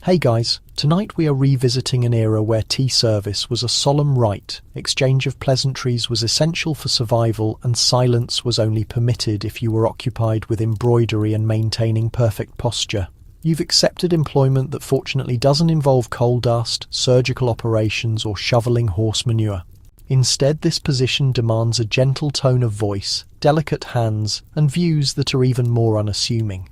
Hey guys, tonight we are revisiting an era where tea service was a solemn rite, exchange of pleasantries was essential for survival, and silence was only permitted if you were occupied with embroidery and maintaining perfect posture. You've accepted employment that fortunately doesn't involve coal dust, surgical operations, or shoveling horse manure. Instead, this position demands a gentle tone of voice, delicate hands, and views that are even more unassuming.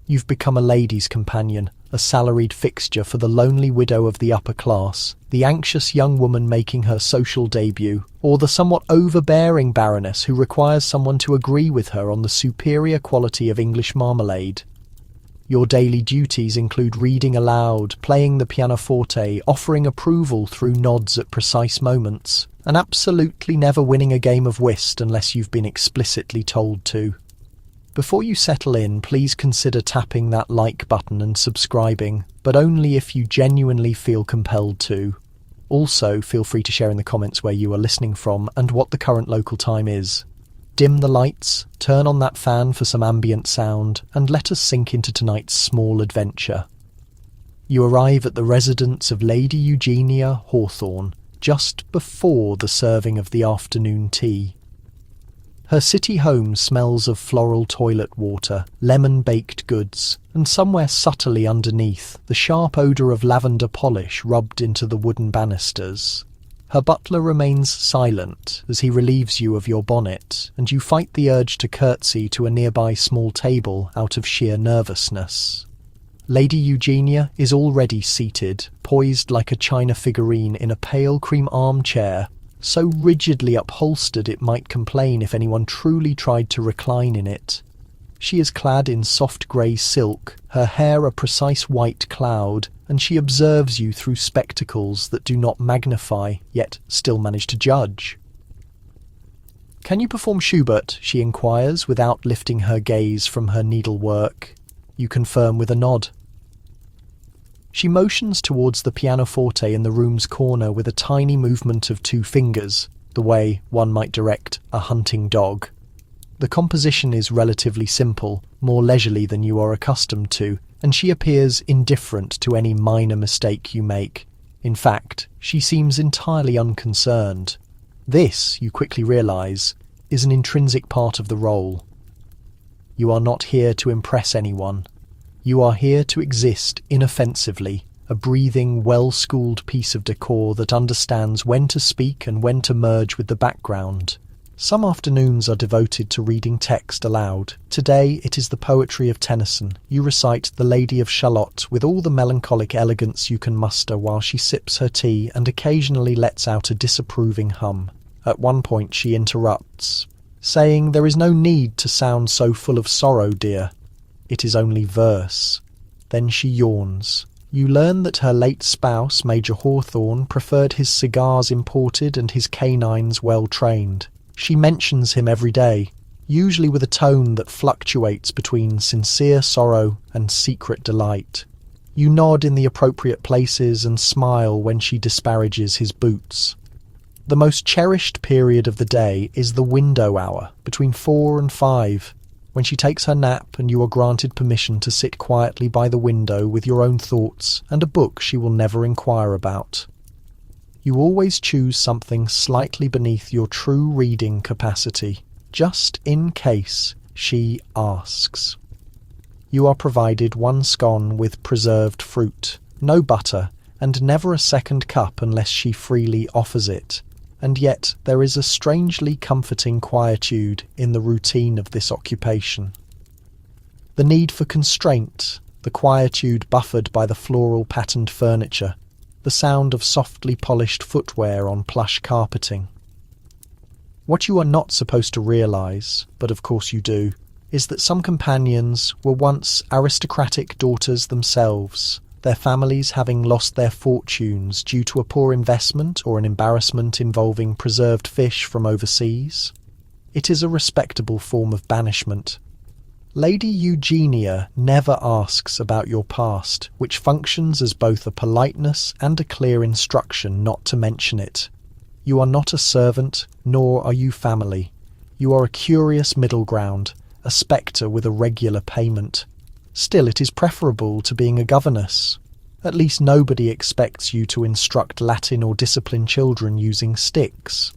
You've become a lady's companion, a salaried fixture for the lonely widow of the upper class, the anxious young woman making her social debut, or the somewhat overbearing baroness who requires someone to agree with her on the superior quality of English marmalade. Your daily duties include reading aloud, playing the pianoforte, offering approval through nods at precise moments, and absolutely never winning a game of whist unless you've been explicitly told to. Before you settle in, please consider tapping that like button and subscribing, but only if you genuinely feel compelled to. Also, feel free to share in the comments where you are listening from and what the current local time is. Dim the lights, turn on that fan for some ambient sound, and let us sink into tonight's small adventure. You arrive at the residence of Lady Eugenia Hawthorne just before the serving of the afternoon tea. Her city home smells of floral toilet water, lemon-baked goods, and somewhere subtly underneath, the sharp odour of lavender polish rubbed into the wooden banisters. Her butler remains silent as he relieves you of your bonnet, and you fight the urge to curtsy to a nearby small table out of sheer nervousness. Lady Eugenia is already seated, poised like a china figurine in a pale cream armchair, so rigidly upholstered it might complain if anyone truly tried to recline in it. She is clad in soft grey silk, her hair a precise white cloud, and she observes you through spectacles that do not magnify, yet still manage to judge. "Can you perform Schubert?" she inquires, without lifting her gaze from her needlework. You confirm with a nod. She motions towards the pianoforte in the room's corner with a tiny movement of 2 fingers, the way one might direct a hunting dog. The composition is relatively simple, more leisurely than you are accustomed to, and she appears indifferent to any minor mistake you make. In fact, she seems entirely unconcerned. This, you quickly realise, is an intrinsic part of the role. You are not here to impress anyone. You are here to exist inoffensively, a breathing, well-schooled piece of decor that understands when to speak and when to merge with the background. Some afternoons are devoted to reading text aloud. Today it is the poetry of Tennyson. You recite The Lady of Shalott with all the melancholic elegance you can muster while she sips her tea and occasionally lets out a disapproving hum. At one point she interrupts, saying, "There is no need to sound so full of sorrow, dear. It is only verse." Then she yawns. You learn that her late spouse, Major Hawthorne, preferred his cigars imported and his canines well-trained. She mentions him every day, usually with a tone that fluctuates between sincere sorrow and secret delight. You nod in the appropriate places and smile when she disparages his boots. The most cherished period of the day is the window hour, between 4 and 5, when she takes her nap and you are granted permission to sit quietly by the window with your own thoughts and a book she will never inquire about. You always choose something slightly beneath your true reading capacity, just in case she asks. You are provided 1 scone with preserved fruit, no butter, and never a second cup unless she freely offers it. And yet there is a strangely comforting quietude in the routine of this occupation. The need for constraint, the quietude buffered by the floral patterned furniture, the sound of softly polished footwear on plush carpeting. What you are not supposed to realise, but of course you do, is that some companions were once aristocratic daughters themselves, their families having lost their fortunes due to a poor investment or an embarrassment involving preserved fish from overseas. It is a respectable form of banishment. Lady Eugenia never asks about your past, which functions as both a politeness and a clear instruction not to mention it. You are not a servant, nor are you family. You are a curious middle ground, a spectre with a regular payment. Still, it is preferable to being a governess. At least nobody expects you to instruct Latin or discipline children using sticks.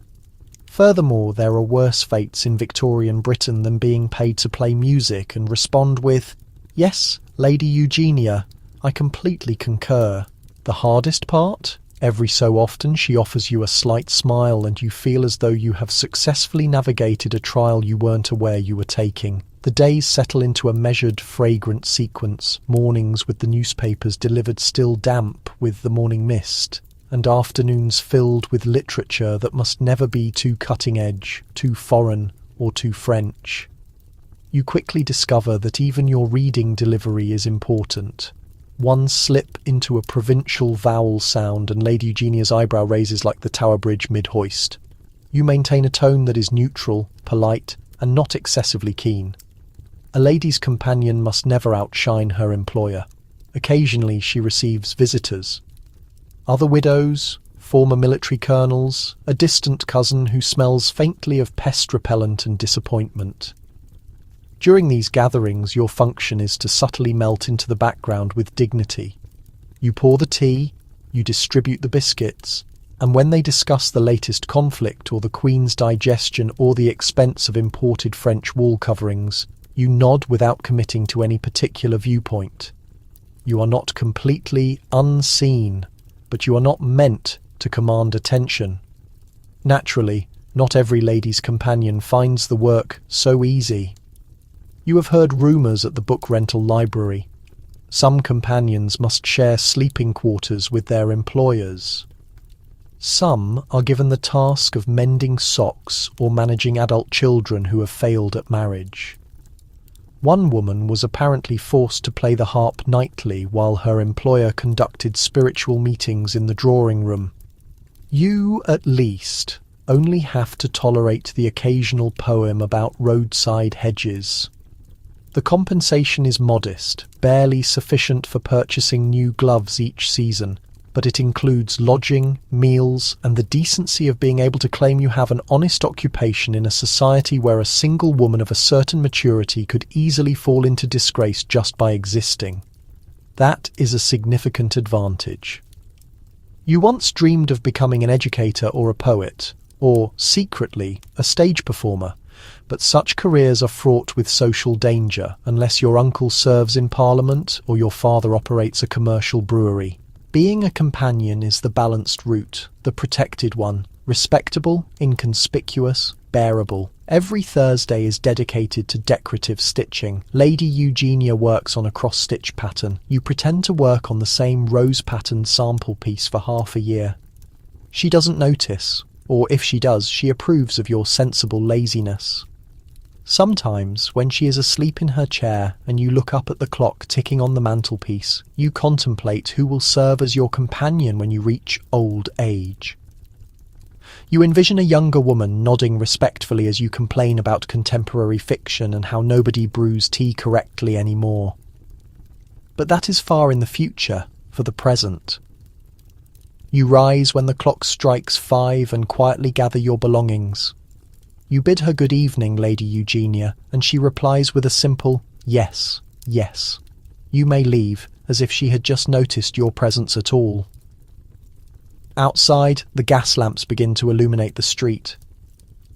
Furthermore, there are worse fates in Victorian Britain than being paid to play music and respond with, "Yes, Lady Eugenia, I completely concur." The hardest part? Every so often she offers you a slight smile and you feel as though you have successfully navigated a trial you weren't aware you were taking. The days settle into a measured, fragrant sequence, mornings with the newspapers delivered still damp with the morning mist, and afternoons filled with literature that must never be too cutting-edge, too foreign, or too French. You quickly discover that even your reading delivery is important. One slip into a provincial vowel sound and Lady Eugenia's eyebrow raises like the Tower Bridge mid-hoist. You maintain a tone that is neutral, polite, and not excessively keen. A lady's companion must never outshine her employer. Occasionally she receives visitors. Other widows, former military colonels, a distant cousin who smells faintly of pest repellent and disappointment. During these gatherings, your function is to subtly melt into the background with dignity. You pour the tea, you distribute the biscuits, and when they discuss the latest conflict or the Queen's digestion or the expense of imported French wall coverings, you nod without committing to any particular viewpoint. You are not completely unseen, but you are not meant to command attention. Naturally, not every lady's companion finds the work so easy. You have heard rumours at the book rental library. Some companions must share sleeping quarters with their employers. Some are given the task of mending socks or managing adult children who have failed at marriage. One woman was apparently forced to play the harp nightly while her employer conducted spiritual meetings in the drawing room. You, at least, only have to tolerate the occasional poem about roadside hedges. The compensation is modest, barely sufficient for purchasing new gloves each season, but it includes lodging, meals, and the decency of being able to claim you have an honest occupation in a society where a single woman of a certain maturity could easily fall into disgrace just by existing. That is a significant advantage. You once dreamed of becoming an educator or a poet, or, secretly, a stage performer, but such careers are fraught with social danger unless your uncle serves in Parliament or your father operates a commercial brewery. Being a companion is the balanced route, the protected one, respectable, inconspicuous, bearable. Every Thursday is dedicated to decorative stitching. Lady Eugenia works on a cross-stitch pattern. You pretend to work on the same rose-patterned sample piece for half a year. She doesn't notice, or if she does, she approves of your sensible laziness. Sometimes, when she is asleep in her chair and you look up at the clock ticking on the mantelpiece, you contemplate who will serve as your companion when you reach old age. You envision a younger woman nodding respectfully as you complain about contemporary fiction and how nobody brews tea correctly anymore. But that is far in the future, for the present. You rise when the clock strikes 5 and quietly gather your belongings. You bid her good evening, Lady Eugenia, and she replies with a simple, "Yes, yes." You may leave, as if she had just noticed your presence at all. Outside, the gas lamps begin to illuminate the street.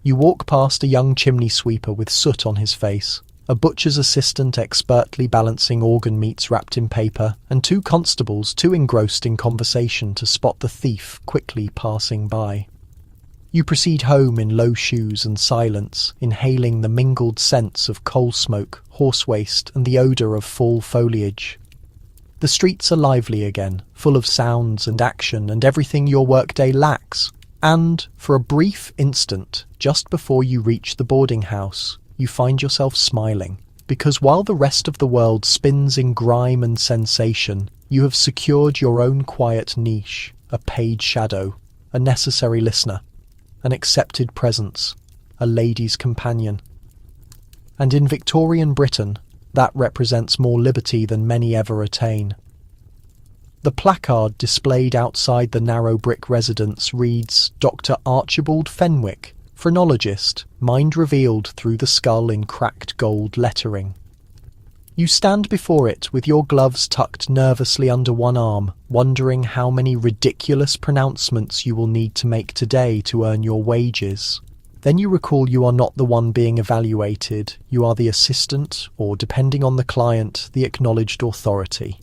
You walk past a young chimney sweeper with soot on his face, a butcher's assistant expertly balancing organ meats wrapped in paper, and 2 constables too engrossed in conversation to spot the thief quickly passing by. You proceed home in low shoes and silence, inhaling the mingled scents of coal smoke, horse waste, and the odour of fall foliage. The streets are lively again, full of sounds and action and everything your workday lacks. And, for a brief instant, just before you reach the boarding house, you find yourself smiling, because while the rest of the world spins in grime and sensation, you have secured your own quiet niche, a paid shadow, a necessary listener, an accepted presence, a lady's companion. And in Victorian Britain, that represents more liberty than many ever attain. The placard displayed outside the narrow brick residence reads, "Dr. Archibald Fenwick, Phrenologist, mind revealed through the skull in cracked gold lettering." You stand before it with your gloves tucked nervously under one arm, wondering how many ridiculous pronouncements you will need to make today to earn your wages. Then you recall you are not the one being evaluated, you are the assistant, or depending on the client, the acknowledged authority.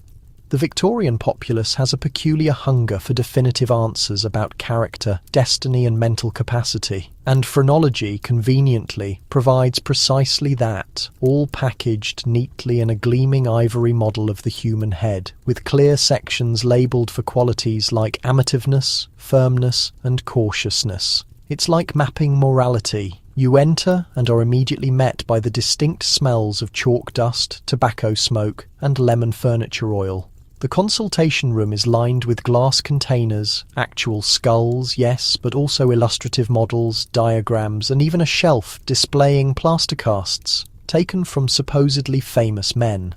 The Victorian populace has a peculiar hunger for definitive answers about character, destiny and mental capacity, and phrenology, conveniently, provides precisely that, all packaged neatly in a gleaming ivory model of the human head, with clear sections labelled for qualities like amativeness, firmness and cautiousness. It's like mapping morality. You enter and are immediately met by the distinct smells of chalk dust, tobacco smoke and lemon furniture oil. The consultation room is lined with glass containers, actual skulls, yes, but also illustrative models, diagrams, and even a shelf displaying plaster casts, taken from supposedly famous men.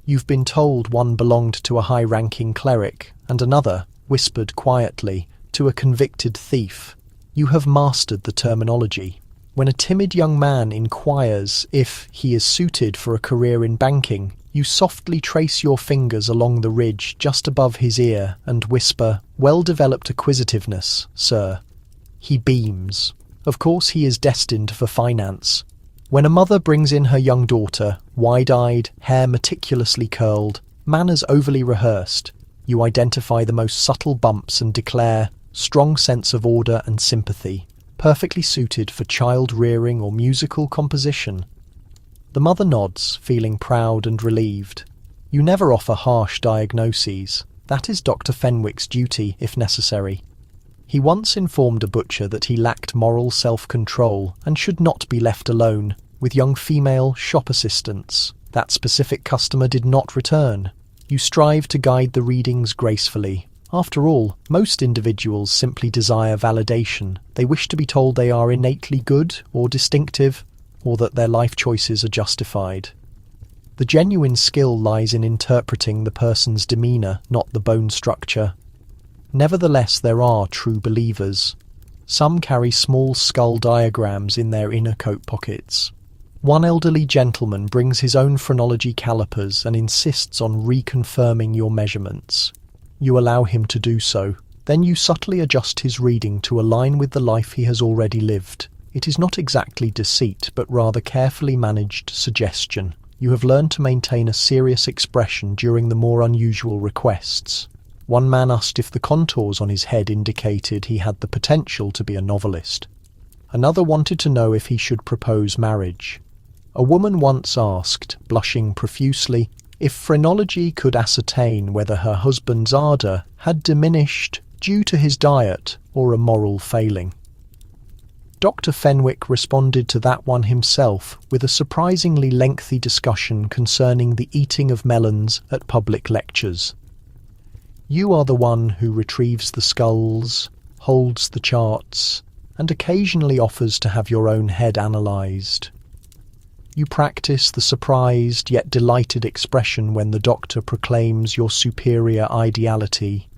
You've been told one belonged to a high-ranking cleric, and another, whispered quietly, to a convicted thief. You have mastered the terminology. When a timid young man inquires if he is suited for a career in banking, you softly trace your fingers along the ridge just above his ear and whisper, "Well-developed acquisitiveness, sir." He beams. Of course he is destined for finance. When a mother brings in her young daughter, wide-eyed, hair meticulously curled, manners overly rehearsed, you identify the most subtle bumps and declare, "Strong sense of order and sympathy, perfectly suited for child-rearing or musical composition." The mother nods, feeling proud and relieved. You never offer harsh diagnoses. That is Dr. Fenwick's duty, if necessary. He once informed a butcher that he lacked moral self-control and should not be left alone with young female shop assistants. That specific customer did not return. You strive to guide the readings gracefully. After all, most individuals simply desire validation. They wish to be told they are innately good or distinctive, or that their life choices are justified. The genuine skill lies in interpreting the person's demeanour, not the bone structure. Nevertheless, there are true believers. Some carry small skull diagrams in their inner coat pockets. One elderly gentleman brings his own phrenology calipers and insists on reconfirming your measurements. You allow him to do so. Then you subtly adjust his reading to align with the life he has already lived. It is not exactly deceit, but rather carefully managed suggestion. You have learned to maintain a serious expression during the more unusual requests. One man asked if the contours on his head indicated he had the potential to be a novelist. Another wanted to know if he should propose marriage. A woman once asked, blushing profusely, if phrenology could ascertain whether her husband's ardour had diminished due to his diet or a moral failing. Dr. Fenwick responded to that one himself with a surprisingly lengthy discussion concerning the eating of melons at public lectures. You are the one who retrieves the skulls, holds the charts, and occasionally offers to have your own head analysed. You practice the surprised yet delighted expression when the doctor proclaims your superior ideality.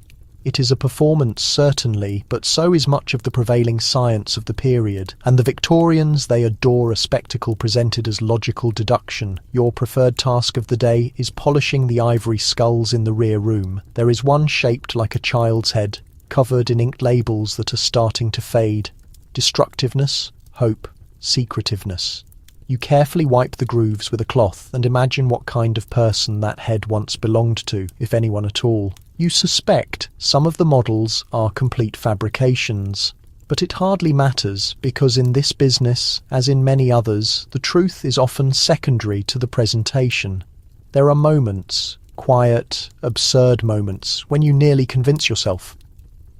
It is a performance, certainly, but so is much of the prevailing science of the period, and the Victorians, they adore a spectacle presented as logical deduction. Your preferred task of the day is polishing the ivory skulls in the rear room. There is one shaped like a child's head, covered in inked labels that are starting to fade. Destructiveness, hope, secretiveness. You carefully wipe the grooves with a cloth and imagine what kind of person that head once belonged to, if anyone at all. You suspect some of the models are complete fabrications, but it hardly matters because in this business, as in many others, the truth is often secondary to the presentation. There are moments, quiet, absurd moments, when you nearly convince yourself.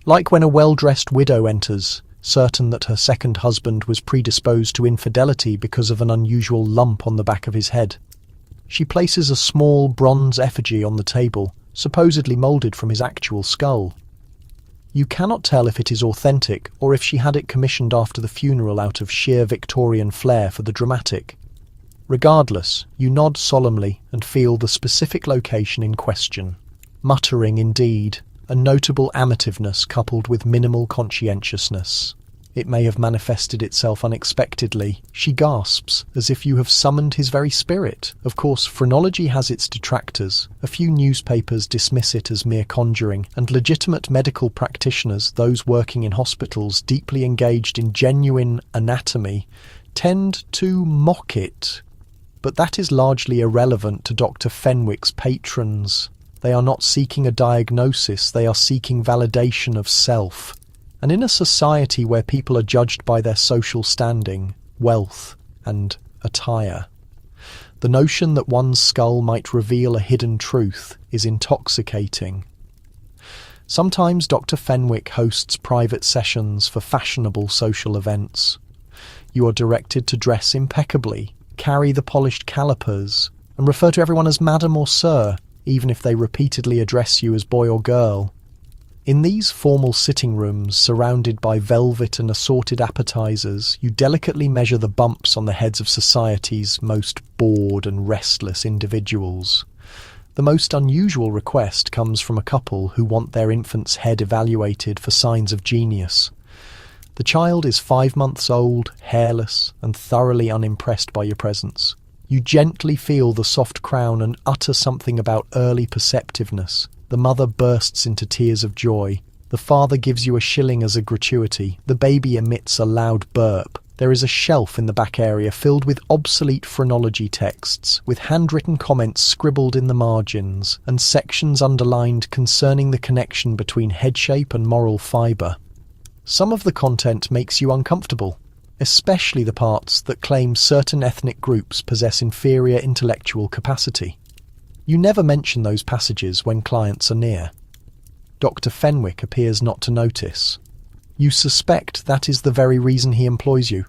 Like when a well-dressed widow enters, certain that her second husband was predisposed to infidelity because of an unusual lump on the back of his head. She places a small bronze effigy on the table, supposedly moulded from his actual skull. You cannot tell if it is authentic or if she had it commissioned after the funeral out of sheer Victorian flair for the dramatic. Regardless, you nod solemnly and feel the specific location in question. Muttering indeed, a notable amativeness coupled with minimal conscientiousness. It may have manifested itself unexpectedly. She gasps, as if you have summoned his very spirit. Of course, phrenology has its detractors. A few newspapers dismiss it as mere conjuring, and legitimate medical practitioners, those working in hospitals deeply engaged in genuine anatomy, tend to mock it. But that is largely irrelevant to Dr. Fenwick's patrons. They are not seeking a diagnosis, they are seeking validation of self. And in a society where people are judged by their social standing, wealth, and attire, the notion that one's skull might reveal a hidden truth is intoxicating. Sometimes Dr. Fenwick hosts private sessions for fashionable social events. You are directed to dress impeccably, carry the polished calipers, and refer to everyone as madam or sir, even if they repeatedly address you as boy or girl. In these formal sitting rooms, surrounded by velvet and assorted appetizers, you delicately measure the bumps on the heads of society's most bored and restless individuals. The most unusual request comes from a couple who want their infant's head evaluated for signs of genius. The child is 5 months old, hairless, and thoroughly unimpressed by your presence. You gently feel the soft crown and utter something about early perceptiveness. The mother bursts into tears of joy. The father gives you a shilling as a gratuity. The baby emits a loud burp. There is a shelf in the back area filled with obsolete phrenology texts, with handwritten comments scribbled in the margins, and sections underlined concerning the connection between head shape and moral fibre. Some of the content makes you uncomfortable, especially the parts that claim certain ethnic groups possess inferior intellectual capacity. You never mention those passages when clients are near. Dr. Fenwick appears not to notice. You suspect that is the very reason he employs you.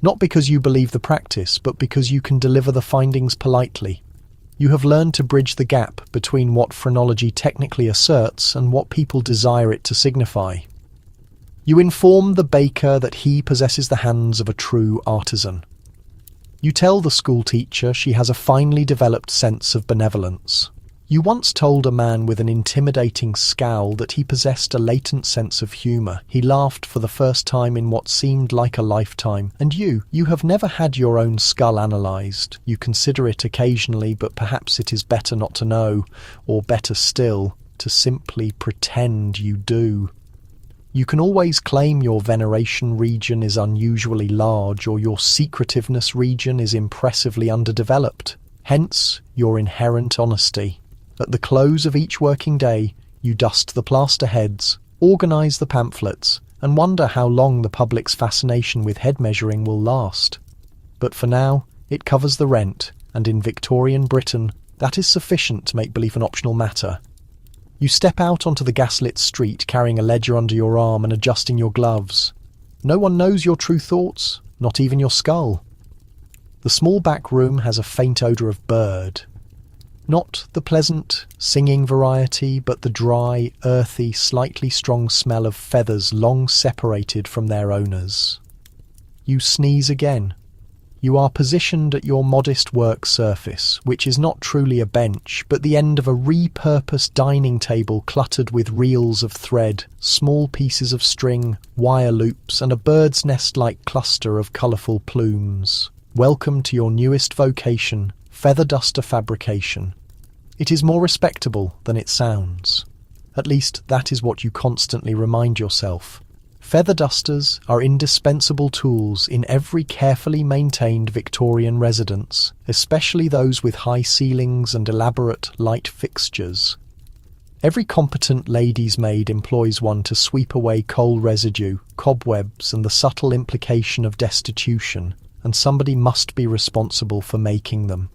Not because you believe the practice, but because you can deliver the findings politely. You have learned to bridge the gap between what phrenology technically asserts and what people desire it to signify. You inform the baker that he possesses the hands of a true artisan. You tell the school teacher she has a finely developed sense of benevolence. You once told a man with an intimidating scowl that he possessed a latent sense of humour. He laughed for the first time in what seemed like a lifetime. And you have never had your own skull analysed. You consider it occasionally, but perhaps it is better not to know, or better still, to simply pretend you do. You can always claim your veneration region is unusually large or your secretiveness region is impressively underdeveloped. Hence, your inherent honesty. At the close of each working day, you dust the plaster heads, organise the pamphlets, and wonder how long the public's fascination with head measuring will last. But for now, it covers the rent, and in Victorian Britain, that is sufficient to make belief an optional matter. You step out onto the gaslit street carrying a ledger under your arm and adjusting your gloves. No one knows your true thoughts, not even your skull. The small back room has a faint odour of bird. Not the pleasant, singing variety, but the dry, earthy, slightly strong smell of feathers long separated from their owners. You sneeze again. You are positioned at your modest work surface, which is not truly a bench, but the end of a repurposed dining table cluttered with reels of thread, small pieces of string, wire loops, and a bird's nest-like cluster of colourful plumes. Welcome to your newest vocation, feather duster fabrication. It is more respectable than it sounds. At least that is what you constantly remind yourself. Feather dusters are indispensable tools in every carefully maintained Victorian residence, especially those with high ceilings and elaborate light fixtures. Every competent lady's maid employs one to sweep away coal residue, cobwebs, and the subtle implication of destitution, and somebody must be responsible for making them.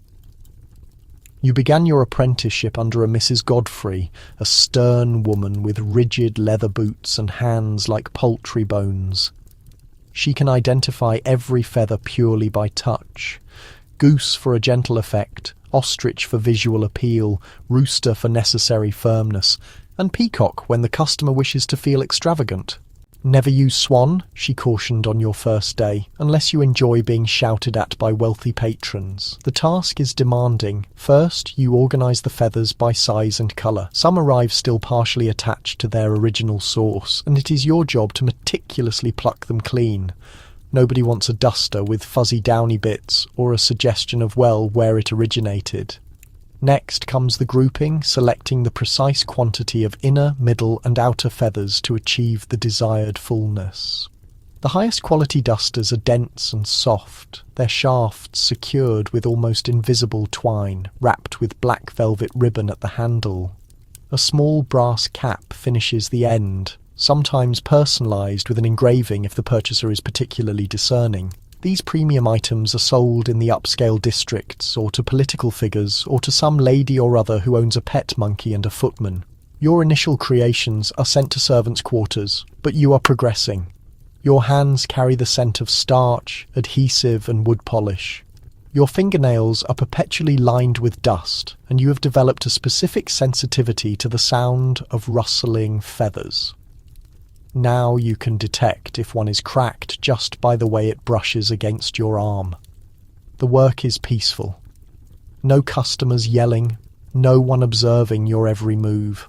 You began your apprenticeship under a Mrs. Godfrey, a stern woman with rigid leather boots and hands like poultry bones. She can identify every feather purely by touch. Goose for a gentle effect, ostrich for visual appeal, rooster for necessary firmness, and peacock when the customer wishes to feel extravagant. Never use swan, she cautioned on your first day, unless you enjoy being shouted at by wealthy patrons. The task is demanding. First, you organise the feathers by size and colour. Some arrive still partially attached to their original source, and it is your job to meticulously pluck them clean. Nobody wants a duster with fuzzy downy bits or a suggestion of, well, where it originated. Next comes the grouping, selecting the precise quantity of inner, middle and outer feathers to achieve the desired fullness. The highest quality dusters are dense and soft, their shafts secured with almost invisible twine, wrapped with black velvet ribbon at the handle. A small brass cap finishes the end, sometimes personalised with an engraving if the purchaser is particularly discerning. These premium items are sold in the upscale districts, or to political figures, or to some lady or other who owns a pet monkey and a footman. Your initial creations are sent to servants' quarters, but you are progressing. Your hands carry the scent of starch, adhesive and wood polish. Your fingernails are perpetually lined with dust, and you have developed a specific sensitivity to the sound of rustling feathers. Now you can detect if one is cracked just by the way it brushes against your arm. The work is peaceful. No customers yelling, no one observing your every move.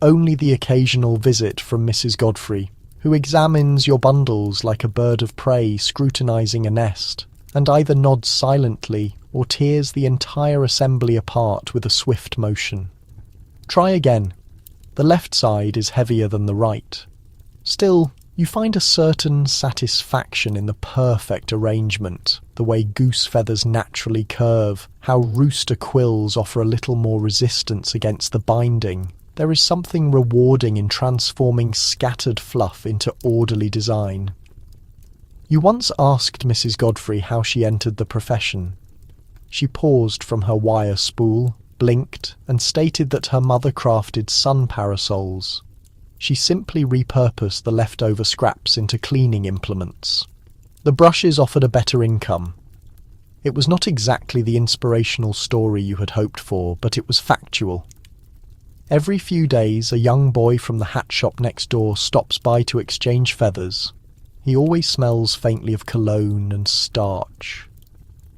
Only the occasional visit from Mrs. Godfrey, who examines your bundles like a bird of prey scrutinising a nest, and either nods silently or tears the entire assembly apart with a swift motion. Try again. The left side is heavier than the right. Still, you find a certain satisfaction in the perfect arrangement, the way goose feathers naturally curve, how rooster quills offer a little more resistance against the binding. There is something rewarding in transforming scattered fluff into orderly design. You once asked Mrs. Godfrey how she entered the profession. She paused from her wire spool, blinked, and stated that her mother crafted sun parasols. She simply repurposed the leftover scraps into cleaning implements. The brushes offered a better income. It was not exactly the inspirational story you had hoped for, but it was factual. Every few days, a young boy from the hat shop next door stops by to exchange feathers. He always smells faintly of cologne and starch.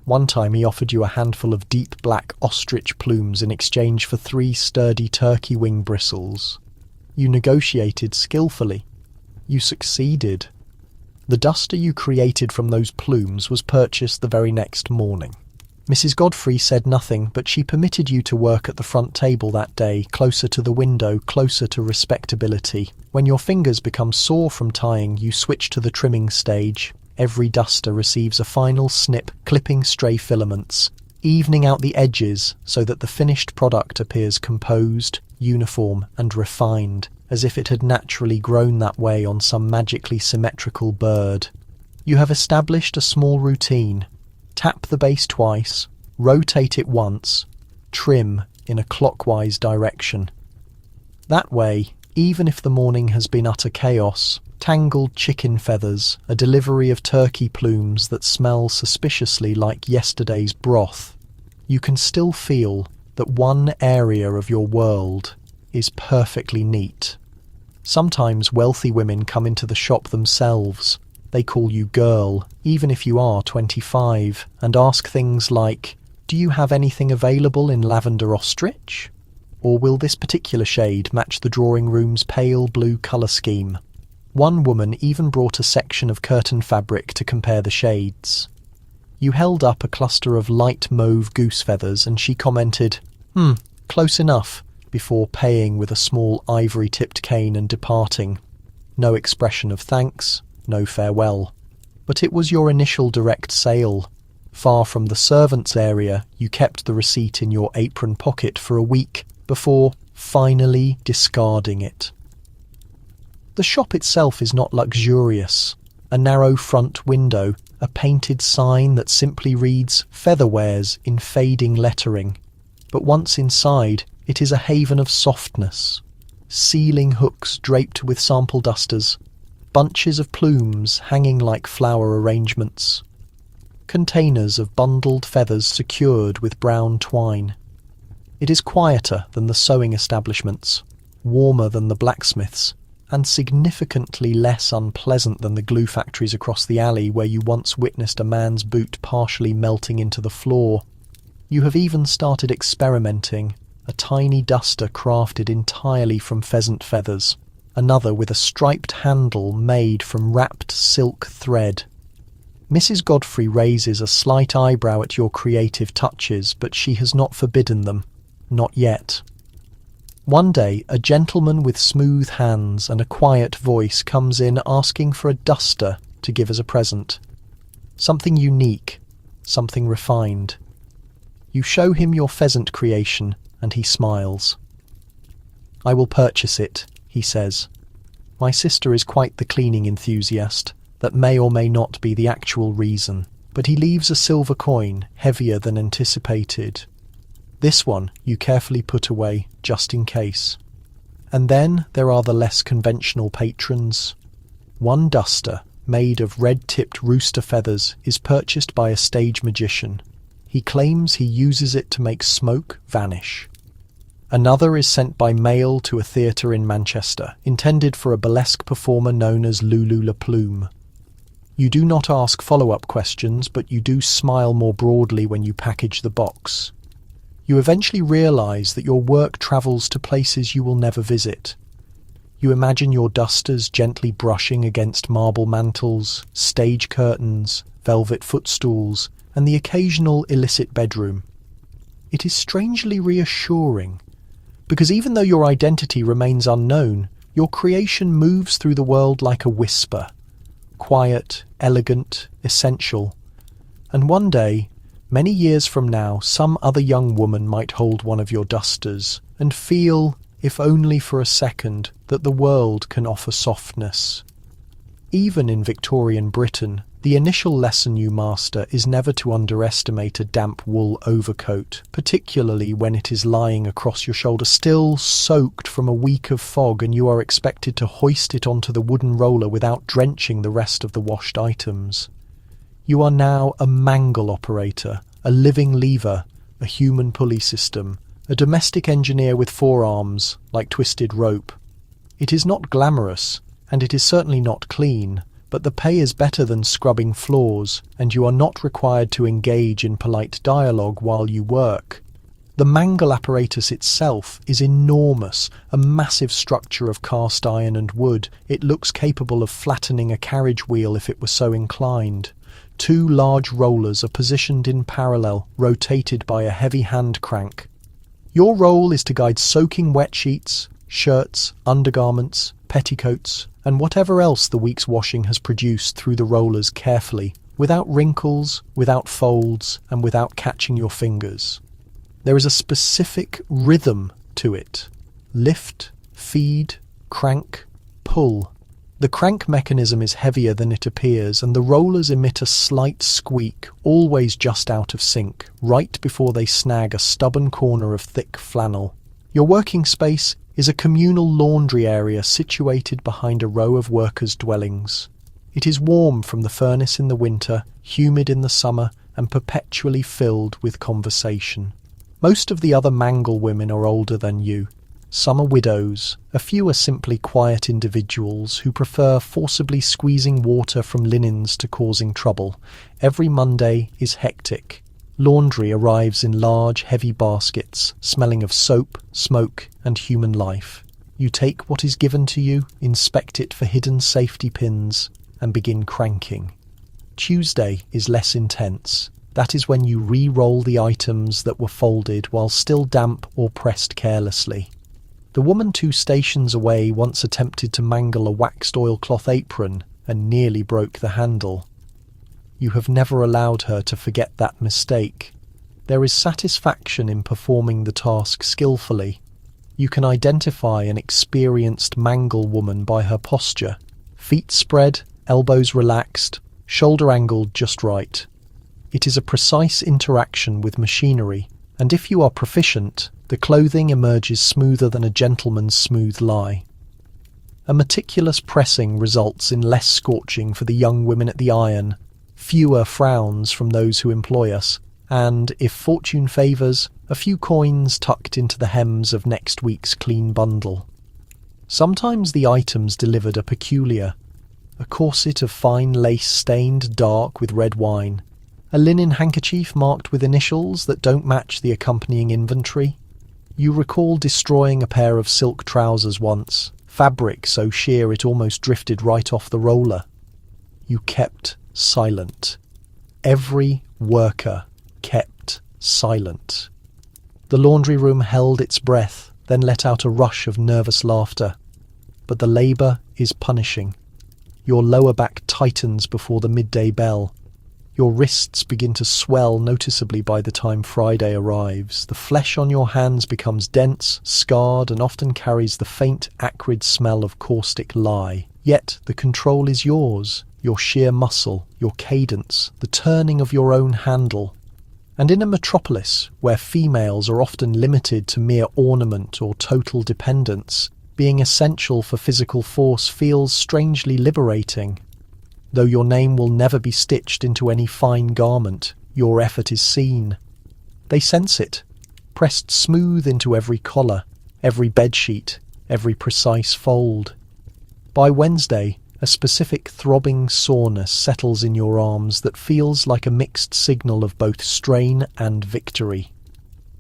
One time he offered you a handful of deep black ostrich plumes in exchange for 3 sturdy turkey wing bristles. You negotiated skillfully. You succeeded. The duster you created from those plumes was purchased the very next morning. Mrs. Godfrey said nothing, but she permitted you to work at the front table that day, closer to the window, closer to respectability. When your fingers become sore from tying, you switch to the trimming stage. Every duster receives a final snip, clipping stray filaments, evening out the edges so that the finished product appears composed, uniform and refined, as if it had naturally grown that way on some magically symmetrical bird. You have established a small routine. Tap the base twice, rotate it once, trim in a clockwise direction. That way, even if the morning has been utter chaos, tangled chicken feathers, a delivery of turkey plumes that smell suspiciously like yesterday's broth, you can still feel that one area of your world is perfectly neat. Sometimes wealthy women come into the shop themselves. They call you girl, even if you are 25, and ask things like, "Do you have anything available in lavender ostrich? Or will this particular shade match the drawing room's pale blue colour scheme?" One woman even brought a section of curtain fabric to compare the shades. You held up a cluster of light mauve goose feathers and she commented, close enough," before paying with a small ivory-tipped cane and departing. No expression of thanks, no farewell. But it was your initial direct sale. Far from the servants' area, you kept the receipt in your apron pocket for a week before finally discarding it. The shop itself is not luxurious. A narrow front window, a painted sign that simply reads "Featherwares" in fading lettering. But once inside, it is a haven of softness. Ceiling hooks draped with sample dusters, bunches of plumes hanging like flower arrangements, containers of bundled feathers secured with brown twine. It is quieter than the sewing establishments, warmer than the blacksmiths, and significantly less unpleasant than the glue factories across the alley where you once witnessed a man's boot partially melting into the floor. You have even started experimenting, a tiny duster crafted entirely from pheasant feathers, another with a striped handle made from wrapped silk thread. Mrs. Godfrey raises a slight eyebrow at your creative touches, but she has not forbidden them. Not yet. One day, a gentleman with smooth hands and a quiet voice comes in asking for a duster to give as a present. Something unique, something refined. You show him your pheasant creation, and he smiles. "I will purchase it," he says. "My sister is quite the cleaning enthusiast. That may or may not be the actual reason, but he leaves a silver coin, heavier than anticipated. This one you carefully put away, just in case. And then there are the less conventional patrons. One duster, made of red-tipped rooster feathers, is purchased by a stage magician. He claims he uses it to make smoke vanish. Another is sent by mail to a theatre in Manchester, intended for a burlesque performer known as Lulu La Plume. You do not ask follow-up questions, but you do smile more broadly when you package the box. You eventually realise that your work travels to places you will never visit. You imagine your dusters gently brushing against marble mantles, stage curtains, velvet footstools, and the occasional illicit bedroom. It is strangely reassuring, because even though your identity remains unknown, your creation moves through the world like a whisper. Quiet, elegant, essential. And one day, many years from now, some other young woman might hold one of your dusters and feel, if only for a second, that the world can offer softness. Even in Victorian Britain, the initial lesson you master is never to underestimate a damp wool overcoat, particularly when it is lying across your shoulder, still soaked from a week of fog, and you are expected to hoist it onto the wooden roller without drenching the rest of the washed items. You are now a mangle operator, a living lever, a human pulley system, a domestic engineer with forearms, like twisted rope. It is not glamorous, and it is certainly not clean, but the pay is better than scrubbing floors, and you are not required to engage in polite dialogue while you work. The mangle apparatus itself is enormous, a massive structure of cast iron and wood. It looks capable of flattening a carriage wheel if it were so inclined. 2 large rollers are positioned in parallel, rotated by a heavy hand crank. Your role is to guide soaking wet sheets, shirts, undergarments, petticoats, and whatever else the week's washing has produced through the rollers carefully, without wrinkles, without folds, and without catching your fingers. There is a specific rhythm to it. Lift, feed, crank, pull. The crank mechanism is heavier than it appears, and the rollers emit a slight squeak, always just out of sync, right before they snag a stubborn corner of thick flannel. Your working space is a communal laundry area situated behind a row of workers' dwellings. It is warm from the furnace in the winter, humid in the summer, and perpetually filled with conversation. Most of the other mangle women are older than you. Some are widows, a few are simply quiet individuals who prefer forcibly squeezing water from linens to causing trouble. Every Monday is hectic. Laundry arrives in large, heavy baskets, smelling of soap, smoke, and human life. You take what is given to you, inspect it for hidden safety pins, and begin cranking. Tuesday is less intense. That is when you re-roll the items that were folded while still damp or pressed carelessly. The woman 2 stations away once attempted to mangle a waxed oilcloth apron and nearly broke the handle. You have never allowed her to forget that mistake. There is satisfaction in performing the task skillfully. You can identify an experienced mangle woman by her posture. Feet spread, elbows relaxed, shoulder angled just right. It is a precise interaction with machinery, and if you are proficient, the clothing emerges smoother than a gentleman's smooth lie. A meticulous pressing results in less scorching for the young women at the iron, fewer frowns from those who employ us, and, if fortune favours, a few coins tucked into the hems of next week's clean bundle. Sometimes the items delivered are peculiar. A corset of fine lace stained dark with red wine, a linen handkerchief marked with initials that don't match the accompanying inventory. You recall destroying a pair of silk trousers once, fabric so sheer it almost drifted right off the roller. You kept silent. Every worker kept silent. The laundry room held its breath, then let out a rush of nervous laughter. But the labour is punishing. Your lower back tightens before the midday bell. Your wrists begin to swell noticeably by the time Friday arrives. The flesh on your hands becomes dense, scarred, and often carries the faint, acrid smell of caustic lye. Yet the control is yours, your sheer muscle, your cadence, the turning of your own handle. And in a metropolis, where females are often limited to mere ornament or total dependence, being essential for physical force feels strangely liberating. Though your name will never be stitched into any fine garment, your effort is seen. They sense it, pressed smooth into every collar, every bedsheet, every precise fold. By Wednesday, a specific throbbing soreness settles in your arms that feels like a mixed signal of both strain and victory.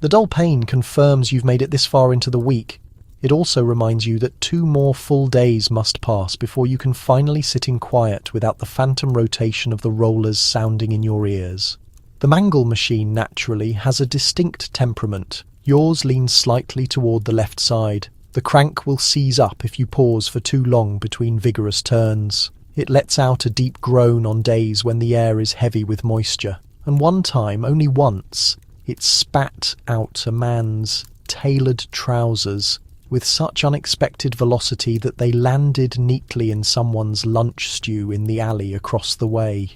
The dull pain confirms you've made it this far into the week. It also reminds you that 2 more full days must pass before you can finally sit in quiet without the phantom rotation of the rollers sounding in your ears. The mangle machine, naturally, has a distinct temperament. Yours leans slightly toward the left side. The crank will seize up if you pause for too long between vigorous turns. It lets out a deep groan on days when the air is heavy with moisture. And one time, only once, it spat out a man's tailored trousers with such unexpected velocity that they landed neatly in someone's lunch stew in the alley across the way.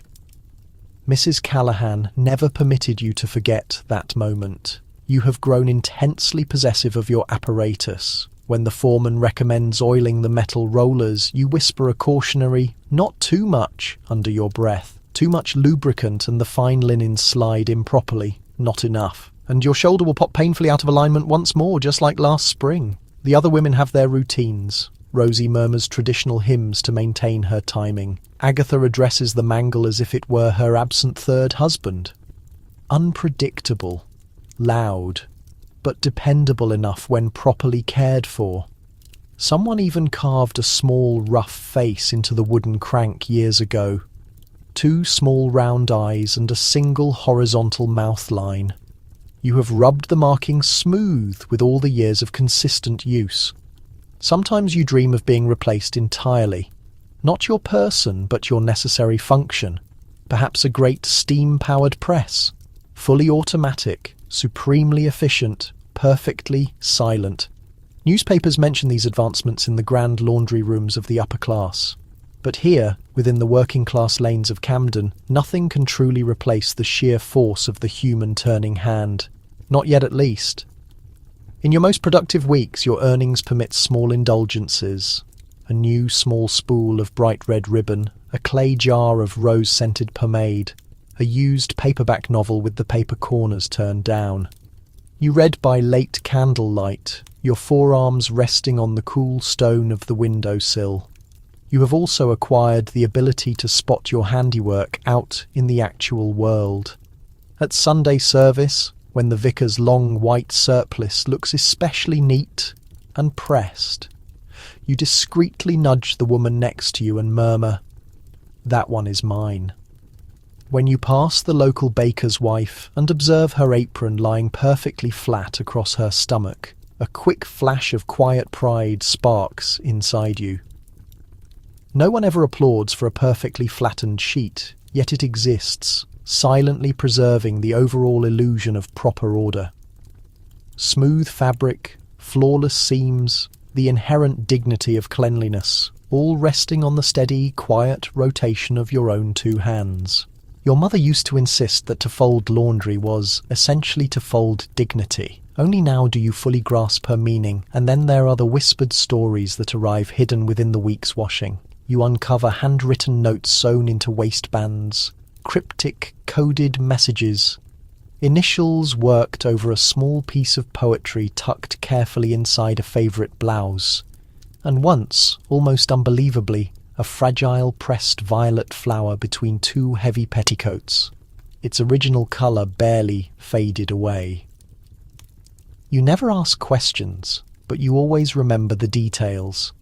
Mrs. Callahan never permitted you to forget that moment. You have grown intensely possessive of your apparatus. When the foreman recommends oiling the metal rollers, you whisper a cautionary, "Not too much," under your breath. Too much lubricant and the fine linens slide improperly. Not enough. And your shoulder will pop painfully out of alignment once more, just like last spring. The other women have their routines. Rosie murmurs traditional hymns to maintain her timing. Agatha addresses the mangle as if it were her absent third husband. Unpredictable. Loud. But dependable enough when properly cared for. Someone even carved a small, rough face into the wooden crank years ago. 2 small round eyes and a single horizontal mouth line. You have rubbed the markings smooth with all the years of consistent use. Sometimes you dream of being replaced entirely. Not your person, but your necessary function. Perhaps a great steam-powered press. Fully automatic, supremely efficient, perfectly silent. Newspapers mention these advancements in the grand laundry rooms of the upper class. But here, within the working-class lanes of Camden, nothing can truly replace the sheer force of the human turning hand. Not yet, at least. In your most productive weeks, your earnings permit small indulgences. A new small spool of bright red ribbon, a clay jar of rose-scented pomade, a used paperback novel with the paper corners turned down. You read by late candlelight, your forearms resting on the cool stone of the windowsill. You have also acquired the ability to spot your handiwork out in the actual world. At Sunday service, when the vicar's long white surplice looks especially neat and pressed, you discreetly nudge the woman next to you and murmur, "That one is mine." When you pass the local baker's wife and observe her apron lying perfectly flat across her stomach, a quick flash of quiet pride sparks inside you. No one ever applauds for a perfectly flattened sheet, yet it exists, silently preserving the overall illusion of proper order. Smooth fabric, flawless seams, the inherent dignity of cleanliness, all resting on the steady, quiet rotation of your own 2 hands. Your mother used to insist that to fold laundry was essentially to fold dignity. Only now do you fully grasp her meaning, and then there are the whispered stories that arrive hidden within the week's washing. You uncover handwritten notes sewn into waistbands, cryptic, coded messages, initials worked over a small piece of poetry tucked carefully inside a favourite blouse. And once, almost unbelievably, a fragile pressed violet flower between two heavy petticoats, its original colour barely faded away. You never ask questions, but you always remember the details.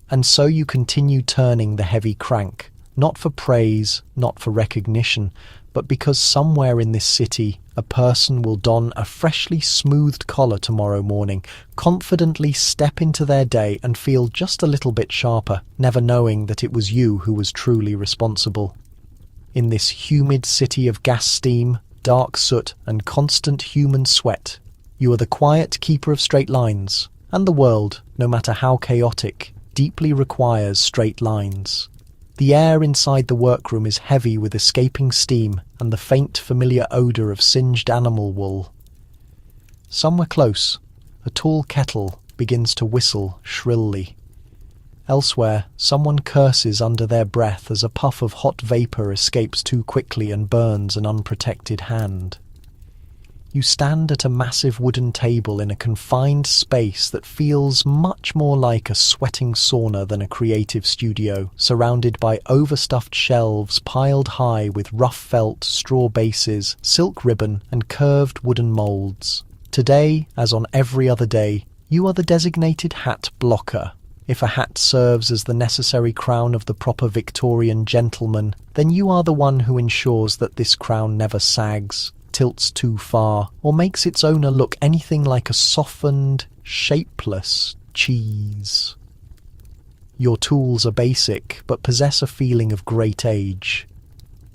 And so you continue turning the heavy crank, not for praise, not for recognition, but because somewhere in this city a person will don a freshly smoothed collar tomorrow morning, confidently step into their day and feel just a little bit sharper, never knowing that it was you who was truly responsible. In this humid city of gas steam, dark soot and constant human sweat, you are the quiet keeper of straight lines, and the world, no matter how chaotic, deeply requires straight lines. The air inside the workroom is heavy with escaping steam and the faint familiar odour of singed animal wool. Somewhere close, a tall kettle begins to whistle shrilly. Elsewhere, someone curses under their breath as a puff of hot vapour escapes too quickly and burns an unprotected hand. You stand at a massive wooden table in a confined space that feels much more like a sweating sauna than a creative studio, surrounded by overstuffed shelves piled high with rough felt, straw bases, silk ribbon, and curved wooden moulds. Today, as on every other day, you are the designated hat blocker. If a hat serves as the necessary crown of the proper Victorian gentleman, then you are the one who ensures that this crown never sags, tilts too far, or makes its owner look anything like a softened, shapeless cheese. Your tools are basic, but possess a feeling of great age.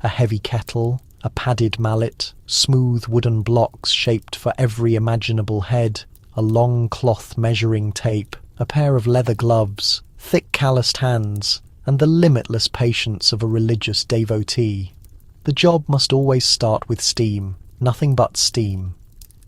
A heavy kettle, a padded mallet, smooth wooden blocks shaped for every imaginable head, a long cloth measuring tape, a pair of leather gloves, thick calloused hands, and the limitless patience of a religious devotee. The job must always start with steam. Nothing but steam.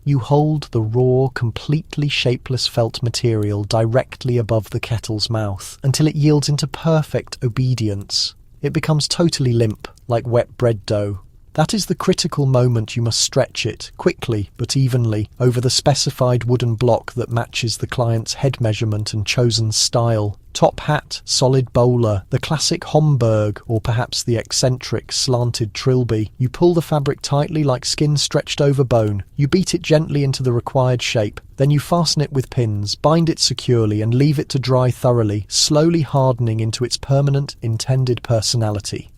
You hold the raw, completely shapeless felt material directly above the kettle's mouth until it yields into perfect obedience. It becomes totally limp, like wet bread dough. That is the critical moment you must stretch it, quickly but evenly, over the specified wooden block that matches the client's head measurement and chosen style. Top hat, solid bowler, the classic Homburg, or perhaps the eccentric slanted trilby. You pull the fabric tightly like skin stretched over bone. You beat it gently into the required shape. Then you fasten it with pins, bind it securely, and leave it to dry thoroughly, slowly hardening into its permanent, intended personality.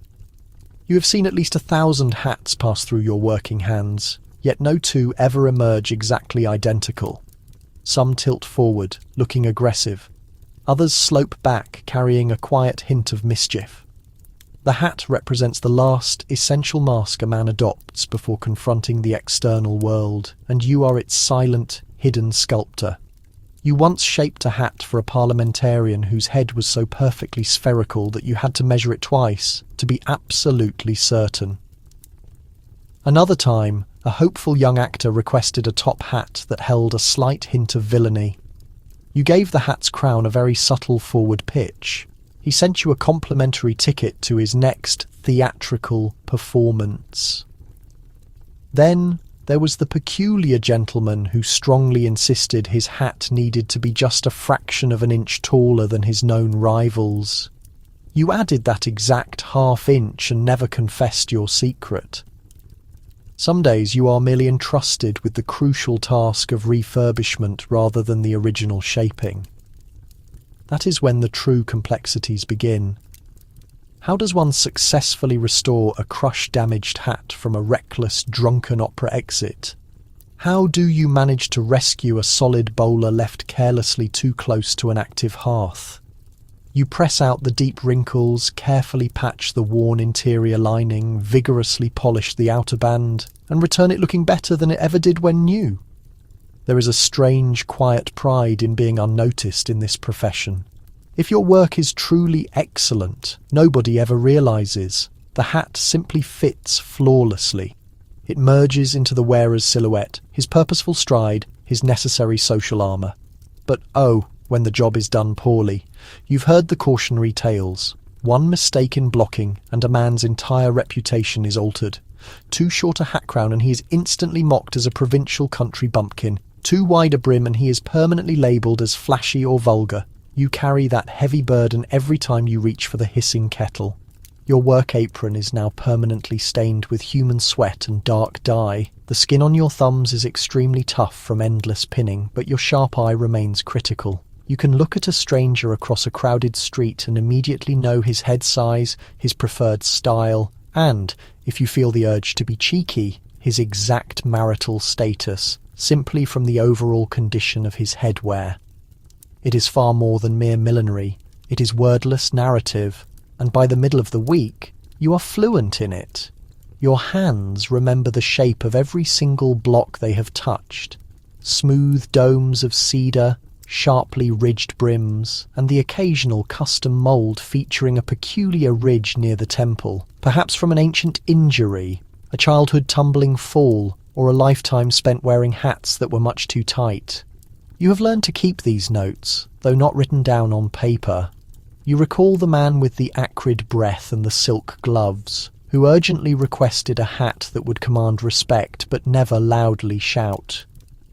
You have seen at least 1,000 hats pass through your working hands, yet no two ever emerge exactly identical. Some tilt forward, looking aggressive. Others slope back, carrying a quiet hint of mischief. The hat represents the last, essential mask a man adopts before confronting the external world, and you are its silent, hidden sculptor. You once shaped a hat for a parliamentarian whose head was so perfectly spherical that you had to measure it twice to be absolutely certain. Another time, a hopeful young actor requested a top hat that held a slight hint of villainy. You gave the hat's crown a very subtle forward pitch. He sent you a complimentary ticket to his next theatrical performance. Then there was the peculiar gentleman who strongly insisted his hat needed to be just a fraction of an inch taller than his known rivals. You added that exact half inch and never confessed your secret. Some days you are merely entrusted with the crucial task of refurbishment rather than the original shaping. That is when the true complexities begin. How does one successfully restore a crush-damaged hat from a reckless, drunken opera exit? How do you manage to rescue a solid bowler left carelessly too close to an active hearth? You press out the deep wrinkles, carefully patch the worn interior lining, vigorously polish the outer band, and return it looking better than it ever did when new. There is a strange, quiet pride in being unnoticed in this profession. If your work is truly excellent, nobody ever realises. The hat simply fits flawlessly. It merges into the wearer's silhouette, his purposeful stride, his necessary social armour. But oh, when the job is done poorly. You've heard the cautionary tales. One mistake in blocking and a man's entire reputation is altered. Too short a hat crown and he is instantly mocked as a provincial country bumpkin. Too wide a brim and he is permanently labelled as flashy or vulgar. You carry that heavy burden every time you reach for the hissing kettle. Your work apron is now permanently stained with human sweat and dark dye. The skin on your thumbs is extremely tough from endless pinning, but your sharp eye remains critical. You can look at a stranger across a crowded street and immediately know his head size, his preferred style, and, if you feel the urge to be cheeky, his exact marital status, simply from the overall condition of his headwear. It is far more than mere millinery. It is wordless narrative, and by the middle of the week, you are fluent in it. Your hands remember the shape of every single block they have touched. Smooth domes of cedar, sharply ridged brims, and the occasional custom mould featuring a peculiar ridge near the temple, perhaps from an ancient injury, a childhood tumbling fall, or a lifetime spent wearing hats that were much too tight. You have learned to keep these notes, though not written down on paper. You recall the man with the acrid breath and the silk gloves, who urgently requested a hat that would command respect but never loudly shout.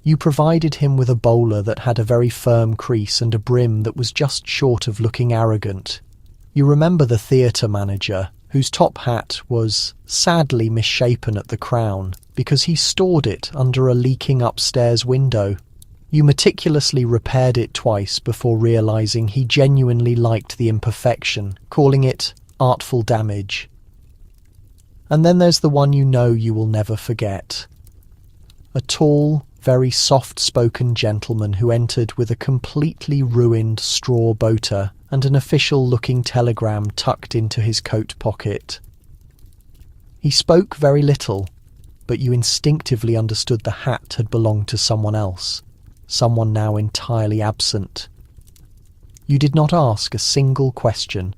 You provided him with a bowler that had a very firm crease and a brim that was just short of looking arrogant. You remember the theatre manager, whose top hat was sadly misshapen at the crown because he stored it under a leaking upstairs window. You meticulously repaired it twice before realising he genuinely liked the imperfection, calling it artful damage. And then there's the one you know you will never forget. A tall, very soft-spoken gentleman who entered with a completely ruined straw boater and an official-looking telegram tucked into his coat pocket. He spoke very little, but you instinctively understood the hat had belonged to someone else. Someone now entirely absent. You did not ask a single question.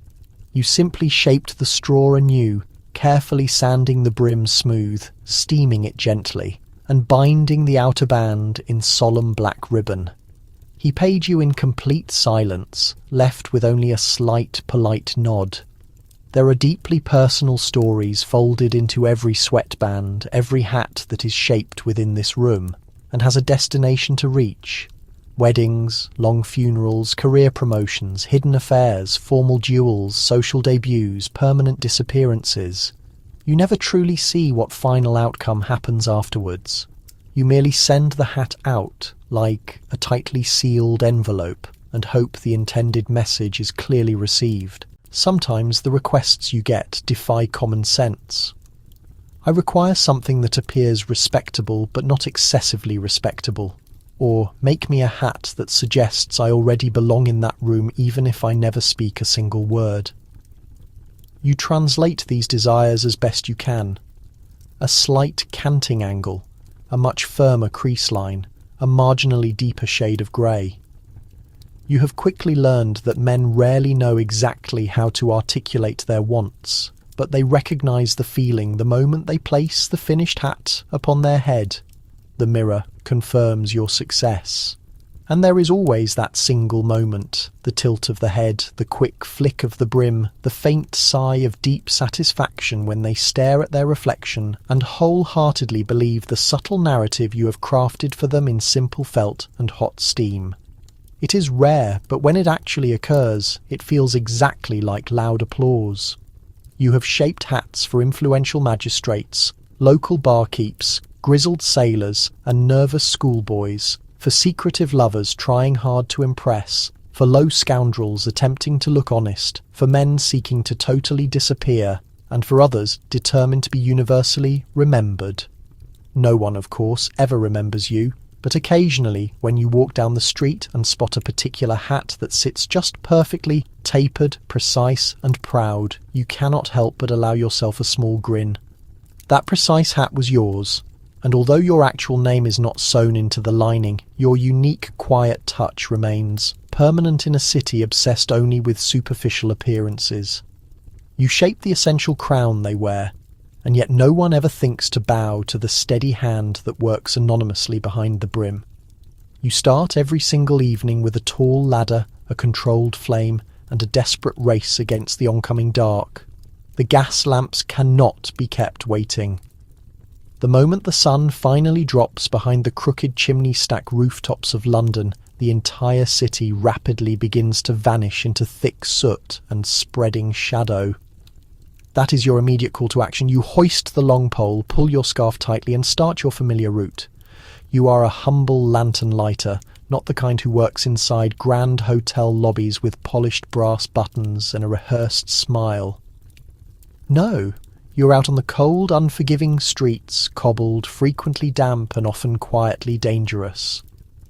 You simply shaped the straw anew, carefully sanding the brim smooth, steaming it gently, and binding the outer band in solemn black ribbon. He paid you in complete silence, left with only a slight, polite nod. There are deeply personal stories folded into every sweatband, every hat that is shaped within this room, and has a destination to reach. Weddings, long funerals, career promotions, hidden affairs, formal duels, social debuts, permanent disappearances. You never truly see what final outcome happens afterwards. You merely send the hat out, like a tightly sealed envelope, and hope the intended message is clearly received. Sometimes the requests you get defy common sense. I require something that appears respectable but not excessively respectable, or make me a hat that suggests I already belong in that room even if I never speak a single word. You translate these desires as best you can. A slight canting angle, a much firmer crease line, a marginally deeper shade of grey. You have quickly learned that men rarely know exactly how to articulate their wants, but they recognise the feeling the moment they place the finished hat upon their head. The mirror confirms your success. And there is always that single moment, the tilt of the head, the quick flick of the brim, the faint sigh of deep satisfaction when they stare at their reflection and wholeheartedly believe the subtle narrative you have crafted for them in simple felt and hot steam. It is rare, but when it actually occurs, it feels exactly like loud applause. You have shaped hats for influential magistrates, local barkeeps, grizzled sailors, and nervous schoolboys, for secretive lovers trying hard to impress, for low scoundrels attempting to look honest, for men seeking to totally disappear, and for others determined to be universally remembered. No one, of course, ever remembers you, but occasionally, when you walk down the street and spot a particular hat that sits just perfectly, tapered, precise, and proud, you cannot help but allow yourself a small grin. That precise hat was yours, and although your actual name is not sewn into the lining, your unique, quiet touch remains, permanent in a city obsessed only with superficial appearances. You shape the essential crown they wear, and yet no one ever thinks to bow to the steady hand that works anonymously behind the brim. You start every single evening with a tall ladder, a controlled flame, and a desperate race against the oncoming dark. The gas lamps cannot be kept waiting. The moment the sun finally drops behind the crooked chimney-stack rooftops of London, the entire city rapidly begins to vanish into thick soot and spreading shadow. That is your immediate call to action. You hoist the long pole, pull your scarf tightly, and start your familiar route. You are a humble lantern lighter, not the kind who works inside grand hotel lobbies with polished brass buttons and a rehearsed smile. No, you're out on the cold, unforgiving streets, cobbled, frequently damp, and often quietly dangerous.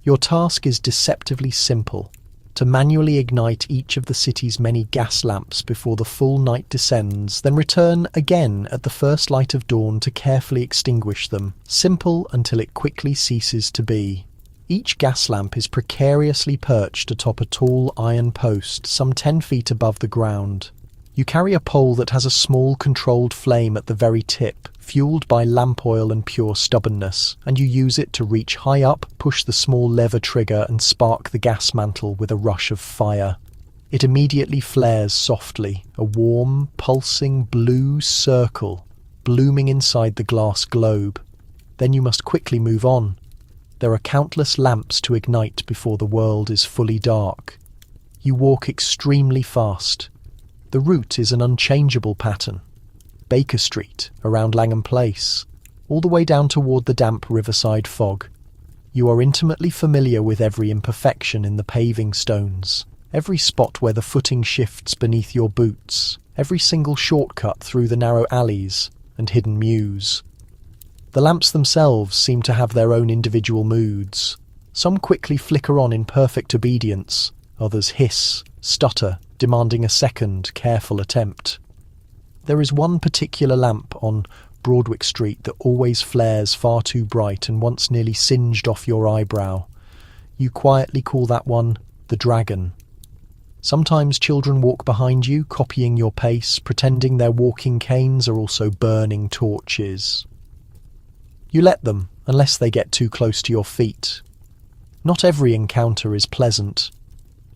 Your task is deceptively simple: to manually ignite each of the city's many gas lamps before the full night descends, then return again at the first light of dawn to carefully extinguish them. Simple until it quickly ceases to be. Each gas lamp is precariously perched atop a tall iron post some 10 feet above the ground. You carry a pole that has a small controlled flame at the very tip, fueled by lamp oil and pure stubbornness, and you use it to reach high up, push the small lever trigger, and spark the gas mantle with a rush of fire. It immediately flares softly, a warm, pulsing blue circle, blooming inside the glass globe. Then you must quickly move on. There are countless lamps to ignite before the world is fully dark. You walk extremely fast. The route is an unchangeable pattern. Baker Street, around Langham Place, all the way down toward the damp riverside fog. You are intimately familiar with every imperfection in the paving stones, every spot where the footing shifts beneath your boots, every single shortcut through the narrow alleys and hidden mews. The lamps themselves seem to have their own individual moods. Some quickly flicker on in perfect obedience, others hiss, stutter, demanding a second, careful attempt. There is one particular lamp on Broadwick Street that always flares far too bright and once nearly singed off your eyebrow. You quietly call that one the Dragon. Sometimes children walk behind you, copying your pace, pretending their walking canes are also burning torches. You let them, unless they get too close to your feet. Not every encounter is pleasant.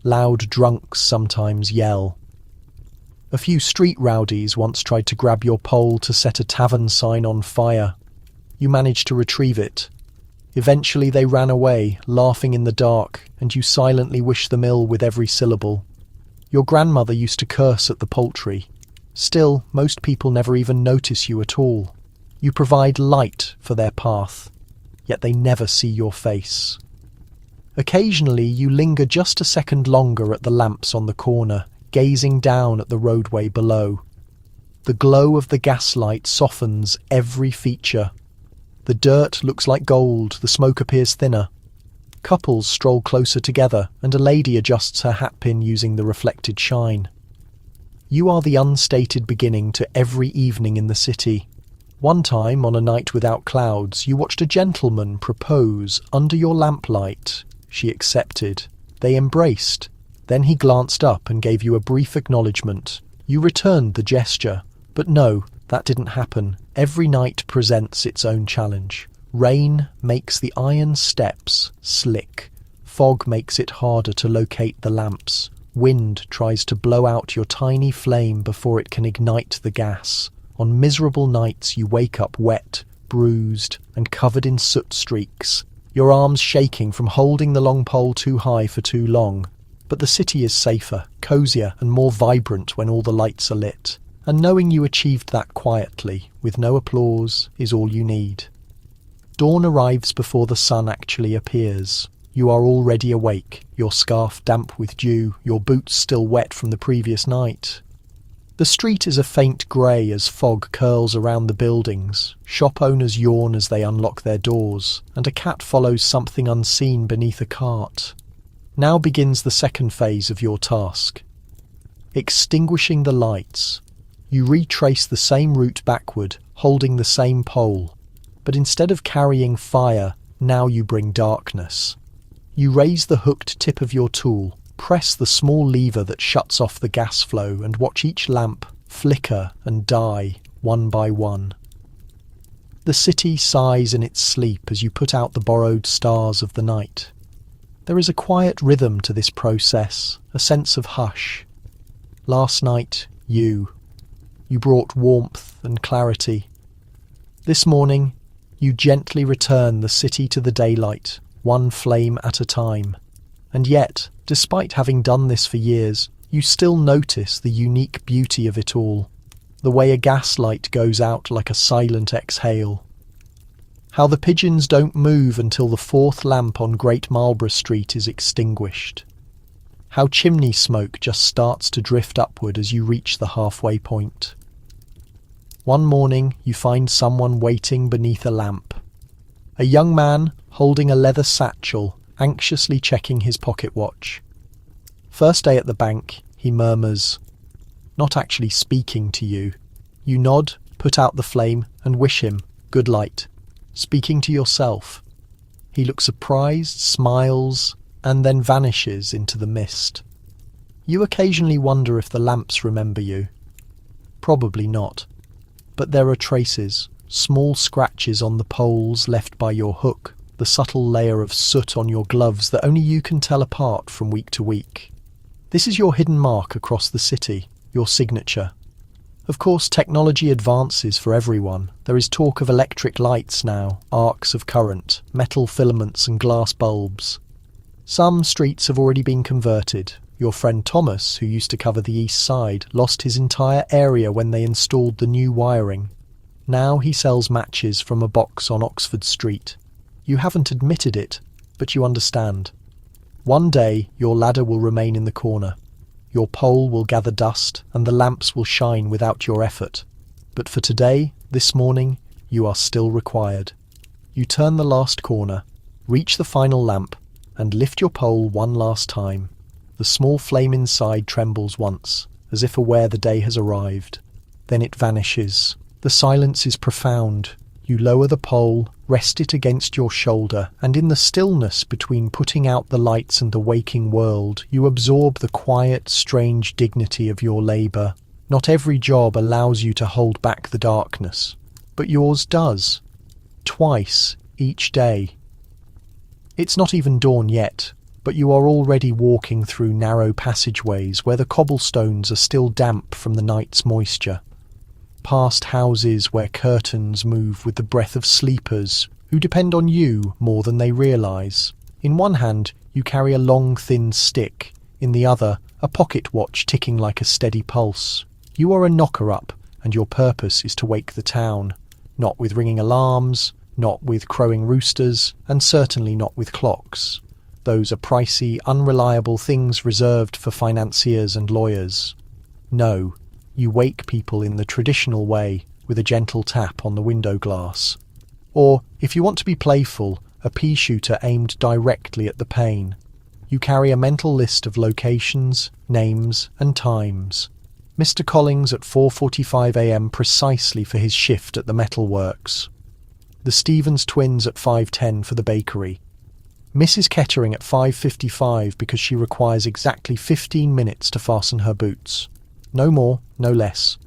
Loud drunks sometimes yell. A few street rowdies once tried to grab your pole to set a tavern sign on fire. You managed to retrieve it. Eventually they ran away, laughing in the dark, and you silently wish them ill with every syllable. Your grandmother used to curse at the poultry. Still, most people never even notice you at all. You provide light for their path, yet they never see your face. Occasionally you linger just a second longer at the lamps on the corner, gazing down at the roadway below. The glow of the gaslight softens every feature. The dirt looks like gold, the smoke appears thinner. Couples stroll closer together, and a lady adjusts her hatpin using the reflected shine. You are the unstated beginning to every evening in the city. One time, on a night without clouds, you watched a gentleman propose under your lamplight. She accepted. They embraced. Then he glanced up and gave you a brief acknowledgement. You returned the gesture. But no, that didn't happen. Every night presents its own challenge. Rain makes the iron steps slick. Fog makes it harder to locate the lamps. Wind tries to blow out your tiny flame before it can ignite the gas. On miserable nights you wake up wet, bruised, and covered in soot streaks, your arms shaking from holding the long pole too high for too long. But the city is safer, cosier, and more vibrant when all the lights are lit. And knowing you achieved that quietly, with no applause, is all you need. Dawn arrives before the sun actually appears. You are already awake, your scarf damp with dew, your boots still wet from the previous night. The street is a faint grey as fog curls around the buildings. Shop owners yawn as they unlock their doors, and a cat follows something unseen beneath a cart. Now begins the second phase of your task. Extinguishing the lights. You retrace the same route backward, holding the same pole. But instead of carrying fire, now you bring darkness. You raise the hooked tip of your tool, press the small lever that shuts off the gas flow, and watch each lamp flicker and die, one by one. The city sighs in its sleep as you put out the borrowed stars of the night. There is a quiet rhythm to this process, a sense of hush. Last night, you brought warmth and clarity. This morning, you gently return the city to the daylight, one flame at a time. And yet, despite having done this for years, you still notice the unique beauty of it all. The way a gas light goes out like a silent exhale. How the pigeons don't move until the fourth lamp on Great Marlborough Street is extinguished. How chimney smoke just starts to drift upward as you reach the halfway point. One morning, you find someone waiting beneath a lamp. A young man holding a leather satchel, anxiously checking his pocket watch. First day at the bank, he murmurs, not actually speaking to you. You nod, put out the flame, and wish him good light. Speaking to yourself. He looks surprised, smiles, and then vanishes into the mist. You occasionally wonder if the lamps remember you. Probably not. But there are traces, small scratches on the poles left by your hook, the subtle layer of soot on your gloves that only you can tell apart from week to week. This is your hidden mark across the city, your signature. Of course, technology advances for everyone. There is talk of electric lights now, arcs of current, metal filaments and glass bulbs. Some streets have already been converted. Your friend Thomas, who used to cover the east side, lost his entire area when they installed the new wiring. Now he sells matches from a box on Oxford Street. You haven't admitted it, but you understand. One day your ladder will remain in the corner. Your pole will gather dust, and the lamps will shine without your effort. But for today, this morning, you are still required. You turn the last corner, reach the final lamp, and lift your pole one last time. The small flame inside trembles once, as if aware the day has arrived. Then it vanishes. The silence is profound. You lower the pole, rest it against your shoulder, and in the stillness between putting out the lights and the waking world, you absorb the quiet, strange dignity of your labour. Not every job allows you to hold back the darkness, but yours does. Twice each day. It's not even dawn yet, but you are already walking through narrow passageways where the cobblestones are still damp from the night's moisture. Past houses where curtains move with the breath of sleepers who depend on you more than they realise. In one hand, you carry a long, thin stick. In the other, a pocket watch ticking like a steady pulse. You are a knocker-up, and your purpose is to wake the town. Not with ringing alarms, not with crowing roosters, and certainly not with clocks. Those are pricey, unreliable things reserved for financiers and lawyers. No. You wake people in the traditional way, with a gentle tap on the window glass. Or, if you want to be playful, a pea shooter aimed directly at the pane. You carry a mental list of locations, names, and times. Mr. Collings at 4:45 a.m. precisely for his shift at the metalworks. The Stevens twins at 5:10 for the bakery. Mrs. Kettering at 5:55 because she requires exactly 15 minutes to fasten her boots. No more, no less.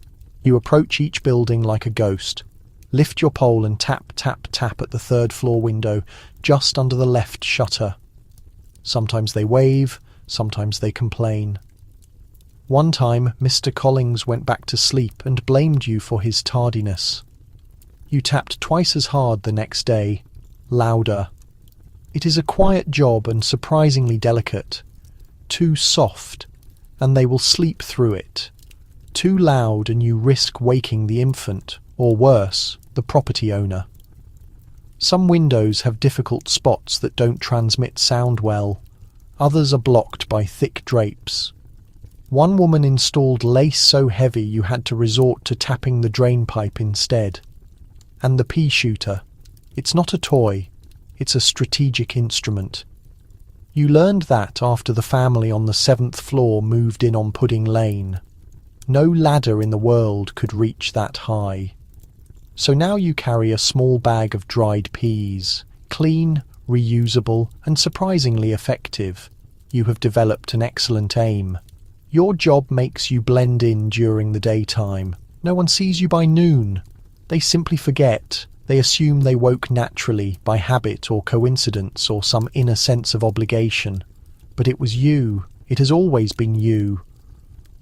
You approach each building like a ghost. Lift your pole and tap, tap, tap at the third floor window, just under the left shutter. Sometimes they wave, sometimes they complain. One time, Mr. Collings went back to sleep and blamed you for his tardiness. You tapped twice as hard the next day, louder. It is a quiet job and surprisingly delicate. Too soft, and they will sleep through it. Too loud and you risk waking the infant, or worse, the property owner. Some windows have difficult spots that don't transmit sound well. Others are blocked by thick drapes. One woman installed lace so heavy you had to resort to tapping the drain pipe instead. And the pea shooter. It's not a toy. It's a strategic instrument. You learned that after the family on the 7th floor moved in on Pudding Lane. No ladder in the world could reach that high. So now you carry a small bag of dried peas, clean, reusable, and surprisingly effective. You have developed an excellent aim. Your job makes you blend in during the daytime. No one sees you by noon. They simply forget. They assume they woke naturally, by habit or coincidence or some inner sense of obligation. But it was you. It has always been you.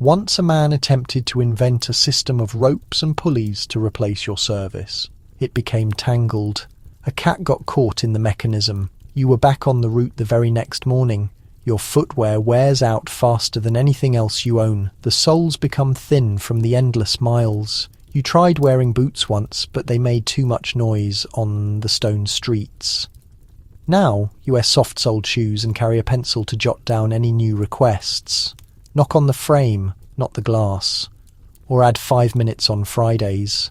Once a man attempted to invent a system of ropes and pulleys to replace your service. It became tangled. A cat got caught in the mechanism. You were back on the route the very next morning. Your footwear wears out faster than anything else you own. The soles become thin from the endless miles. You tried wearing boots once, but they made too much noise on the stone streets. Now you wear soft-soled shoes and carry a pencil to jot down any new requests. Knock on the frame, not the glass. Or add 5 minutes on Fridays.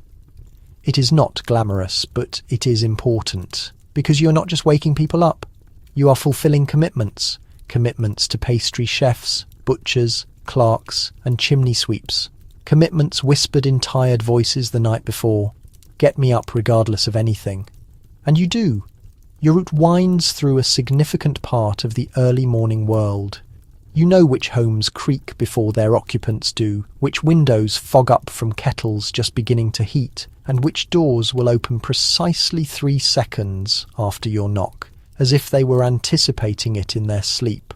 It is not glamorous, but it is important. Because you're not just waking people up. You are fulfilling commitments. Commitments to pastry chefs, butchers, clerks, and chimney sweeps. Commitments whispered in tired voices the night before. Get me up regardless of anything. And you do. Your route winds through a significant part of the early morning world. You know which homes creak before their occupants do, which windows fog up from kettles just beginning to heat, and which doors will open precisely 3 seconds after your knock, as if they were anticipating it in their sleep.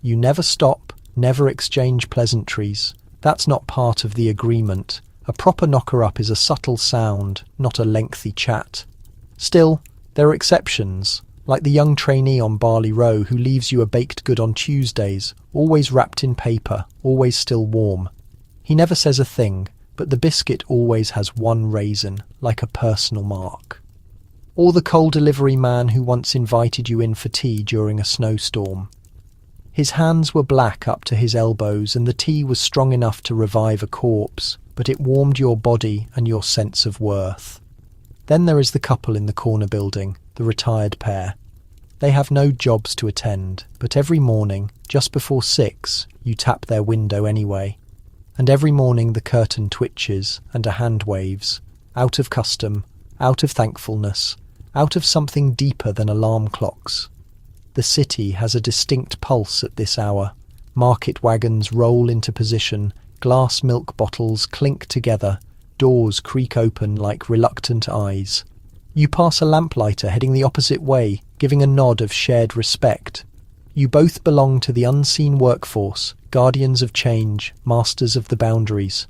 You never stop, never exchange pleasantries. That's not part of the agreement. A proper knocker-up is a subtle sound, not a lengthy chat. Still, there are exceptions, like the young trainee on Barley Row who leaves you a baked good on Tuesdays, always wrapped in paper, always still warm. He never says a thing, but the biscuit always has 1 raisin, like a personal mark. Or the coal delivery man who once invited you in for tea during a snowstorm. His hands were black up to his elbows and the tea was strong enough to revive a corpse, but it warmed your body and your sense of worth. Then there is the couple in the corner building, the retired pair. They have no jobs to attend, but every morning, just before 6, you tap their window anyway. And every morning the curtain twitches and a hand waves, out of custom, out of thankfulness, out of something deeper than alarm clocks. The city has a distinct pulse at this hour. Market wagons roll into position, glass milk bottles clink together, doors creak open like reluctant eyes. You pass a lamplighter heading the opposite way, giving a nod of shared respect. You both belong to the unseen workforce, guardians of change, masters of the boundaries.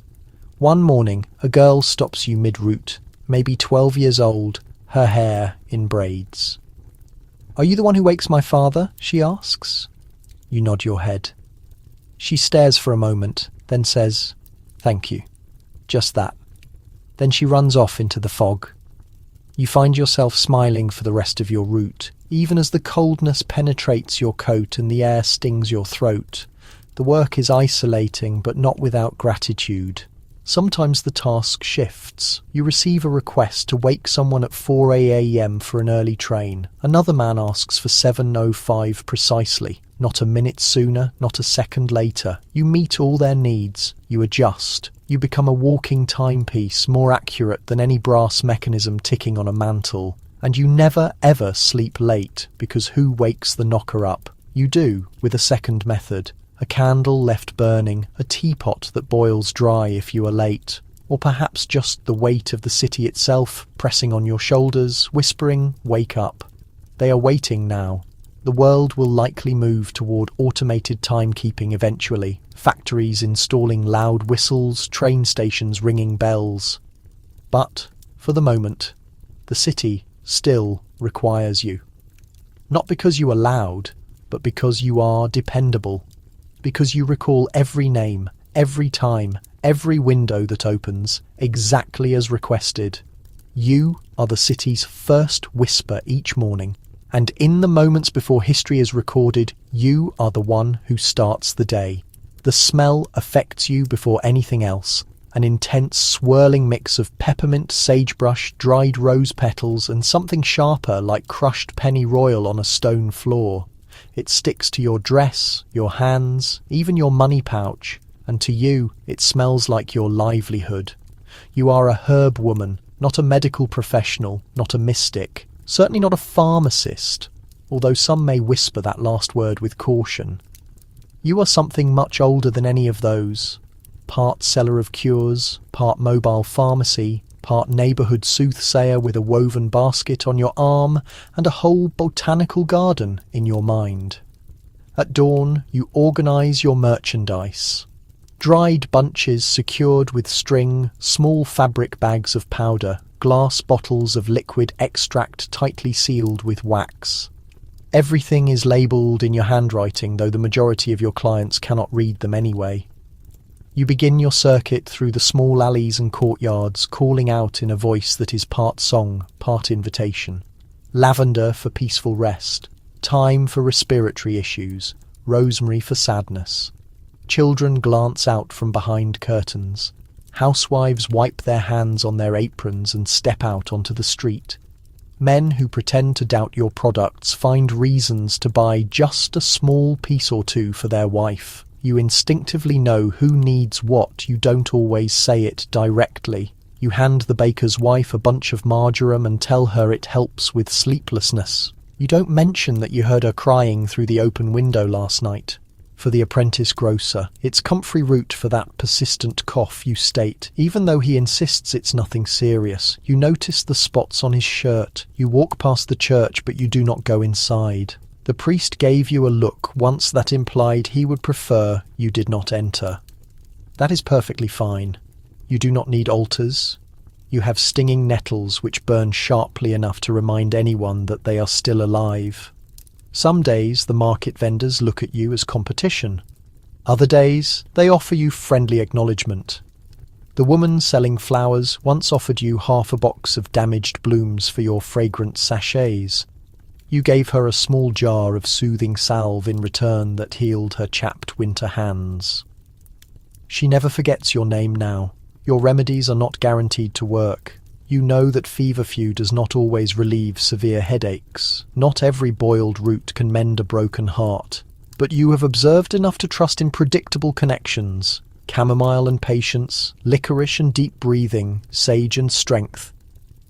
One morning, a girl stops you mid-route, maybe 12 years old, her hair in braids. "Are you the one who wakes my father?" she asks. You nod your head. She stares for a moment, then says, "Thank you." Just that. Then she runs off into the fog. You find yourself smiling for the rest of your route, even as the coldness penetrates your coat and the air stings your throat. The work is isolating, but not without gratitude. Sometimes the task shifts. You receive a request to wake someone at 4 a.m. for an early train. Another man asks for 7:05 precisely. Not a minute sooner, not a second later. You meet all their needs. You adjust. You become a walking timepiece, more accurate than any brass mechanism ticking on a mantle. And you never ever sleep late, because who wakes the knocker up? You do, with a second method. A candle left burning, a teapot that boils dry if you are late, or perhaps just the weight of the city itself pressing on your shoulders, whispering, "Wake up." They are waiting now. The world will likely move toward automated timekeeping eventually, factories installing loud whistles, train stations ringing bells. But, for the moment, the city still requires you. Not because you are loud, but because you are dependable. Because you recall every name, every time, every window that opens, exactly as requested. You are the city's first whisper each morning, and in the moments before history is recorded, you are the one who starts the day. The smell affects you before anything else, an intense swirling mix of peppermint, sagebrush, dried rose petals, and something sharper like crushed pennyroyal on a stone floor. It sticks to your dress, your hands, even your money pouch, and to you it smells like your livelihood. You are a herb woman, not a medical professional, not a mystic, certainly not a pharmacist, although some may whisper that last word with caution. You are something much older than any of those. Part seller of cures, part mobile pharmacy, part neighbourhood soothsayer with a woven basket on your arm and a whole botanical garden in your mind. At dawn, you organise your merchandise. Dried bunches secured with string, small fabric bags of powder, glass bottles of liquid extract tightly sealed with wax. Everything is labelled in your handwriting, though the majority of your clients cannot read them anyway. You begin your circuit through the small alleys and courtyards, calling out in a voice that is part song, part invitation. Lavender for peaceful rest, thyme for respiratory issues, rosemary for sadness. Children glance out from behind curtains. Housewives wipe their hands on their aprons and step out onto the street. Men who pretend to doubt your products find reasons to buy just a small piece or two for their wife. You instinctively know who needs what. You don't always say it directly. You hand the baker's wife a bunch of marjoram and tell her it helps with sleeplessness. You don't mention that you heard her crying through the open window last night. For the apprentice grocer, it's comfrey root for that persistent cough, you state. Even though he insists it's nothing serious, you notice the spots on his shirt. You walk past the church, but you do not go inside. The priest gave you a look once that implied he would prefer you did not enter. That is perfectly fine. You do not need altars. You have stinging nettles which burn sharply enough to remind anyone that they are still alive. Some days the market vendors look at you as competition. Other days they offer you friendly acknowledgement. The woman selling flowers once offered you half a box of damaged blooms for your fragrant sachets. You gave her a small jar of soothing salve in return that healed her chapped winter hands. She never forgets your name now. Your remedies are not guaranteed to work. You know that feverfew does not always relieve severe headaches. Not every boiled root can mend a broken heart. But you have observed enough to trust in predictable connections. Chamomile and patience, licorice and deep breathing, sage and strength.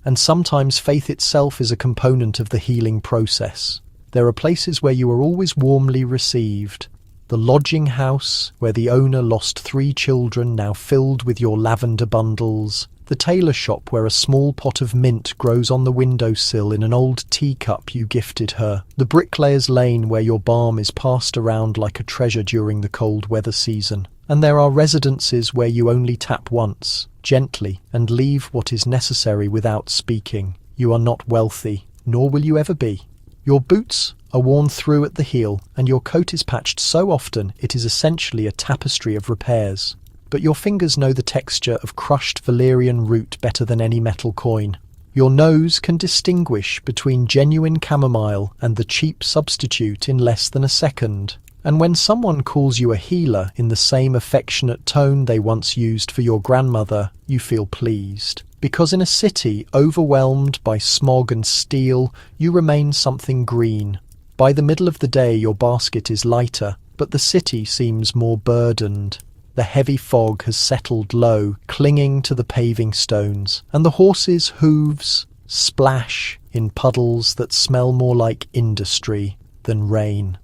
And sometimes faith itself is a component of the healing process. There are places where you are always warmly received. The lodging house, where the owner lost 3 children, now filled with your lavender bundles. The tailor shop, where a small pot of mint grows on the windowsill in an old teacup you gifted her. The bricklayer's lane, where your balm is passed around like a treasure during the cold weather season. And there are residences where you only tap once, gently, and leave what is necessary without speaking. You are not wealthy, nor will you ever be. Your boots are worn through at the heel, and your coat is patched so often it is essentially a tapestry of repairs. But your fingers know the texture of crushed valerian root better than any metal coin. Your nose can distinguish between genuine chamomile and the cheap substitute in less than a second. And when someone calls you a healer in the same affectionate tone they once used for your grandmother, you feel pleased. Because in a city overwhelmed by smog and steel, you remain something green. By the middle of the day your basket is lighter, but the city seems more burdened. The heavy fog has settled low, clinging to the paving stones, and the horses' hooves splash in puddles that smell more like industry than rain.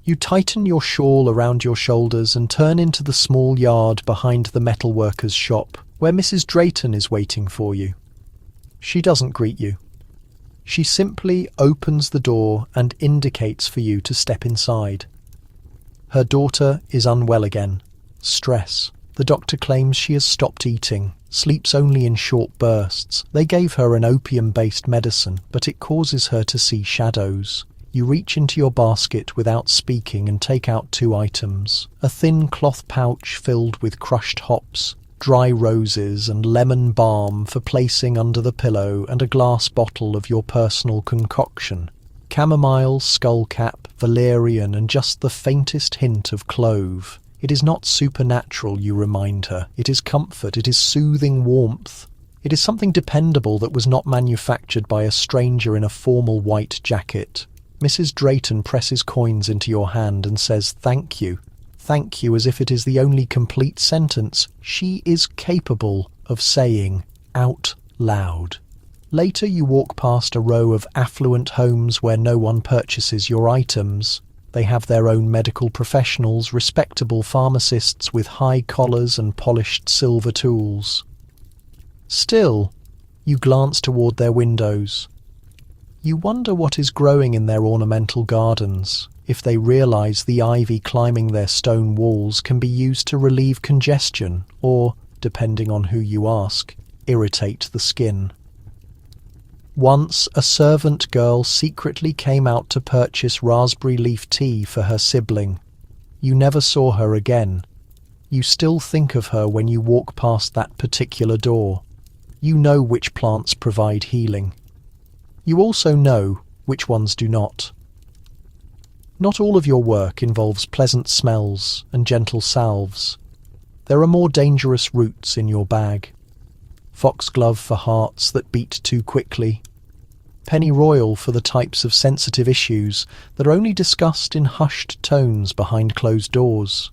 You tighten your shawl around your shoulders and turn into the small yard behind the metalworker's shop, where Mrs. Drayton is waiting for you. She doesn't greet you. She simply opens the door and indicates for you to step inside. Her daughter is unwell again. Stress. The doctor claims she has stopped eating, sleeps only in short bursts. They gave her an opium-based medicine, but it causes her to see shadows. You reach into your basket without speaking and take out 2 items. A thin cloth pouch filled with crushed hops, dry roses and lemon balm for placing under the pillow, and a glass bottle of your personal concoction. Chamomile, skullcap, valerian, and just the faintest hint of clove. It is not supernatural, you remind her. It is comfort, it is soothing warmth. It is something dependable that was not manufactured by a stranger in a formal white jacket. Mrs. Drayton presses coins into your hand and says thank you. Thank you as if it is the only complete sentence she is capable of saying out loud. Later you walk past a row of affluent homes where no one purchases your items. They have their own medical professionals, respectable pharmacists with high collars and polished silver tools. Still, you glance toward their windows. You wonder what is growing in their ornamental gardens, if they realise the ivy climbing their stone walls can be used to relieve congestion or, depending on who you ask, irritate the skin. Once a servant girl secretly came out to purchase raspberry leaf tea for her sibling. You never saw her again. You still think of her when you walk past that particular door. You know which plants provide healing. You also know which ones do not. Not all of your work involves pleasant smells and gentle salves. There are more dangerous roots in your bag. Foxglove for hearts that beat too quickly. Pennyroyal for the types of sensitive issues that are only discussed in hushed tones behind closed doors.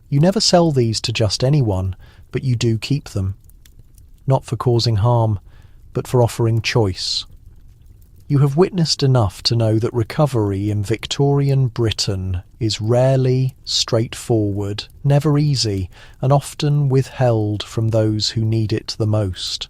You never sell these to just anyone, but you do keep them. Not for causing harm, but for offering choice. You have witnessed enough to know that recovery in Victorian Britain is rarely straightforward, never easy, and often withheld from those who need it the most.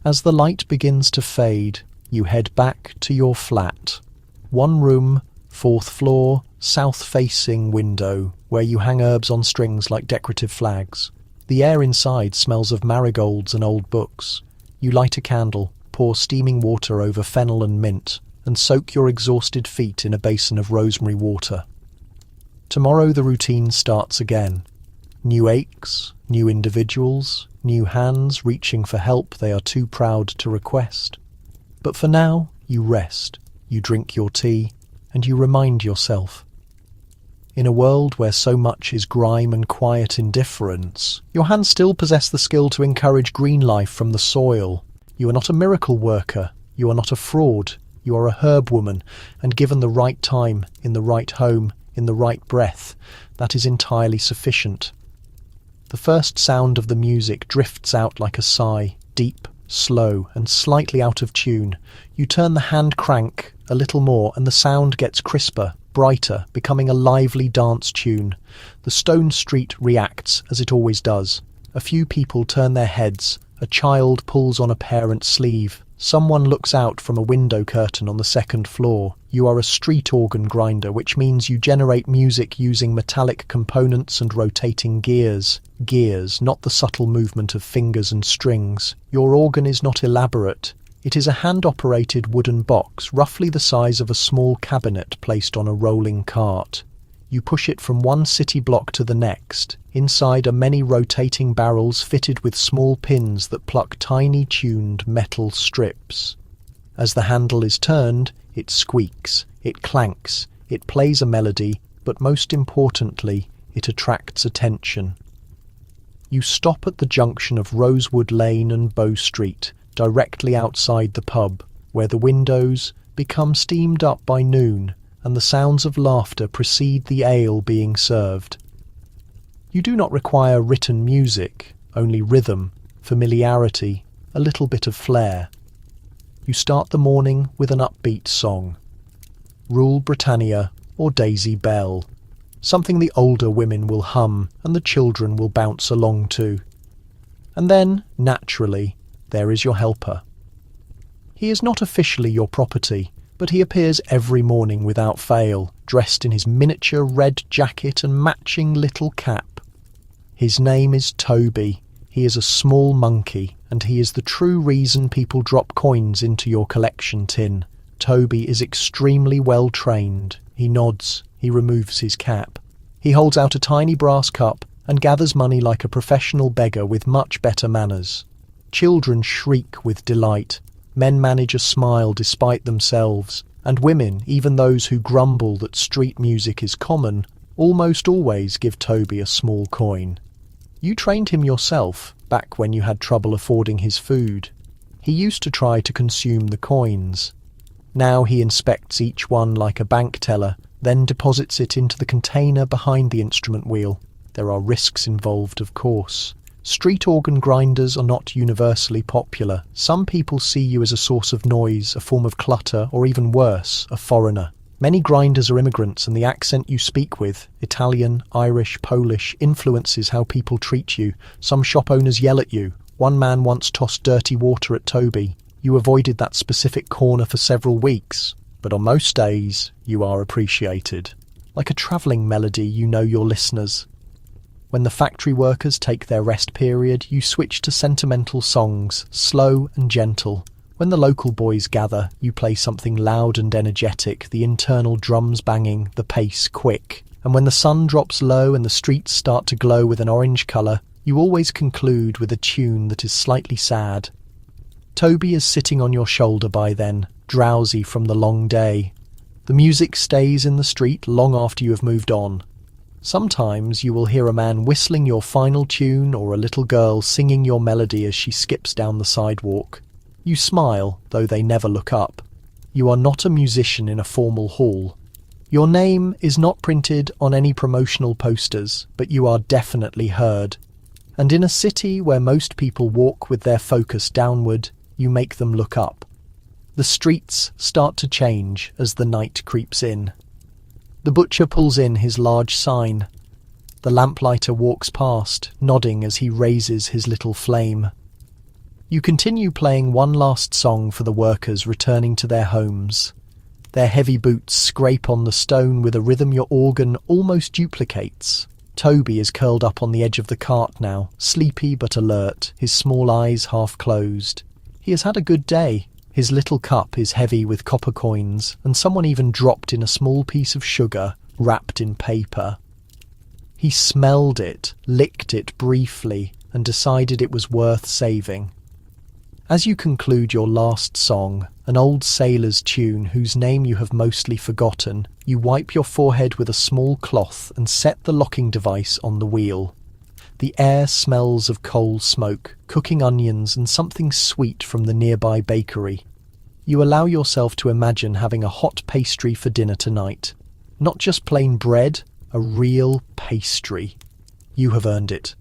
As the light begins to fade, you head back to your flat. One room, 4th floor, south-facing window, where you hang herbs on strings like decorative flags. The air inside smells of marigolds and old books. You light a candle, pour steaming water over fennel and mint, and soak your exhausted feet in a basin of rosemary water. Tomorrow the routine starts again. New aches, new individuals, new hands reaching for help they are too proud to request. But for now, you rest, you drink your tea, and you remind yourself. In a world where so much is grime and quiet indifference, your hands still possess the skill to encourage green life from the soil. You are not a miracle worker, you are not a fraud, you are a herb woman, and given the right time, in the right home, in the right breath, that is entirely sufficient. The first sound of the music drifts out like a sigh, deep, slow, and slightly out of tune. You turn the hand crank a little more, and the sound gets crisper, brighter, becoming a lively dance tune. The stone street reacts as it always does. A few people turn their heads. A child pulls on a parent's sleeve. Someone looks out from a window curtain on the 2nd floor. You are a street organ grinder, which means you generate music using metallic components and rotating gears. Gears, not the subtle movement of fingers and strings. Your organ is not elaborate. It is a hand-operated wooden box, roughly the size of a small cabinet placed on a rolling cart. You push it from one city block to the next. Inside are many rotating barrels fitted with small pins that pluck tiny tuned metal strips. As the handle is turned, it squeaks, it clanks, it plays a melody, but most importantly, it attracts attention. You stop at the junction of Rosewood Lane and Bow Street, directly outside the pub, where the windows become steamed up by noon, and the sounds of laughter precede the ale being served. You do not require written music, only rhythm, familiarity, a little bit of flair. You start the morning with an upbeat song. Rule Britannia or Daisy Bell, something the older women will hum and the children will bounce along to. And then, naturally, there is your helper. He is not officially your property, but he appears every morning without fail, dressed in his miniature red jacket and matching little cap. His name is Toby. He is a small monkey, and he is the true reason people drop coins into your collection tin. Toby is extremely well trained. He nods, he removes his cap. He holds out a tiny brass cup and gathers money like a professional beggar with much better manners. Children shriek with delight. Men manage a smile despite themselves, and women, even those who grumble that street music is common, almost always give Toby a small coin. You trained him yourself, back when you had trouble affording his food. He used to try to consume the coins. Now he inspects each one like a bank teller, then deposits it into the container behind the instrument wheel. There are risks involved, of course. Street organ grinders are not universally popular. Some people see you as a source of noise, a form of clutter, or even worse, a foreigner. Many grinders are immigrants, and the accent you speak with, Italian, Irish, Polish, influences how people treat you. Some shop owners yell at you. One man once tossed dirty water at Toby. You avoided that specific corner for several weeks, but on most days, you are appreciated. Like a travelling melody, you know your listeners. When the factory workers take their rest period, you switch to sentimental songs, slow and gentle. When the local boys gather, you play something loud and energetic, the internal drums banging, the pace quick. And when the sun drops low and the streets start to glow with an orange colour, you always conclude with a tune that is slightly sad. Toby is sitting on your shoulder by then, drowsy from the long day. The music stays in the street long after you have moved on. Sometimes you will hear a man whistling your final tune or a little girl singing your melody as she skips down the sidewalk. You smile, though they never look up. You are not a musician in a formal hall. Your name is not printed on any promotional posters, but you are definitely heard. And in a city where most people walk with their focus downward, you make them look up. The streets start to change as the night creeps in. The butcher pulls in his large sign. The lamplighter walks past, nodding as he raises his little flame. You continue playing one last song for the workers returning to their homes. Their heavy boots scrape on the stone with a rhythm your organ almost duplicates. Toby is curled up on the edge of the cart now, sleepy but alert, his small eyes half closed. He has had a good day. His little cup is heavy with copper coins, and someone even dropped in a small piece of sugar, wrapped in paper. He smelled it, licked it briefly, and decided it was worth saving. As you conclude your last song, an old sailor's tune whose name you have mostly forgotten, you wipe your forehead with a small cloth and set the locking device on the wheel. The air smells of coal smoke, cooking onions and something sweet from the nearby bakery. You allow yourself to imagine having a hot pastry for dinner tonight. Not just plain bread, a real pastry. You have earned it.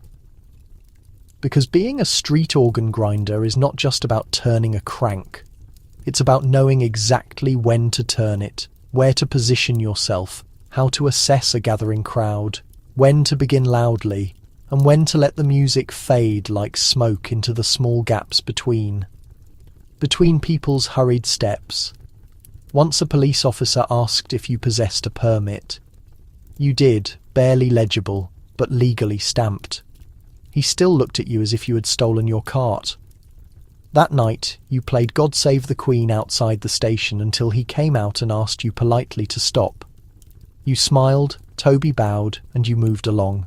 Because being a street organ grinder is not just about turning a crank. It's about knowing exactly when to turn it, where to position yourself, how to assess a gathering crowd, when to begin loudly, and when to let the music fade like smoke into the small gaps between people's hurried steps. Once a police officer asked if you possessed a permit. You did, barely legible, but legally stamped. He still looked at you as if you had stolen your cart. That night, you played God Save the Queen outside the station until he came out and asked you politely to stop. You smiled, Toby bowed, and you moved along.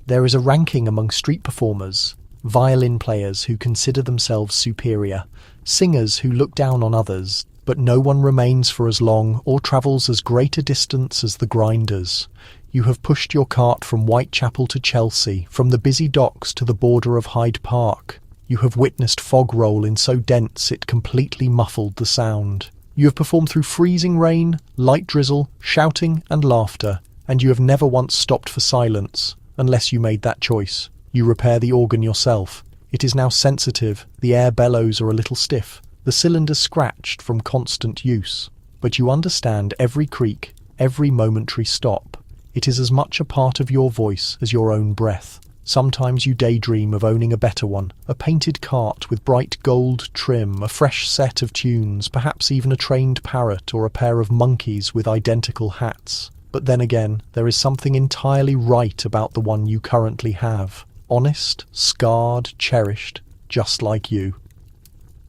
There is a ranking among street performers, violin players who consider themselves superior, singers who look down on others, but no one remains for as long or travels as great a distance as the grinders. You have pushed your cart from Whitechapel to Chelsea, from the busy docks to the border of Hyde Park. You have witnessed fog roll in so dense it completely muffled the sound. You have performed through freezing rain, light drizzle, shouting and laughter, and you have never once stopped for silence, unless you made that choice. You repair the organ yourself. It is now sensitive, the air bellows are a little stiff, the cylinder scratched from constant use. But you understand every creak, every momentary stop. It is as much a part of your voice as your own breath. Sometimes you daydream of owning a better one, a painted cart with bright gold trim, a fresh set of tunes, perhaps even a trained parrot or a pair of monkeys with identical hats. But then again, there is something entirely right about the one you currently have. Honest, scarred, cherished, just like you.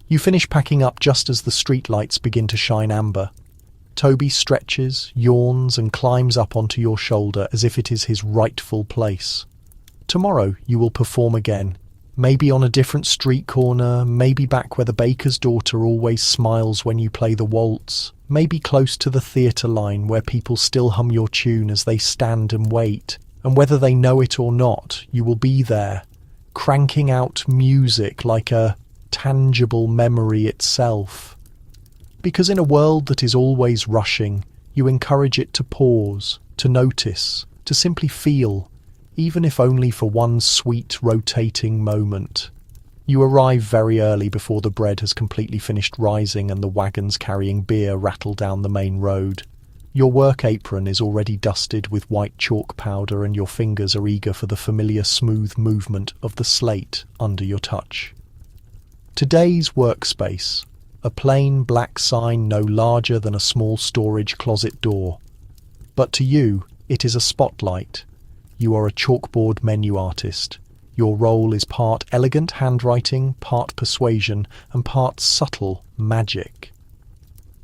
You finish packing up just as the streetlights begin to shine amber. Toby stretches, yawns, and climbs up onto your shoulder as if it is his rightful place. Tomorrow you will perform again. Maybe on a different street corner, maybe back where the baker's daughter always smiles when you play the waltz, maybe close to the theatre line where people still hum your tune as they stand and wait. And whether they know it or not, you will be there, cranking out music like a tangible memory itself. Because in a world that is always rushing, you encourage it to pause, to notice, to simply feel, even if only for one sweet rotating moment. You arrive very early before the bread has completely finished rising and the wagons carrying beer rattle down the main road. Your work apron is already dusted with white chalk powder and your fingers are eager for the familiar smooth movement of the slate under your touch. Today's workspace. A plain black sign no larger than a small storage closet door. But to you, it is a spotlight. You are a chalkboard menu artist. Your role is part elegant handwriting, part persuasion, and part subtle magic.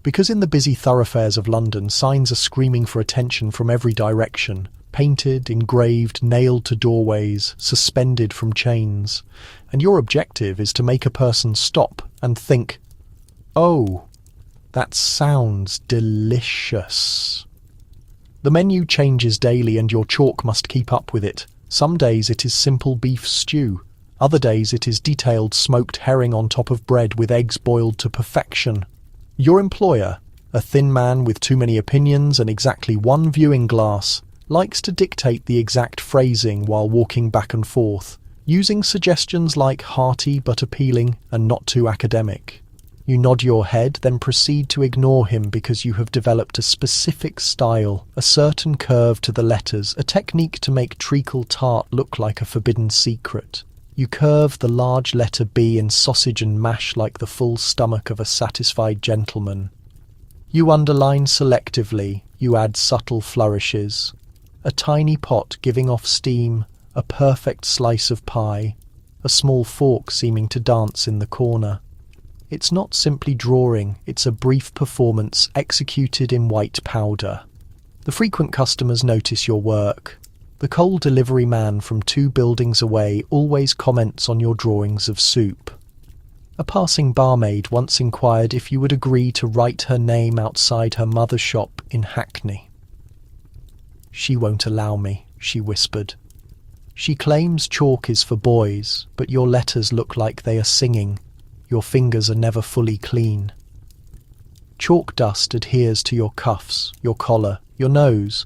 Because in the busy thoroughfares of London, signs are screaming for attention from every direction, painted, engraved, nailed to doorways, suspended from chains, and your objective is to make a person stop and think, "Oh, that sounds delicious." The menu changes daily and your chalk must keep up with it. Some days it is simple beef stew. Other days it is detailed smoked herring on top of bread with eggs boiled to perfection. Your employer, a thin man with too many opinions and exactly one viewing glass, likes to dictate the exact phrasing while walking back and forth, using suggestions like hearty but appealing and not too academic. You nod your head, then proceed to ignore him because you have developed a specific style, a certain curve to the letters, a technique to make treacle tart look like a forbidden secret. You curve the large letter B in sausage and mash like the full stomach of a satisfied gentleman. You underline selectively, you add subtle flourishes. A tiny pot giving off steam, a perfect slice of pie, a small fork seeming to dance in the corner. It's not simply drawing, it's a brief performance executed in white powder. The frequent customers notice your work. The coal delivery man from 2 buildings away always comments on your drawings of soup. A passing barmaid once inquired if you would agree to write her name outside her mother's shop in Hackney. "She won't allow me," she whispered. She claims chalk is for boys, but your letters look like they are singing. Your fingers are never fully clean. Chalk dust adheres to your cuffs, your collar, your nose.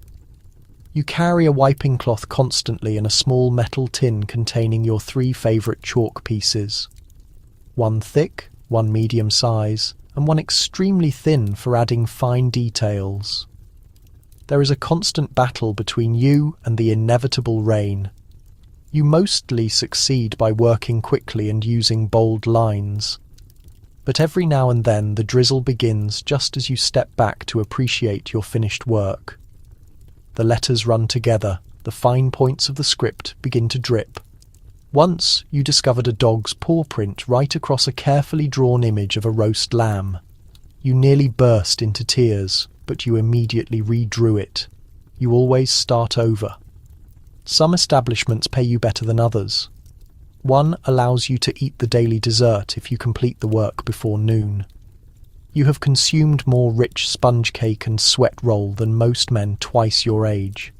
You carry a wiping cloth constantly in a small metal tin containing your 3 favourite chalk pieces. 1 thick, 1 medium size, and 1 extremely thin for adding fine details. There is a constant battle between you and the inevitable rain. You mostly succeed by working quickly and using bold lines. But every now and then the drizzle begins just as you step back to appreciate your finished work. The letters run together, the fine points of the script begin to drip. Once you discovered a dog's paw print right across a carefully drawn image of a roast lamb. You nearly burst into tears, but you immediately redrew it. You always start over. Some establishments pay you better than others. One allows you to eat the daily dessert if you complete the work before noon. You have consumed more rich sponge cake and sweat roll than most men twice your age.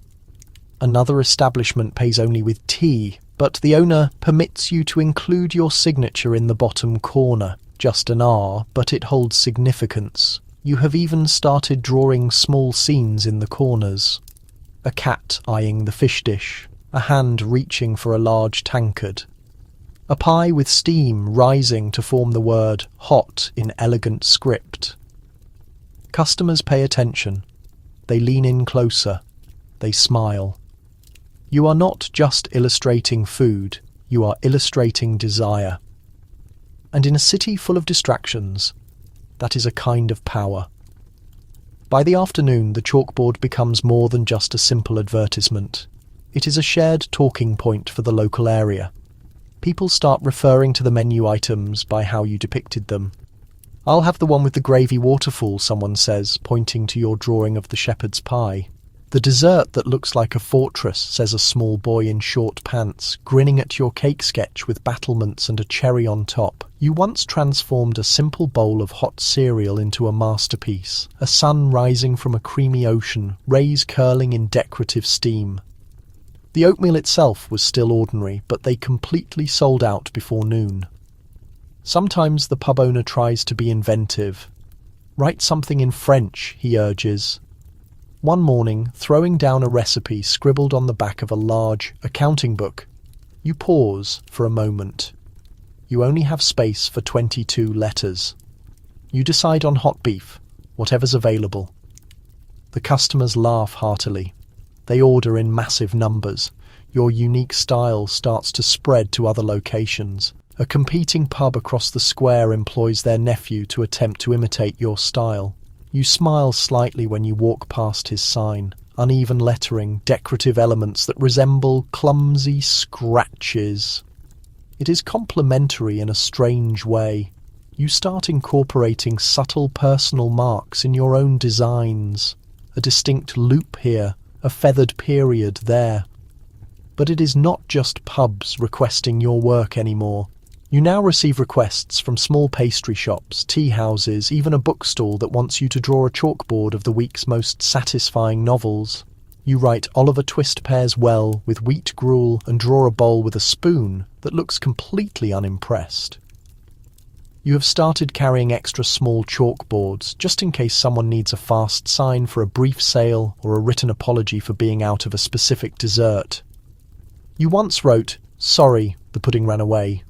Another establishment pays only with tea, but the owner permits you to include your signature in the bottom corner. Just an R, but it holds significance. You have even started drawing small scenes in the corners. A cat eyeing the fish dish, a hand reaching for a large tankard. A pie with steam rising to form the word hot in elegant script. Customers pay attention. They lean in closer. They smile. You are not just illustrating food, you are illustrating desire. And in a city full of distractions, that is a kind of power. By the afternoon, the chalkboard becomes more than just a simple advertisement. It is a shared talking point for the local area. People start referring to the menu items by how you depicted them. "I'll have the one with the gravy waterfall," someone says, pointing to your drawing of the shepherd's pie. "The dessert that looks like a fortress," says a small boy in short pants, grinning at your cake sketch with battlements and a cherry on top. You once transformed a simple bowl of hot cereal into a masterpiece, a sun rising from a creamy ocean, rays curling in decorative steam. The oatmeal itself was still ordinary, but they completely sold out before noon. Sometimes the pub owner tries to be inventive. "Write something in French," he urges. One morning, throwing down a recipe scribbled on the back of a large accounting book, you pause for a moment. You only have space for 22 letters. You decide on hot beef, whatever's available. The customers laugh heartily. They order in massive numbers. Your unique style starts to spread to other locations. A competing pub across the square employs their nephew to attempt to imitate your style. You smile slightly when you walk past his sign. uneven lettering, decorative elements that resemble clumsy scratches. It is complementary in a strange way. You start incorporating subtle personal marks in your own designs, a distinct loop here, a feathered period there. But it is not just pubs requesting your work anymore. You now receive requests from small pastry shops, tea houses, even a bookstall that wants you to draw a chalkboard of the week's most satisfying novels. You write Oliver Twist pears well with wheat gruel and draw a bowl with a spoon that looks completely unimpressed. You have started carrying extra small chalkboards just in case someone needs a fast sign for a brief sale or a written apology for being out of a specific dessert. You once wrote, "Sorry, the pudding ran away."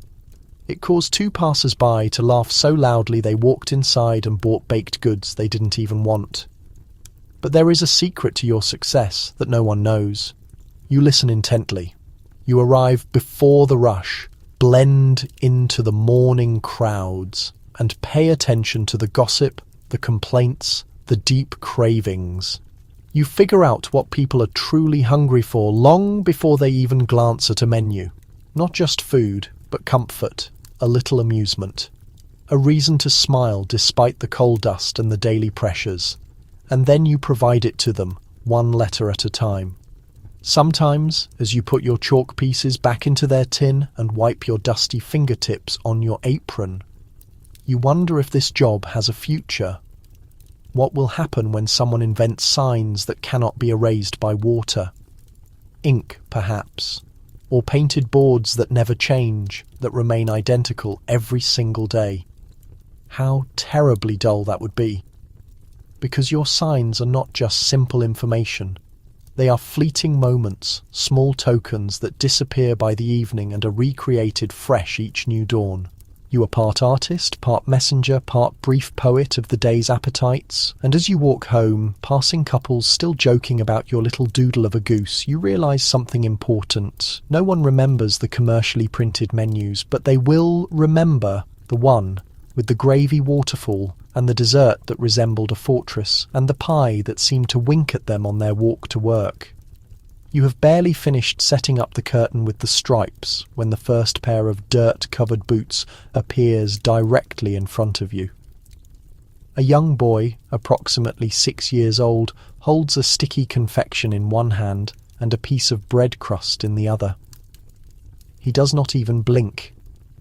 It caused two passers-by to laugh so loudly they walked inside and bought baked goods they didn't even want. But there is a secret to your success that no one knows. You listen intently. You arrive before the rush, blend into the morning crowds, and pay attention to the gossip, the complaints, the deep cravings. You figure out what people are truly hungry for long before they even glance at a menu. Not just food, but comfort, a little amusement, a reason to smile despite the coal dust and the daily pressures. And then you provide it to them, one letter at a time. Sometimes, as you put your chalk pieces back into their tin and wipe your dusty fingertips on your apron, you wonder if this job has a future. What will happen when someone invents signs that cannot be erased by water? Ink, perhaps, or painted boards that never change, that remain identical every single day. How terribly dull that would be. Because your signs are not just simple information. They are fleeting moments, small tokens that disappear by the evening and are recreated fresh each new dawn. You are part artist, part messenger, part brief poet of the day's appetites, and as you walk home, passing couples still joking about your little doodle of a goose, you realise something important. No one remembers the commercially printed menus, but they will remember the one with the gravy waterfall and the dessert that resembled a fortress, and the pie that seemed to wink at them on their walk to work. You have barely finished setting up the curtain with the stripes when the first pair of dirt-covered boots appears directly in front of you. A young boy, approximately 6 years old, holds a sticky confection in one hand and a piece of bread crust in the other. He does not even blink.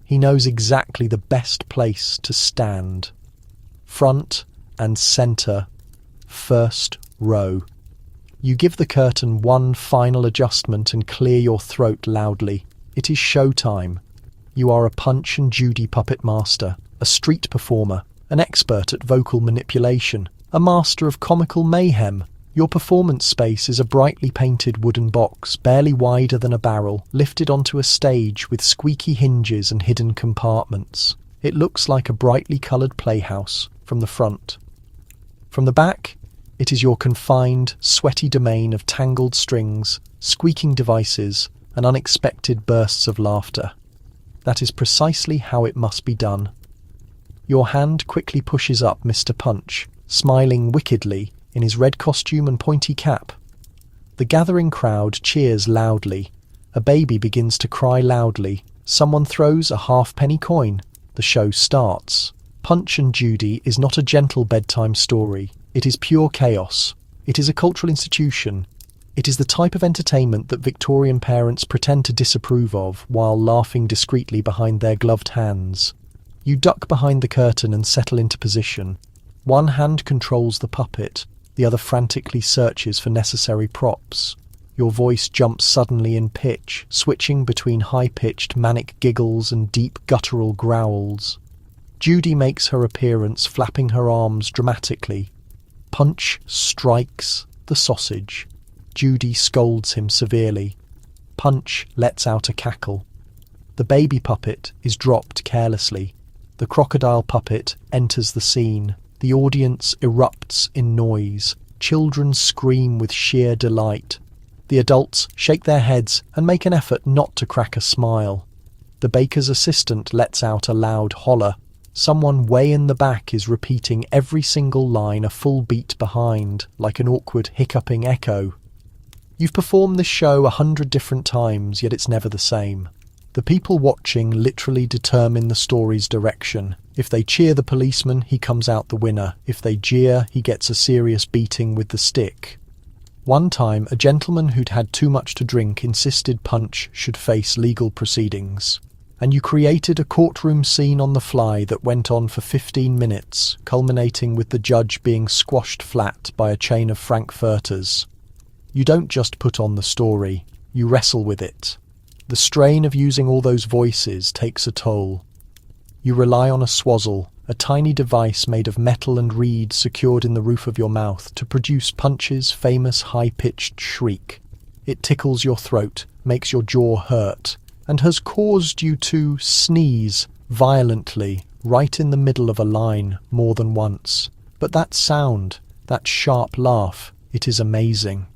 He knows exactly the best place to stand. Front and centre, first row. You give the curtain one final adjustment and clear your throat loudly. It is showtime. You are a Punch and Judy puppet master, a street performer, an expert at vocal manipulation, a master of comical mayhem. Your performance space is a brightly painted wooden box, barely wider than a barrel, lifted onto a stage with squeaky hinges and hidden compartments. It looks like a brightly coloured playhouse from the front. From the back, it is your confined, sweaty domain of tangled strings, squeaking devices, and unexpected bursts of laughter. That is precisely how it must be done. Your hand quickly pushes up Mr. Punch, smiling wickedly in his red costume and pointy cap. The gathering crowd cheers loudly. A baby begins to cry loudly. Someone throws a halfpenny coin. The show starts. Punch and Judy is not a gentle bedtime story. It is pure chaos. It is a cultural institution. It is the type of entertainment that Victorian parents pretend to disapprove of while laughing discreetly behind their gloved hands. You duck behind the curtain and settle into position. One hand controls the puppet, the other frantically searches for necessary props. Your voice jumps suddenly in pitch, switching between high-pitched manic giggles and deep guttural growls. Judy makes her appearance, flapping her arms dramatically. Punch strikes the sausage. Judy scolds him severely. Punch lets out a cackle. The baby puppet is dropped carelessly. The crocodile puppet enters the scene. The audience erupts in noise. Children scream with sheer delight. The adults shake their heads and make an effort not to crack a smile. The baker's assistant lets out a loud holler. Someone way in the back is repeating every single line a full beat behind, like an awkward hiccuping echo. You've performed this show 100 different times, yet it's never the same. The people watching literally determine the story's direction. If they cheer the policeman, he comes out the winner. If they jeer, he gets a serious beating with the stick. One time, a gentleman who'd had too much to drink insisted Punch should face legal proceedings. And you created a courtroom scene on the fly that went on for 15 minutes, culminating with the judge being squashed flat by a chain of frankfurters. You don't just put on the story, you wrestle with it. The strain of using all those voices takes a toll. You rely on a swazzle, a tiny device made of metal and reed secured in the roof of your mouth to produce Punch's famous high-pitched shriek. It tickles your throat, makes your jaw hurt, and has caused you to sneeze violently right in the middle of a line more than once. But that sound, that sharp laugh, it is amazing.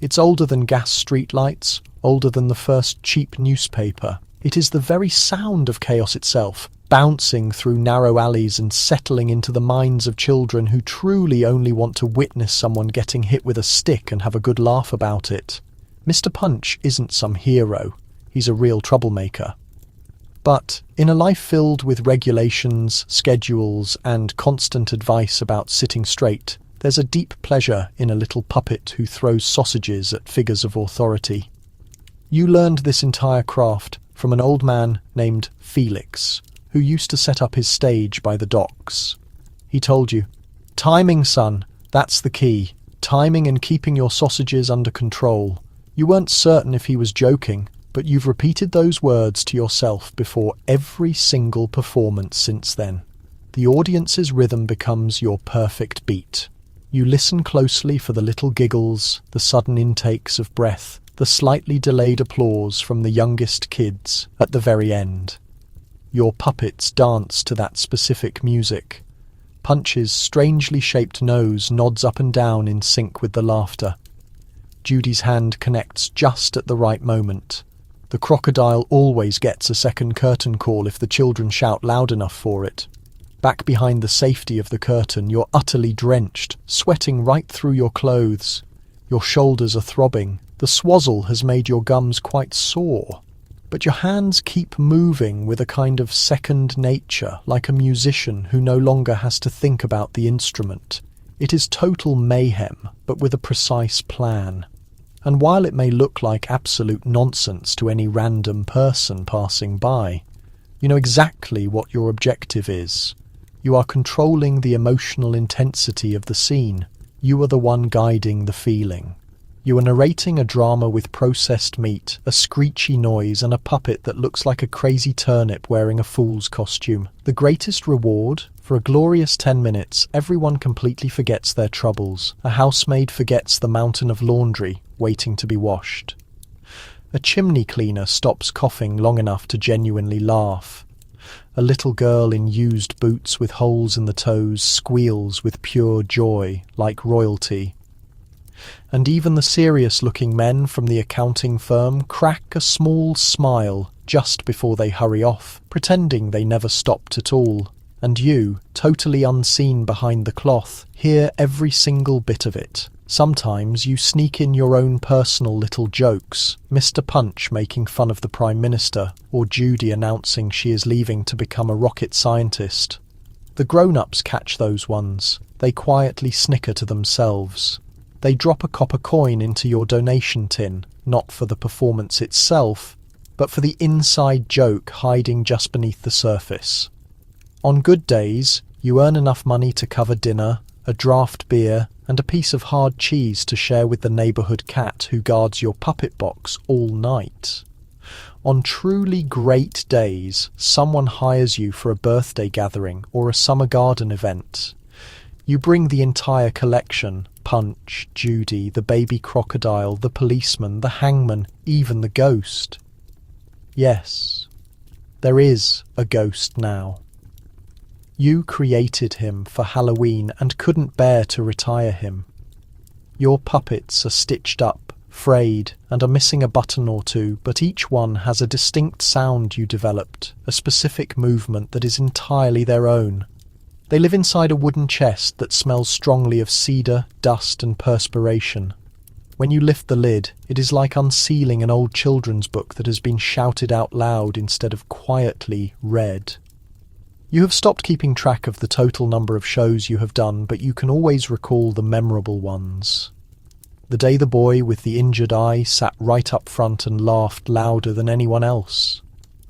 It's older than gas streetlights, older than the first cheap newspaper. It is the very sound of chaos itself, bouncing through narrow alleys and settling into the minds of children who truly only want to witness someone getting hit with a stick and have a good laugh about it. Mr. Punch isn't some hero. He's a real troublemaker. But in a life filled with regulations, schedules, and constant advice about sitting straight, there's a deep pleasure in a little puppet who throws sausages at figures of authority. You learned this entire craft from an old man named Felix, who used to set up his stage by the docks. He told you, "Timing, son, that's the key. Timing and keeping your sausages under control." You weren't certain if he was joking, but you've repeated those words to yourself before every single performance since then. The audience's rhythm becomes your perfect beat. You listen closely for the little giggles, the sudden intakes of breath, the slightly delayed applause from the youngest kids at the very end. Your puppets dance to that specific music. Punch's strangely shaped nose nods up and down in sync with the laughter. Judy's hand connects just at the right moment. The crocodile always gets a second curtain call if the children shout loud enough for it. Back behind the safety of the curtain, you're utterly drenched, sweating right through your clothes. Your shoulders are throbbing. The swazzle has made your gums quite sore. But your hands keep moving with a kind of second nature, like a musician who no longer has to think about the instrument. It is total mayhem, but with a precise plan. And while it may look like absolute nonsense to any random person passing by, you know exactly what your objective is. You are controlling the emotional intensity of the scene. You are the one guiding the feeling. You are narrating a drama with processed meat, a screechy noise, and a puppet that looks like a crazy turnip wearing a fool's costume. The greatest reward? For a glorious 10 minutes, everyone completely forgets their troubles. A housemaid forgets the mountain of laundry waiting to be washed. A chimney cleaner stops coughing long enough to genuinely laugh. A little girl in used boots with holes in the toes squeals with pure joy, like royalty. And even the serious-looking men from the accounting firm crack a small smile just before they hurry off, pretending they never stopped at all. And you, totally unseen behind the cloth, hear every single bit of it. Sometimes you sneak in your own personal little jokes, Mr. Punch making fun of the Prime Minister, or Judy announcing she is leaving to become a rocket scientist. The grown-ups catch those ones. They quietly snicker to themselves. They drop a copper coin into your donation tin, not for the performance itself, but for the inside joke hiding just beneath the surface. On good days, you earn enough money to cover dinner, a draft beer, and a piece of hard cheese to share with the neighbourhood cat who guards your puppet box all night. On truly great days, someone hires you for a birthday gathering or a summer garden event. You bring the entire collection: Punch, Judy, the baby crocodile, the policeman, the hangman, even the ghost. Yes, there is a ghost now. You created him for Halloween and couldn't bear to retire him. Your puppets are stitched up, frayed, and are missing a button or two, but each one has a distinct sound you developed, a specific movement that is entirely their own. They live inside a wooden chest that smells strongly of cedar, dust, and perspiration. When you lift the lid, it is like unsealing an old children's book that has been shouted out loud instead of quietly read. You have stopped keeping track of the total number of shows you have done, but you can always recall the memorable ones. The day the boy with the injured eye sat right up front and laughed louder than anyone else.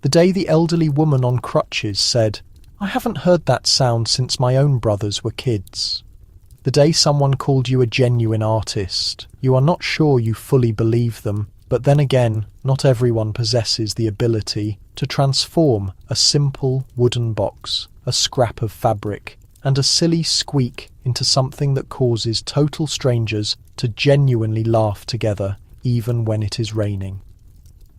The day the elderly woman on crutches said, "I haven't heard that sound since my own brothers were kids." The day someone called you a genuine artist. You are not sure you fully believe them, but then again, not everyone possesses the ability to transform a simple wooden box, a scrap of fabric, and a silly squeak into something that causes total strangers to genuinely laugh together, even when it is raining.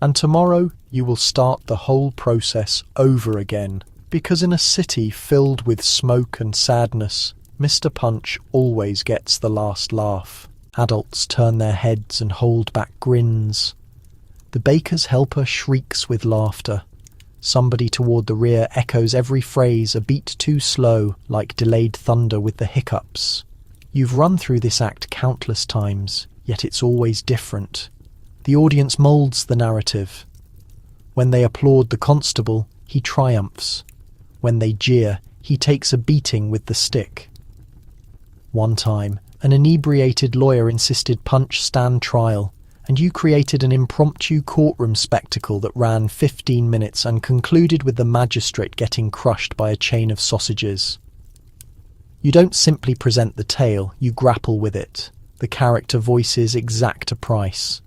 And tomorrow you will start the whole process over again, because in a city filled with smoke and sadness, Mr. Punch always gets the last laugh. Adults turn their heads and hold back grins. The baker's helper shrieks with laughter. Somebody toward the rear echoes every phrase a beat too slow, like delayed thunder with the hiccups. You've run through this act countless times, yet it's always different. The audience moulds the narrative. When they applaud the constable, he triumphs. When they jeer, he takes a beating with the stick. One time, an inebriated lawyer insisted Punch stand trial, and you created an impromptu courtroom spectacle that ran 15 minutes and concluded with the magistrate getting crushed by a chain of sausages. You don't simply present the tale, you grapple with it. The character voices exact a price.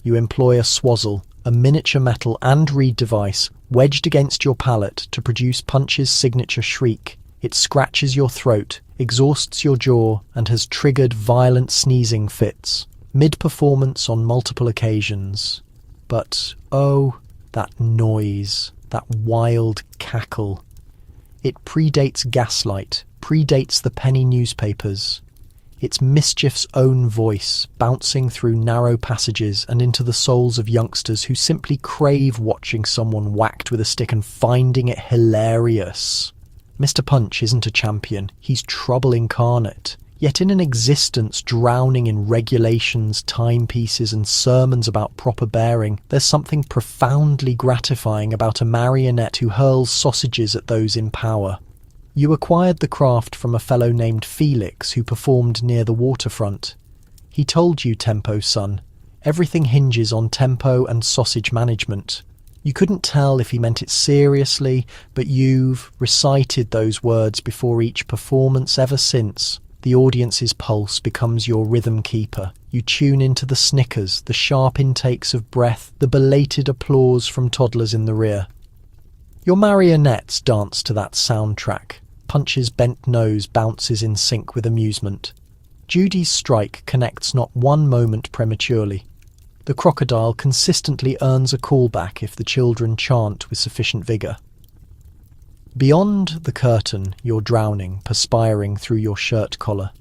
You employ a swazzle, a miniature metal and reed device wedged against your palate to produce Punch's signature shriek. It scratches your throat, exhausts your jaw, and has triggered violent sneezing fits, mid-performance on multiple occasions. But, oh, that noise, that wild cackle. It predates Gaslight, predates the penny newspapers. It's mischief's own voice, bouncing through narrow passages and into the souls of youngsters who simply crave watching someone whacked with a stick and finding it hilarious. Mr. Punch isn't a champion, he's trouble incarnate. Yet in an existence drowning in regulations, timepieces and sermons about proper bearing, there's something profoundly gratifying about a marionette who hurls sausages at those in power. You acquired the craft from a fellow named Felix who performed near the waterfront. He told you, tempo, son. Everything hinges on tempo and sausage management. You couldn't tell if he meant it seriously, but you've recited those words before each performance ever since. The audience's pulse becomes your rhythm keeper. You tune into the snickers, the sharp intakes of breath, the belated applause from toddlers in the rear. Your marionettes dance to that soundtrack. Punch's bent nose bounces in sync with amusement. Judy's strike connects not one moment prematurely. The crocodile consistently earns a callback if the children chant with sufficient vigour. Beyond the curtain, you're drowning, perspiring through your shirt collar.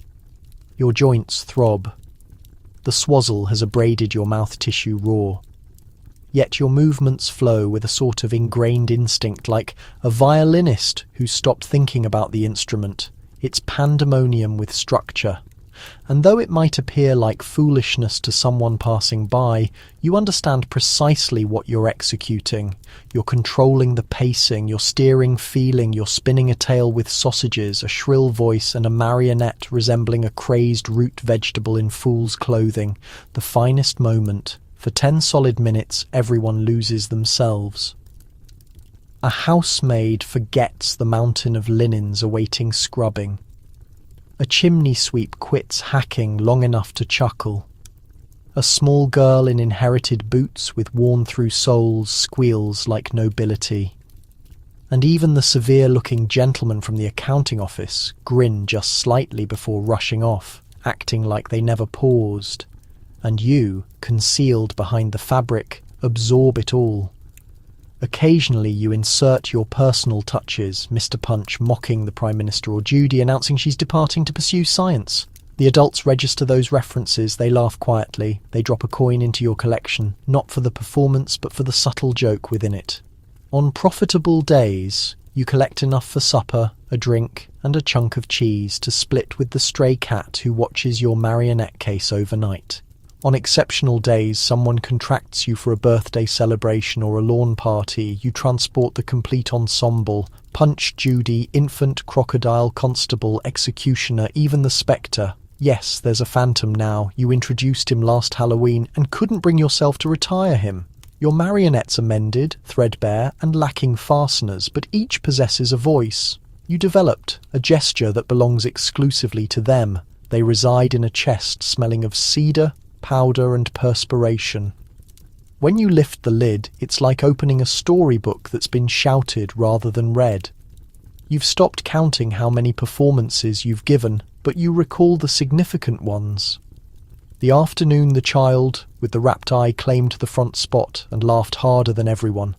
Your joints throb. The swazzle has abraded your mouth tissue raw. Yet your movements flow with a sort of ingrained instinct, like a violinist who's stopped thinking about the instrument. It's pandemonium with structure. And though it might appear like foolishness to someone passing by, you understand precisely what you're executing. You're controlling the pacing, you're steering feeling, you're spinning a tale with sausages, a shrill voice, and a marionette resembling a crazed root vegetable in fool's clothing. The finest moment. For 10 solid minutes, everyone loses themselves. A housemaid forgets the mountain of linens awaiting scrubbing. A chimney sweep quits hacking long enough to chuckle. A small girl in inherited boots with worn-through soles squeals like nobility. And even the severe-looking gentlemen from the accounting office grin just slightly before rushing off, acting like they never paused. And you, concealed behind the fabric, absorb it all. Occasionally you insert your personal touches, Mr. Punch mocking the Prime Minister or Judy announcing she's departing to pursue science. The adults register those references, they laugh quietly, they drop a coin into your collection, not for the performance but for the subtle joke within it. On profitable days, you collect enough for supper, a drink, and a chunk of cheese to split with the stray cat who watches your marionette case overnight. On exceptional days, someone contracts you for a birthday celebration or a lawn party. You transport the complete ensemble: Punch, Judy, infant, crocodile, constable, executioner, even the spectre. Yes, there's a phantom now. You introduced him last Halloween and couldn't bring yourself to retire him. Your marionettes are mended, threadbare, and lacking fasteners, but each possesses a voice. You developed a gesture that belongs exclusively to them. They reside in a chest smelling of cedar, powder, and perspiration. When you lift the lid, it's like opening a storybook that's been shouted rather than read. You've stopped counting how many performances you've given, but you recall the significant ones. The afternoon the child with the rapt eye claimed the front spot and laughed harder than everyone.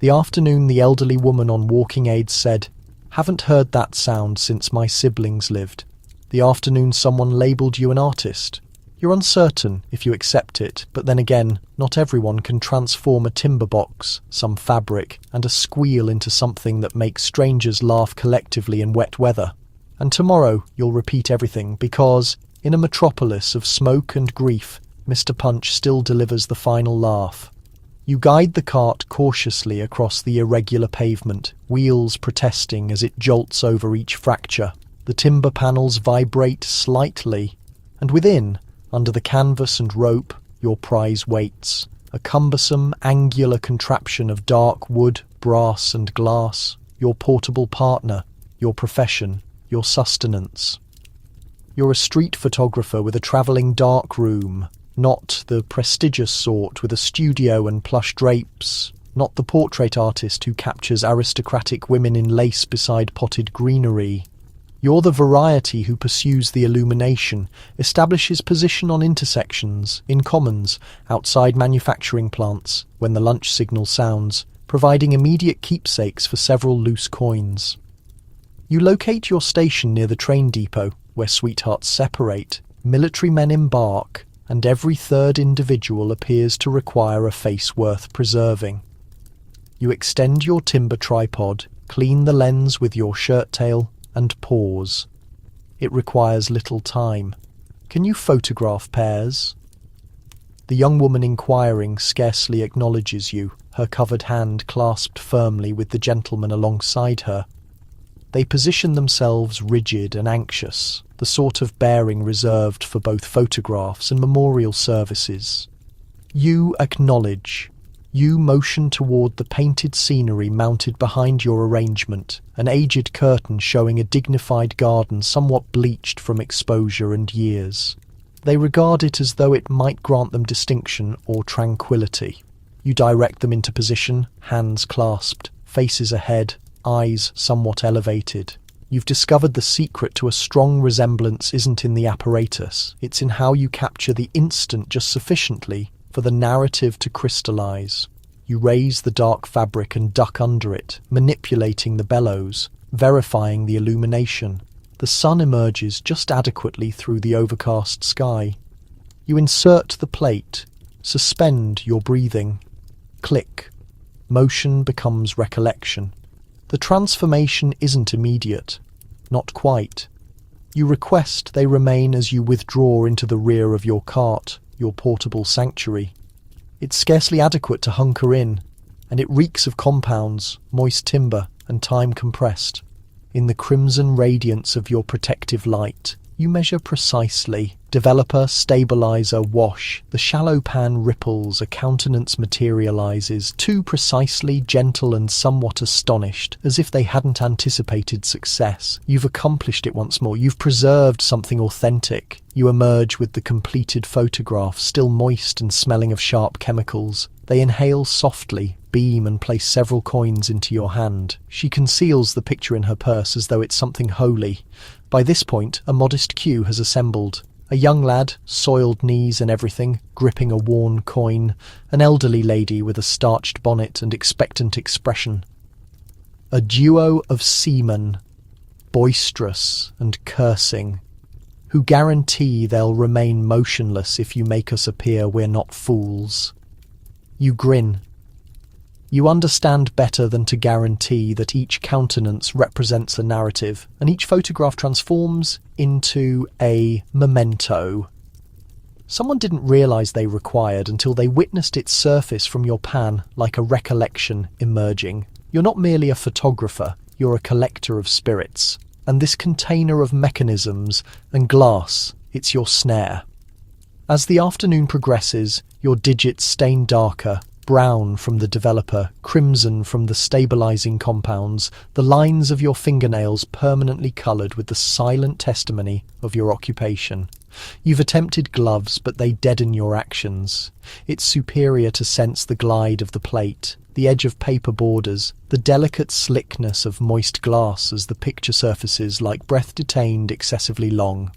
The afternoon the elderly woman on walking aids said, "Haven't heard that sound since my siblings lived." The afternoon someone labelled you an artist. You're uncertain if you accept it, but then again, not everyone can transform a timber box, some fabric, and a squeal into something that makes strangers laugh collectively in wet weather. And tomorrow you'll repeat everything, because, in a metropolis of smoke and grief, Mr. Punch still delivers the final laugh. You guide the cart cautiously across the irregular pavement, wheels protesting as it jolts over each fracture. The timber panels vibrate slightly, and within, under the canvas and rope, your prize waits, a cumbersome, angular contraption of dark wood, brass and glass, your portable partner, your profession, your sustenance. You're a street photographer with a travelling dark room, not the prestigious sort with a studio and plush drapes, not the portrait artist who captures aristocratic women in lace beside potted greenery. You're the variety who pursues the illumination, establishes position on intersections, in commons, outside manufacturing plants, when the lunch signal sounds, providing immediate keepsakes for several loose coins. You locate your station near the train depot, where sweethearts separate, military men embark, and every third individual appears to require a face worth preserving. You extend your timber tripod, clean the lens with your shirt tail, and pause. It requires little time. Can you photograph pairs? The young woman inquiring scarcely acknowledges you, her covered hand clasped firmly with the gentleman alongside her. They position themselves rigid and anxious, the sort of bearing reserved for both photographs and memorial services. You acknowledge. You motion toward the painted scenery mounted behind your arrangement, an aged curtain showing a dignified garden somewhat bleached from exposure and years. They regard it as though it might grant them distinction or tranquility. You direct them into position, hands clasped, faces ahead, eyes somewhat elevated. You've discovered the secret to a strong resemblance isn't in the apparatus, it's in how you capture the instant just sufficiently for the narrative to crystallize. You raise the dark fabric and duck under it, manipulating the bellows, verifying the illumination. The sun emerges just adequately through the overcast sky. You insert the plate, suspend your breathing. Click. Motion becomes recollection. The transformation isn't immediate. Not quite. You request they remain as you withdraw into the rear of your cart, your portable sanctuary. It's scarcely adequate to hunker in, and it reeks of compounds, moist timber, and time compressed. In the crimson radiance of your protective light, you measure precisely. Developer, stabilizer, wash. The shallow pan ripples, a countenance materializes, too precisely, gentle and somewhat astonished, as if they hadn't anticipated success. You've accomplished it once more. You've preserved something authentic. You emerge with the completed photograph, still moist and smelling of sharp chemicals. They inhale softly, beam and place several coins into your hand. She conceals the picture in her purse as though it's something holy. By this point, a modest queue has assembled. A young lad, soiled knees and everything, gripping a worn coin. An elderly lady with a starched bonnet and expectant expression. A duo of seamen, boisterous and cursing, who guarantee they'll remain motionless if you make us appear we're not fools. You grin. You understand better than to guarantee that each countenance represents a narrative, and each photograph transforms into a memento. Someone didn't realize they required until they witnessed its surface from your pan like a recollection emerging. You're not merely a photographer, you're a collector of spirits. And this container of mechanisms and glass, it's your snare. As the afternoon progresses, your digits stain darker, brown from the developer, crimson from the stabilizing compounds, the lines of your fingernails permanently colored with the silent testimony of your occupation. You've attempted gloves, but they deaden your actions. It's superior to sense the glide of the plate, the edge of paper borders, the delicate slickness of moist glass as the picture surfaces like breath detained excessively long.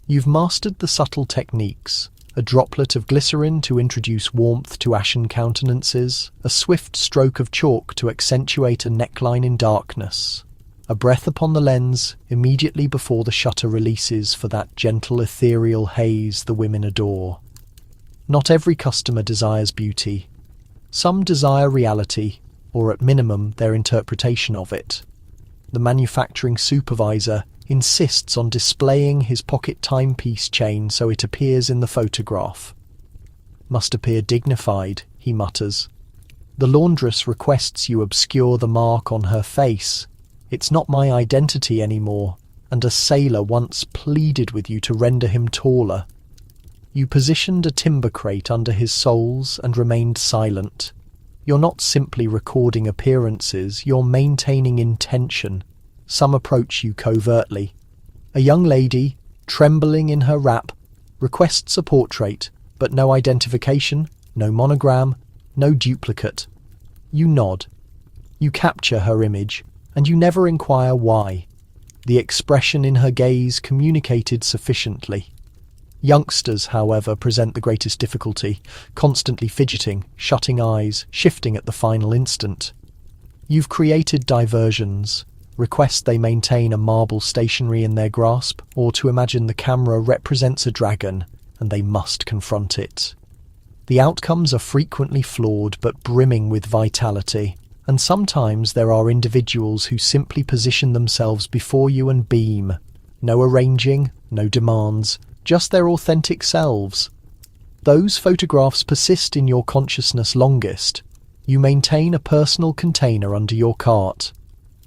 You've mastered the subtle techniques, a droplet of glycerin to introduce warmth to ashen countenances, a swift stroke of chalk to accentuate a neckline in darkness, a breath upon the lens immediately before the shutter releases for that gentle ethereal haze the women adore. Not every customer desires beauty. Some desire reality, or at minimum their interpretation of it. The manufacturing supervisor insists on displaying his pocket timepiece chain so it appears in the photograph. Must appear dignified, he mutters. The laundress requests you obscure the mark on her face. It's not my identity anymore, and a sailor once pleaded with you to render him taller. You positioned a timber crate under his soles and remained silent. You're not simply recording appearances, you're maintaining intention. Some approach you covertly. A young lady, trembling in her wrap, requests a portrait, but no identification, no monogram, no duplicate. You nod. You capture her image, and you never inquire why. The expression in her gaze communicated sufficiently. Youngsters, however, present the greatest difficulty, constantly fidgeting, shutting eyes, shifting at the final instant. You've created diversions, request they maintain a marble stationery in their grasp, or to imagine the camera represents a dragon, and they must confront it. The outcomes are frequently flawed but brimming with vitality, and sometimes there are individuals who simply position themselves before you and beam. No arranging, no demands, just their authentic selves. Those photographs persist in your consciousness longest. You maintain a personal container under your cart.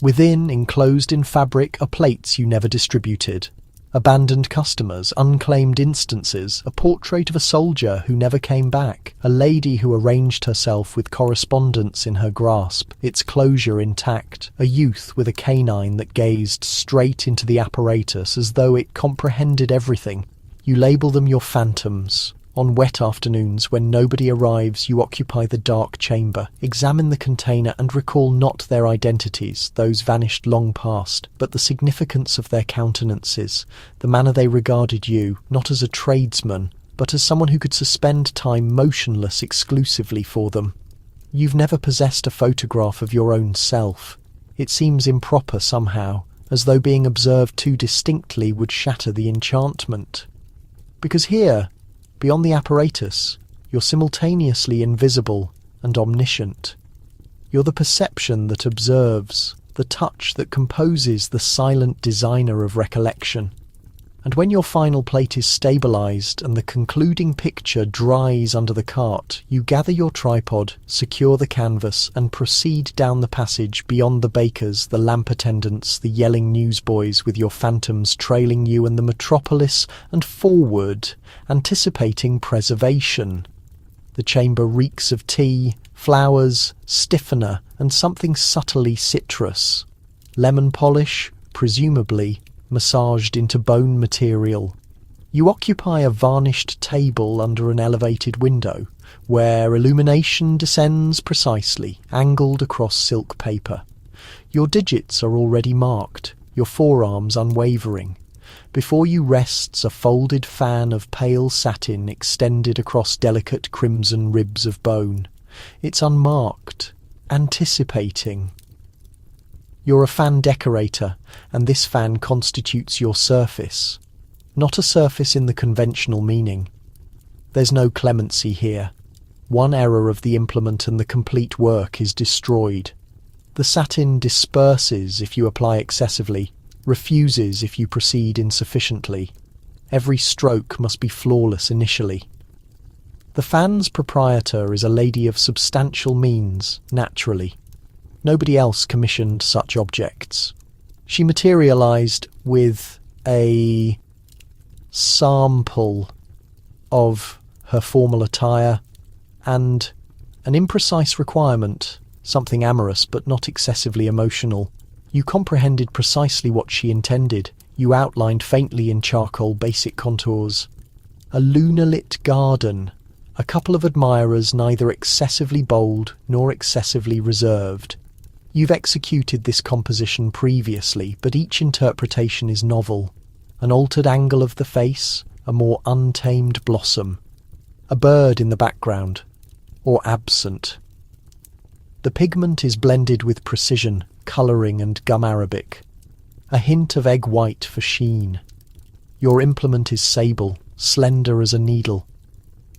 Within, enclosed in fabric, are plates you never distributed. Abandoned customers, unclaimed instances, a portrait of a soldier who never came back, a lady who arranged herself with correspondence in her grasp, its closure intact, a youth with a canine that gazed straight into the apparatus as though it comprehended everything. You label them your phantoms. On wet afternoons, when nobody arrives, you occupy the dark chamber, examine the container and recall not their identities, those vanished long past, but the significance of their countenances, the manner they regarded you, not as a tradesman, but as someone who could suspend time motionless exclusively for them. You've never possessed a photograph of your own self. It seems improper somehow, as though being observed too distinctly would shatter the enchantment. Because here, beyond the apparatus, you're simultaneously invisible and omniscient. You're the perception that observes, the touch that composes, the silent designer of recollection. And when your final plate is stabilized and the concluding picture dries under the cart, you gather your tripod, secure the canvas, and proceed down the passage beyond the bakers, the lamp attendants, the yelling newsboys, with your phantoms trailing you and the metropolis, and forward, anticipating preservation. The chamber reeks of tea, flowers, stiffener, and something subtly citrus. Lemon polish, presumably, massaged into bone material. You occupy a varnished table under an elevated window, where illumination descends precisely, angled across silk paper. Your digits are already marked, your forearms unwavering. Before you rests a folded fan of pale satin extended across delicate crimson ribs of bone. It's unmarked, anticipating. You're a fan decorator, and this fan constitutes your surface. not a surface in the conventional meaning. There's no clemency here. One error of the implement and the complete work is destroyed. The satin disperses if you apply excessively, refuses if you proceed insufficiently. Every stroke must be flawless initially. The fan's proprietor is a lady of substantial means, naturally. Nobody else commissioned such objects. She materialized with a sample of her formal attire and an imprecise requirement, something amorous but not excessively emotional. You comprehended precisely what she intended. You outlined faintly in charcoal basic contours. A lunar-lit garden, a couple of admirers neither excessively bold nor excessively reserved. You've executed this composition previously, but each interpretation is novel. An altered angle of the face, a more untamed blossom. A bird in the background, or absent. The pigment is blended with precision, colouring and gum arabic. A hint of egg white for sheen. Your implement is sable, slender as a needle.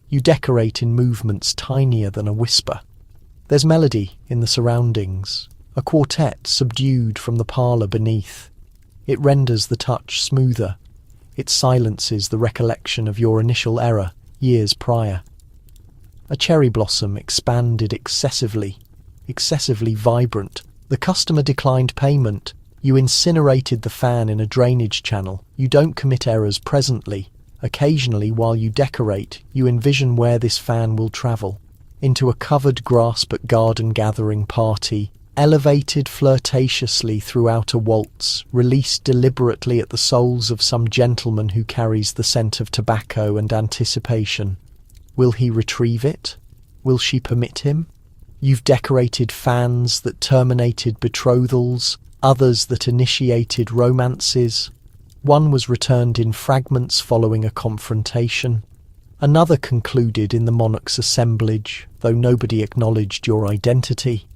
You decorate in movements tinier than a whisper. There's melody in the surroundings, a quartet subdued from the parlour beneath. It renders the touch smoother. It silences the recollection of your initial error years prior. A cherry blossom expanded excessively vibrant. The customer declined payment. You incinerated the fan in a drainage channel. You don't commit errors presently. Occasionally, while you decorate, you envision where this fan will travel. Into a covered grass but garden gathering party, elevated flirtatiously throughout a waltz, released deliberately at the soles of some gentleman who carries the scent of tobacco and anticipation. Will he retrieve it? Will she permit him? You've decorated fans that terminated betrothals, others that initiated romances. One was returned in fragments following a confrontation. Another concluded in the monarch's assemblage, though nobody acknowledged your identity.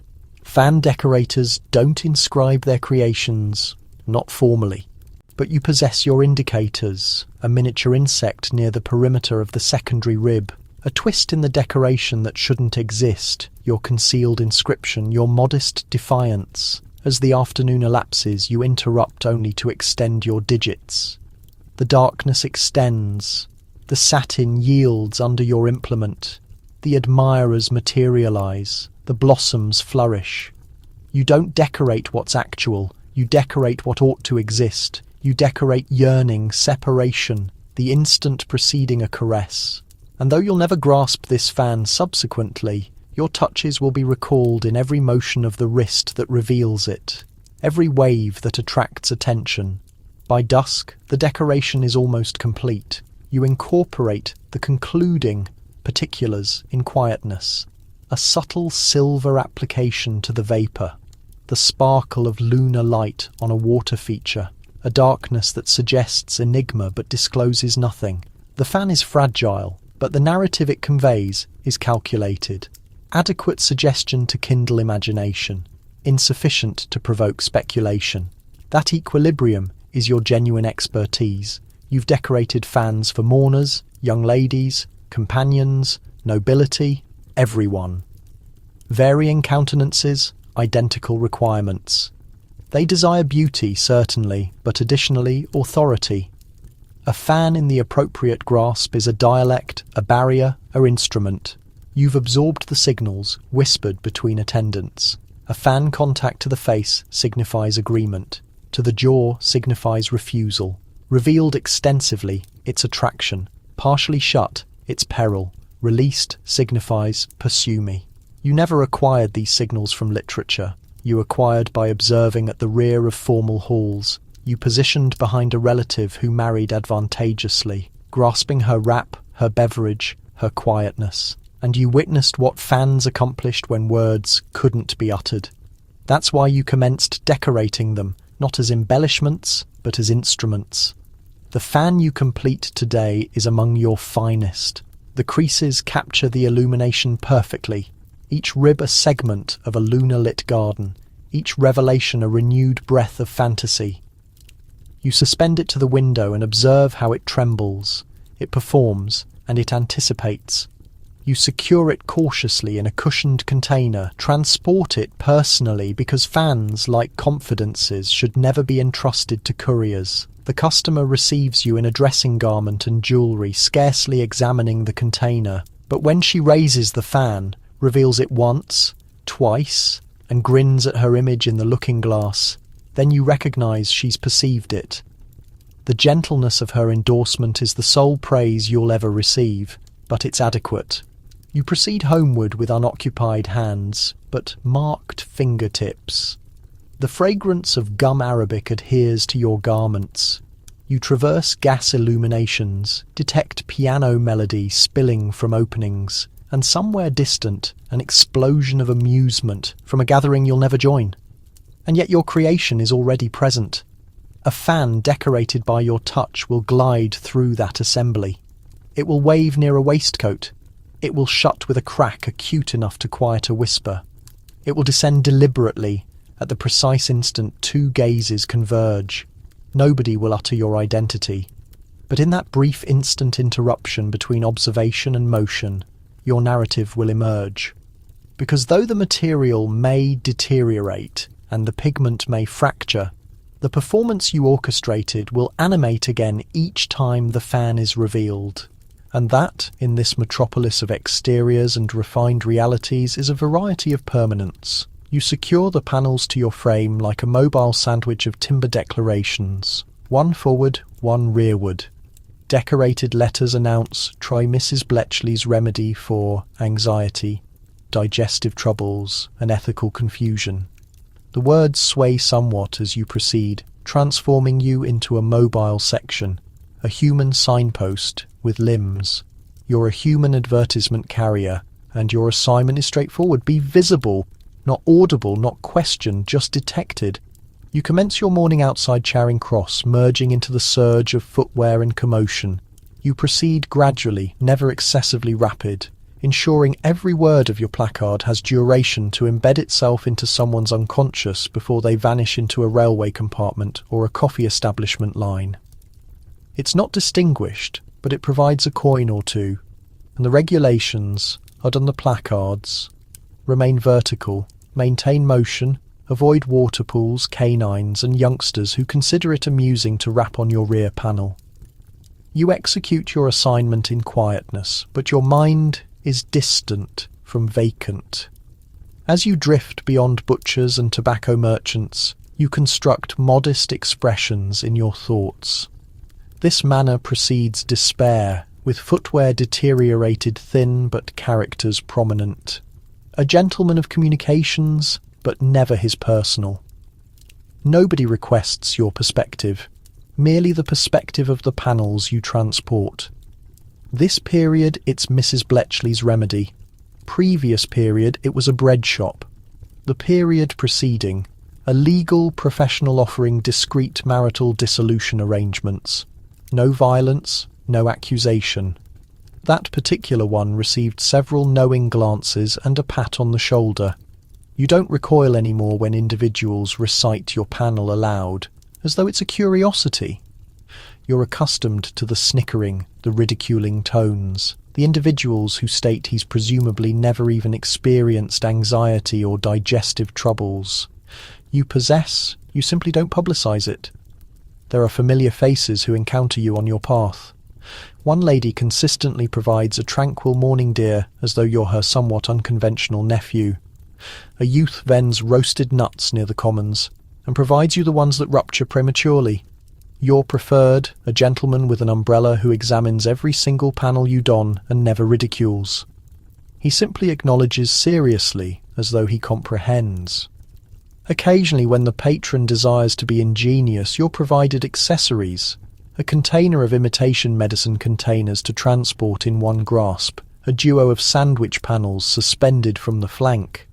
Fan decorators don't inscribe their creations, not formally, but you possess your indicators, a miniature insect near the perimeter of the secondary rib, a twist in the decoration that shouldn't exist, your concealed inscription, your modest defiance. As the afternoon elapses, you interrupt only to extend your digits. The darkness extends. The satin yields under your implement. The admirers materialize. The blossoms flourish. You don't decorate what's actual. You decorate what ought to exist. You decorate yearning, separation, the instant preceding a caress. And though you'll never grasp this fan subsequently, your touches will be recalled in every motion of the wrist that reveals it, every wave that attracts attention. By dusk, the decoration is almost complete. You incorporate the concluding particulars in quietness, a subtle silver application to the vapour, the sparkle of lunar light on a water feature, a darkness that suggests enigma but discloses nothing. The fan is fragile, but the narrative it conveys is calculated. Adequate suggestion to kindle imagination, insufficient to provoke speculation. That equilibrium is your genuine expertise. You've decorated fans for mourners, young ladies, companions, nobility, everyone. Varying countenances, identical requirements. They desire beauty, certainly, but additionally authority. A fan in the appropriate grasp is a dialect, a barrier, an instrument. You've absorbed the signals, whispered between attendants. A fan contact to the face signifies agreement. To the jaw signifies refusal. Revealed extensively, its attraction. Partially shut, its peril. Released signifies pursue me. You never acquired these signals from literature. You acquired by observing at the rear of formal halls. You positioned behind a relative who married advantageously, grasping her wrap, her beverage, her quietness. And you witnessed what fans accomplished when words couldn't be uttered. That's why you commenced decorating them, not as embellishments, but as instruments. The fan you complete today is among your finest. The creases capture the illumination perfectly, each rib a segment of a lunar-lit garden, each revelation a renewed breath of fantasy. You suspend it to the window and observe how it trembles. It performs, and it anticipates. You secure it cautiously in a cushioned container, transport it personally because fans, like confidences, should never be entrusted to couriers. The customer receives you in a dressing garment and jewellery, scarcely examining the container. But when she raises the fan, reveals it once, twice, and grins at her image in the looking glass, then you recognise she's perceived it. The gentleness of her endorsement is the sole praise you'll ever receive, but it's adequate. You proceed homeward with unoccupied hands, but marked fingertips. The fragrance of gum arabic adheres to your garments. You traverse gas illuminations, detect piano melody spilling from openings, and somewhere distant, an explosion of amusement from a gathering you'll never join. And yet your creation is already present. A fan decorated by your touch will glide through that assembly. It will wave near a waistcoat. It will shut with a crack acute enough to quiet a whisper. It will descend deliberately at the precise instant two gazes converge. Nobody will utter your identity. But in that brief instant interruption between observation and motion, your narrative will emerge. Because though the material may deteriorate and the pigment may fracture, the performance you orchestrated will animate again each time the fan is revealed. And that, in this metropolis of exteriors and refined realities, is a variety of permanence. You secure the panels to your frame like a mobile sandwich of timber declarations, one forward, one rearward. Decorated letters announce try Mrs. Bletchley's remedy for anxiety, digestive troubles, and ethical confusion. The words sway somewhat as you proceed, transforming you into a mobile section, a human signpost with limbs. You're a human advertisement carrier, and your assignment is straightforward. Be visible, not audible, not questioned, just detected. You commence your morning outside Charing Cross, merging into the surge of footwear and commotion. You proceed gradually, never excessively rapid, ensuring every word of your placard has duration to embed itself into someone's unconscious before they vanish into a railway compartment or a coffee establishment line. It's not distinguished, but it provides a coin or two, and the regulations are on the placards. Remain vertical, maintain motion, avoid water pools, canines, and youngsters who consider it amusing to rap on your rear panel. You execute your assignment in quietness, but your mind is distant from vacant. As you drift beyond butchers and tobacco merchants, you construct modest expressions in your thoughts. This manner precedes despair, with footwear deteriorated thin but characters prominent. A gentleman of communications, but never his personal. Nobody requests your perspective, merely the perspective of the panels you transport. This period, it's Mrs. Bletchley's remedy. Previous period, it was a bread shop. The period preceding, a legal professional offering discreet marital dissolution arrangements. No violence, no accusation. That particular one received several knowing glances and a pat on the shoulder. You don't recoil anymore when individuals recite your panel aloud, as though it's a curiosity. You're accustomed to the snickering, the ridiculing tones, the individuals who state he's presumably never even experienced anxiety or digestive troubles. You possess, you simply don't publicise it. There are familiar faces who encounter you on your path. One lady consistently provides a tranquil morning dear as though you're her somewhat unconventional nephew. A youth vends roasted nuts near the commons and provides you the ones that rupture prematurely. Your preferred, a gentleman with an umbrella who examines every single panel you don and never ridicules. He simply acknowledges seriously as though he comprehends. Occasionally, when the patron desires to be ingenious, you're provided accessories, a container of imitation medicine containers to transport in one grasp, a duo of sandwich panels suspended from the flank.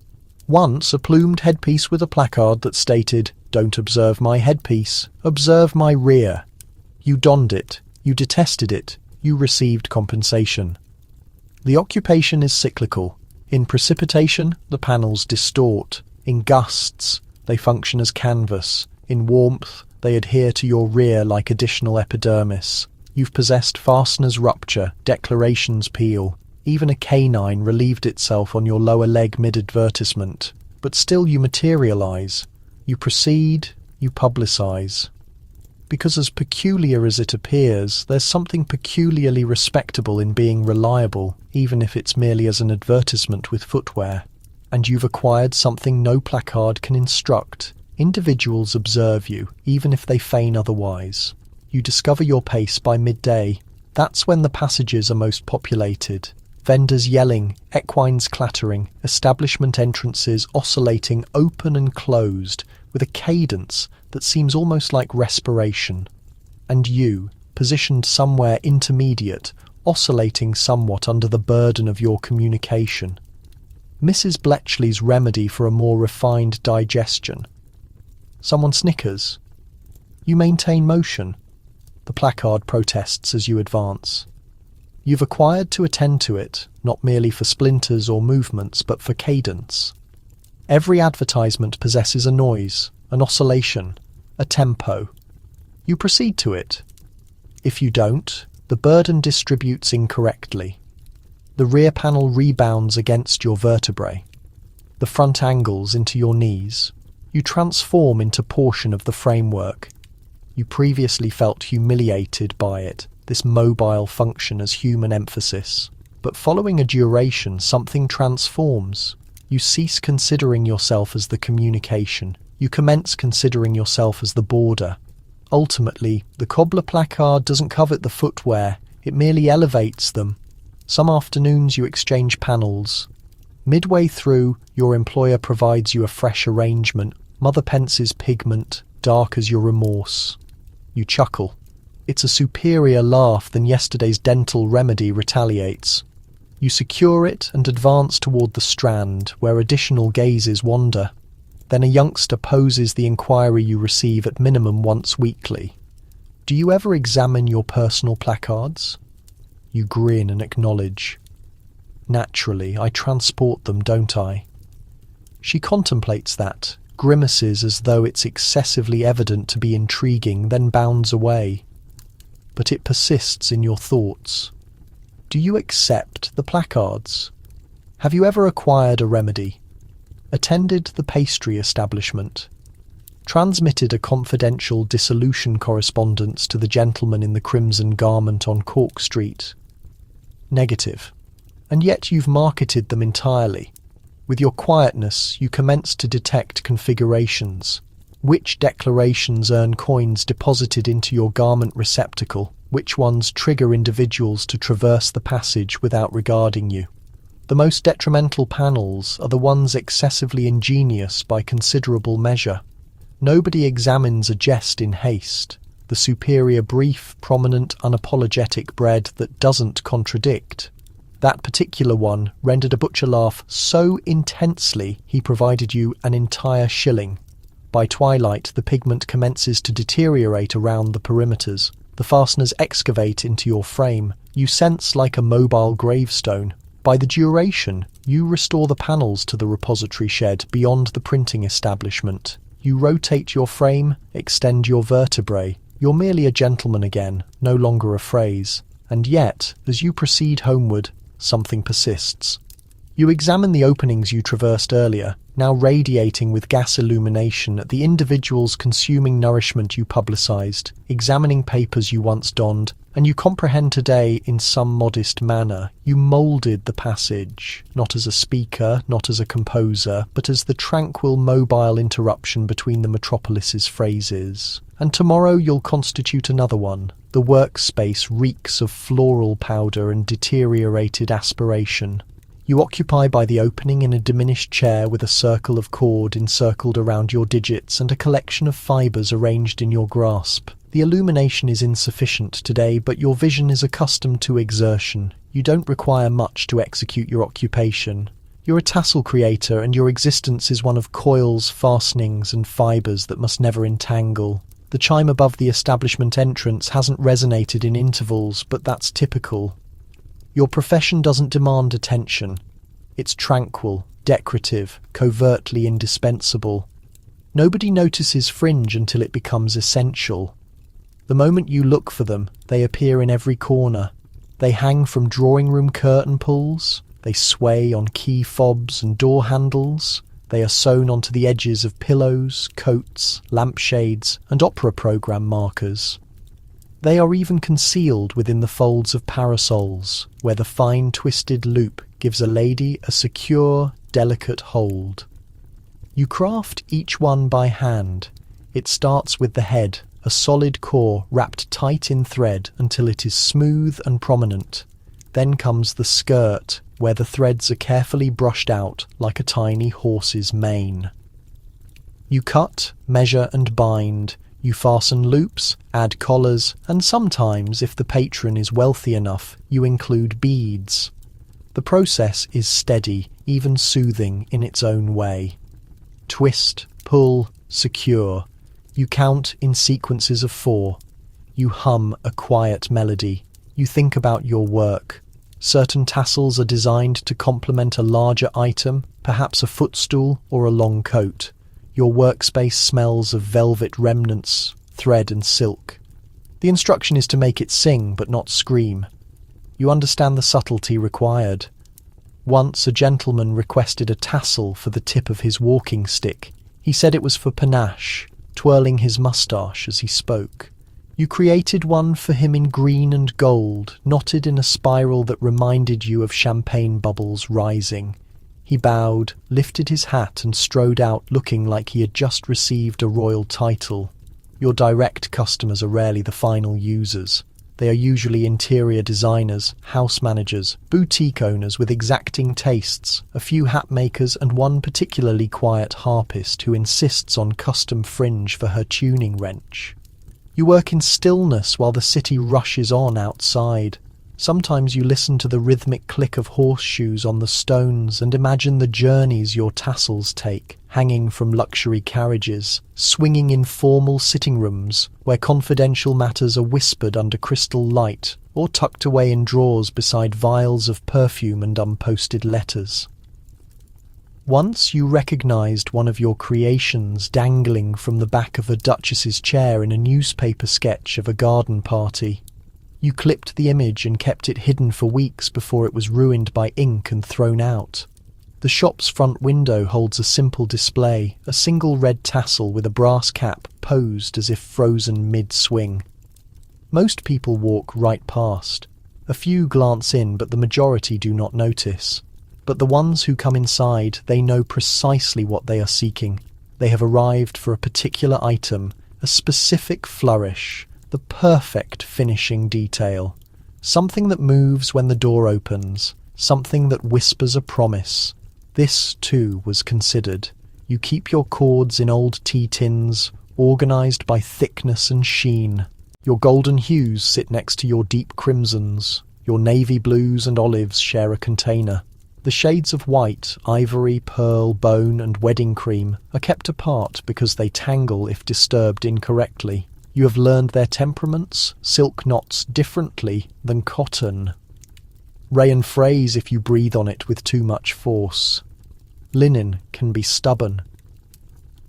Once a plumed headpiece with a placard that stated, "Don't observe my headpiece, observe my rear." You donned it, you detested it, you received compensation. The occupation is cyclical. In precipitation, the panels distort. In gusts, they function as canvas. In warmth, They adhere to your rear like additional epidermis. You've possessed fasteners rupture, declarations peel. Even a canine relieved itself on your lower leg mid-advertisement. But still you materialize. You proceed, you publicize. Because as peculiar as it appears, there's something peculiarly respectable in being reliable, even if it's merely as an advertisement with footwear. And you've acquired something no placard can instruct. Individuals observe you, even if they feign otherwise. You discover your pace by midday. That's when the passages are most populated. Vendors yelling, equines clattering, establishment entrances oscillating open and closed with a cadence that seems almost like respiration. And you, positioned somewhere intermediate, oscillating somewhat under the burden of your communication. Mrs. Bletchley's remedy for a more refined digestion. Someone snickers. You maintain motion. The placard protests as you advance. You've acquired to attend to it, not merely for splinters or movements, but for cadence. Every advertisement possesses a noise, an oscillation, a tempo. You proceed to it. If you don't, the burden distributes incorrectly. The rear panel rebounds against your vertebrae. The front angles into your knees. You transform into portion of the framework. You previously felt humiliated by it, this mobile function as human emphasis. But following a duration, something transforms. You cease considering yourself as the communication. You commence considering yourself as the border. Ultimately, the cobbler placard doesn't covet the footwear, it merely elevates them. Some afternoons you exchange panels. Midway through, your employer provides you a fresh arrangement, Mother Pence's pigment, dark as your remorse. You chuckle. It's a superior laugh than yesterday's dental remedy retaliates. You secure it and advance toward the Strand, where additional gazes wander. Then a youngster poses the inquiry you receive at minimum once weekly. Do you ever examine your personal placards? You grin and acknowledge. Naturally, I transport them, don't I? She contemplates that, grimaces as though it's excessively evident to be intriguing, then bounds away. But it persists in your thoughts. Do you accept the placards? Have you ever acquired a remedy? Attended the pastry establishment? Transmitted a confidential dissolution correspondence to the gentleman in the crimson garment on Cork Street? Negative. And yet you've marketed them entirely. With your quietness, you commence to detect configurations. Which declarations earn coins deposited into your garment receptacle? Which ones trigger individuals to traverse the passage without regarding you? The most detrimental panels are the ones excessively ingenious by considerable measure. Nobody examines a jest in haste. The superior brief, prominent, unapologetic bread that doesn't contradict. That particular one rendered a butcher laugh so intensely he provided you an entire shilling. By twilight, the pigment commences to deteriorate around the perimeters. The fasteners excavate into your frame. You sense like a mobile gravestone. By the duration, you restore the panels to the repository shed beyond the printing establishment. You rotate your frame, extend your vertebrae. You're merely a gentleman again, no longer a phrase. And yet, as you proceed homeward, something persists. You examine the openings you traversed earlier, now radiating with gas illumination at the individuals consuming nourishment you publicized, examining papers you once donned, and you comprehend today in some modest manner. You moulded the passage, not as a speaker, not as a composer, but as the tranquil mobile interruption between the metropolis's phrases. And tomorrow you'll constitute another one. The workspace reeks of floral powder and deteriorated aspiration. You occupy by the opening in a diminished chair with a circle of cord encircled around your digits and a collection of fibres arranged in your grasp. The illumination is insufficient today, but your vision is accustomed to exertion. You don't require much to execute your occupation. You're a tassel creator, and your existence is one of coils, fastenings, and fibres that must never entangle. The chime above the establishment entrance hasn't resonated in intervals, but that's typical. Your profession doesn't demand attention. It's tranquil, decorative, covertly indispensable. Nobody notices fringe until it becomes essential. The moment you look for them, they appear in every corner. They hang from drawing room curtain pulls, they sway on key fobs and door handles, they are sewn onto the edges of pillows, coats, lampshades, and opera programme markers. They are even concealed within the folds of parasols, where the fine twisted loop gives a lady a secure, delicate hold. You craft each one by hand. It starts with the head, a solid core wrapped tight in thread until it is smooth and prominent. Then comes the skirt, where the threads are carefully brushed out like a tiny horse's mane. You cut, measure and bind. You fasten loops, add collars, and sometimes, if the patron is wealthy enough, you include beads. The process is steady, even soothing in its own way. Twist, pull, secure. You count in sequences of 4. You hum a quiet melody. You think about your work. Certain tassels are designed to complement a larger item, perhaps a footstool or a long coat. Your workspace smells of velvet remnants, thread and silk. The instruction is to make it sing but not scream. You understand the subtlety required. Once a gentleman requested a tassel for the tip of his walking stick. He said it was for panache, twirling his moustache as he spoke. You created one for him in green and gold, knotted in a spiral that reminded you of champagne bubbles rising. He bowed, lifted his hat and strode out looking like he had just received a royal title. Your direct customers are rarely the final users. They are usually interior designers, house managers, boutique owners with exacting tastes, a few hat makers and one particularly quiet harpist who insists on custom fringe for her tuning wrench. You work in stillness while the city rushes on outside. Sometimes you listen to the rhythmic click of horseshoes on the stones and imagine the journeys your tassels take, hanging from luxury carriages, swinging in formal sitting rooms where confidential matters are whispered under crystal light or tucked away in drawers beside vials of perfume and unposted letters. Once you recognized one of your creations dangling from the back of a duchess's chair in a newspaper sketch of a garden party. You clipped the image and kept it hidden for weeks before it was ruined by ink and thrown out. The shop's front window holds a simple display, a single red tassel with a brass cap posed as if frozen mid-swing. Most people walk right past. A few glance in, but the majority do not notice. But the ones who come inside, they know precisely what they are seeking. They have arrived for a particular item, a specific flourish, the perfect finishing detail. Something that moves when the door opens, something that whispers a promise. This, too, was considered. You keep your cords in old tea tins, organised by thickness and sheen. Your golden hues sit next to your deep crimsons. Your navy blues and olives share a container. The shades of white, ivory, pearl, bone and wedding cream are kept apart because they tangle if disturbed incorrectly. You have learned their temperaments, silk knots differently than cotton. Rayon frays if you breathe on it with too much force. Linen can be stubborn.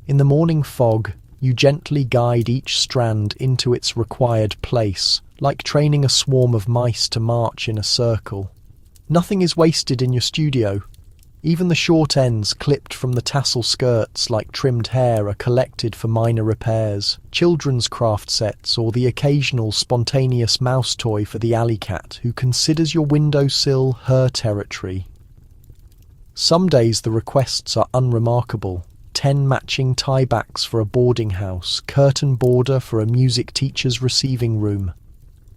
In the morning fog, you gently guide each strand into its required place, like training a swarm of mice to march in a circle. Nothing is wasted in your studio. Even the short ends clipped from the tassel skirts like trimmed hair are collected for minor repairs, children's craft sets or the occasional spontaneous mouse toy for the alley cat who considers your windowsill her territory. Some days the requests are unremarkable. 10 matching tiebacks for a boarding house, curtain border for a music teacher's receiving room.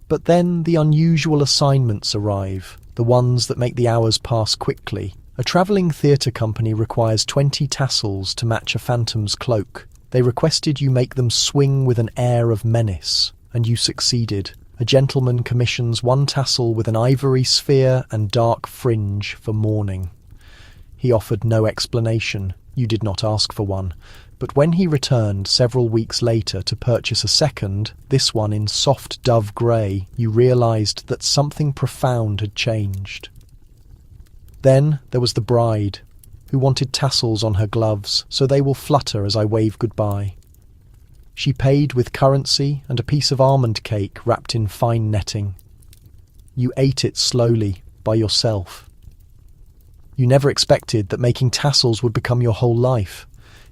But then the unusual assignments arrive, the ones that make the hours pass quickly. A travelling theatre company requires 20 tassels to match a phantom's cloak. They requested you make them swing with an air of menace, and you succeeded. A gentleman commissions 1 tassel with an ivory sphere and dark fringe for mourning. He offered no explanation. You did not ask for one. But when he returned several weeks later to purchase a second, this one in soft dove grey, you realised that something profound had changed. Then there was the bride, who wanted tassels on her gloves, so they will flutter as I wave goodbye. She paid with currency and a piece of almond cake wrapped in fine netting. You ate it slowly, by yourself. You never expected that making tassels would become your whole life.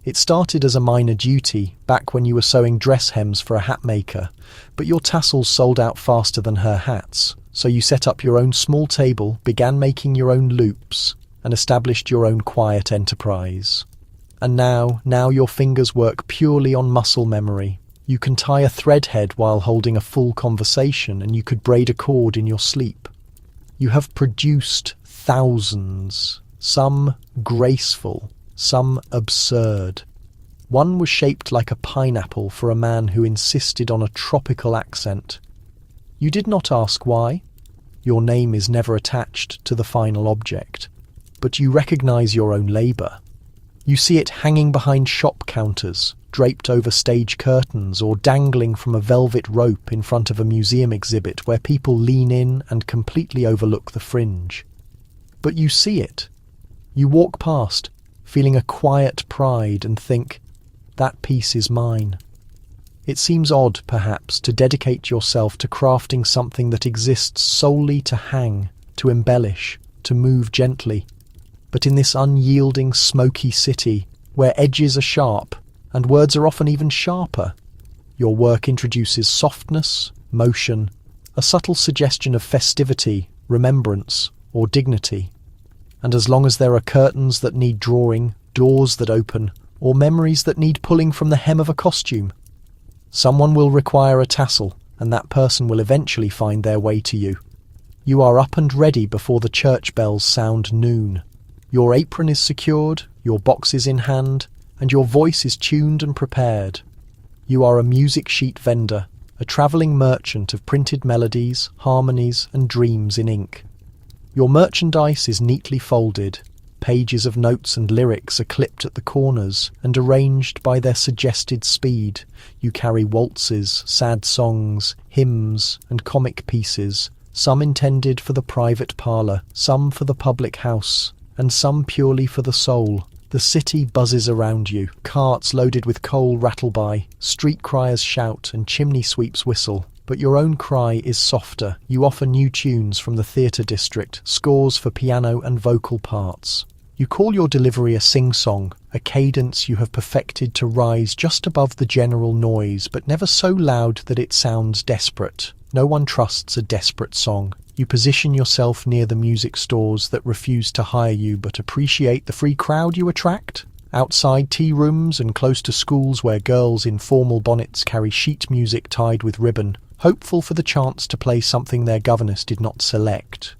It started as a minor duty, back when you were sewing dress hems for a hat maker, but your tassels sold out faster than her hats, so you set up your own small table, began making your own loops, and established your own quiet enterprise. And now your fingers work purely on muscle memory. You can tie a thread head while holding a full conversation, and you could braid a cord in your sleep. You have produced thousands, some graceful, some absurd. One was shaped like a pineapple for a man who insisted on a tropical accent. You did not ask why. Your name is never attached to the final object, but you recognize your own labor. You see it hanging behind shop counters, draped over stage curtains, or dangling from a velvet rope in front of a museum exhibit where people lean in and completely overlook the fringe. But you see it. You walk past, feeling a quiet pride, and think, that piece is mine. It seems odd, perhaps, to dedicate yourself to crafting something that exists solely to hang, to embellish, to move gently. But in this unyielding, smoky city, where edges are sharp, and words are often even sharper, your work introduces softness, motion, a subtle suggestion of festivity, remembrance, or dignity. And as long as there are curtains that need drawing, doors that open, or memories that need pulling from the hem of a costume, someone will require a tassel, and that person will eventually find their way to you. You are up and ready before the church bells sound noon. Your apron is secured, your box is in hand, and your voice is tuned and prepared. You are a music sheet vendor, a travelling merchant of printed melodies, harmonies, and dreams in ink. Your merchandise is neatly folded. Pages of notes and lyrics are clipped at the corners and arranged by their suggested speed. You carry waltzes, sad songs, hymns, and comic pieces, some intended for the private parlour, some for the public house, and some purely for the soul. The city buzzes around you. Carts loaded with coal rattle by, street criers shout, and chimney sweeps whistle. But your own cry is softer. You offer new tunes from the theatre district, scores for piano and vocal parts. You call your delivery a sing-song, a cadence you have perfected to rise just above the general noise, but never so loud that it sounds desperate. No one trusts a desperate song. You position yourself near the music stores that refuse to hire you but appreciate the free crowd you attract. Outside tea rooms and close to schools where girls in formal bonnets carry sheet music tied with ribbon, hopeful for the chance to play something their governess did not select.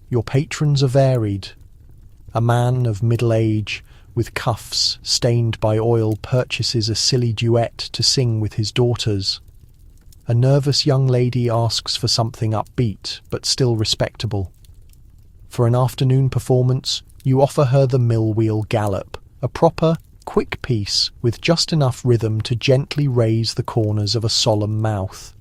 Your patrons are varied. A man of middle age, with cuffs stained by oil, purchases a silly duet to sing with his daughters. A nervous young lady asks for something upbeat, but still respectable. For an afternoon performance, you offer her the mill wheel gallop, a proper, quick piece with just enough rhythm to gently raise the corners of a solemn mouth.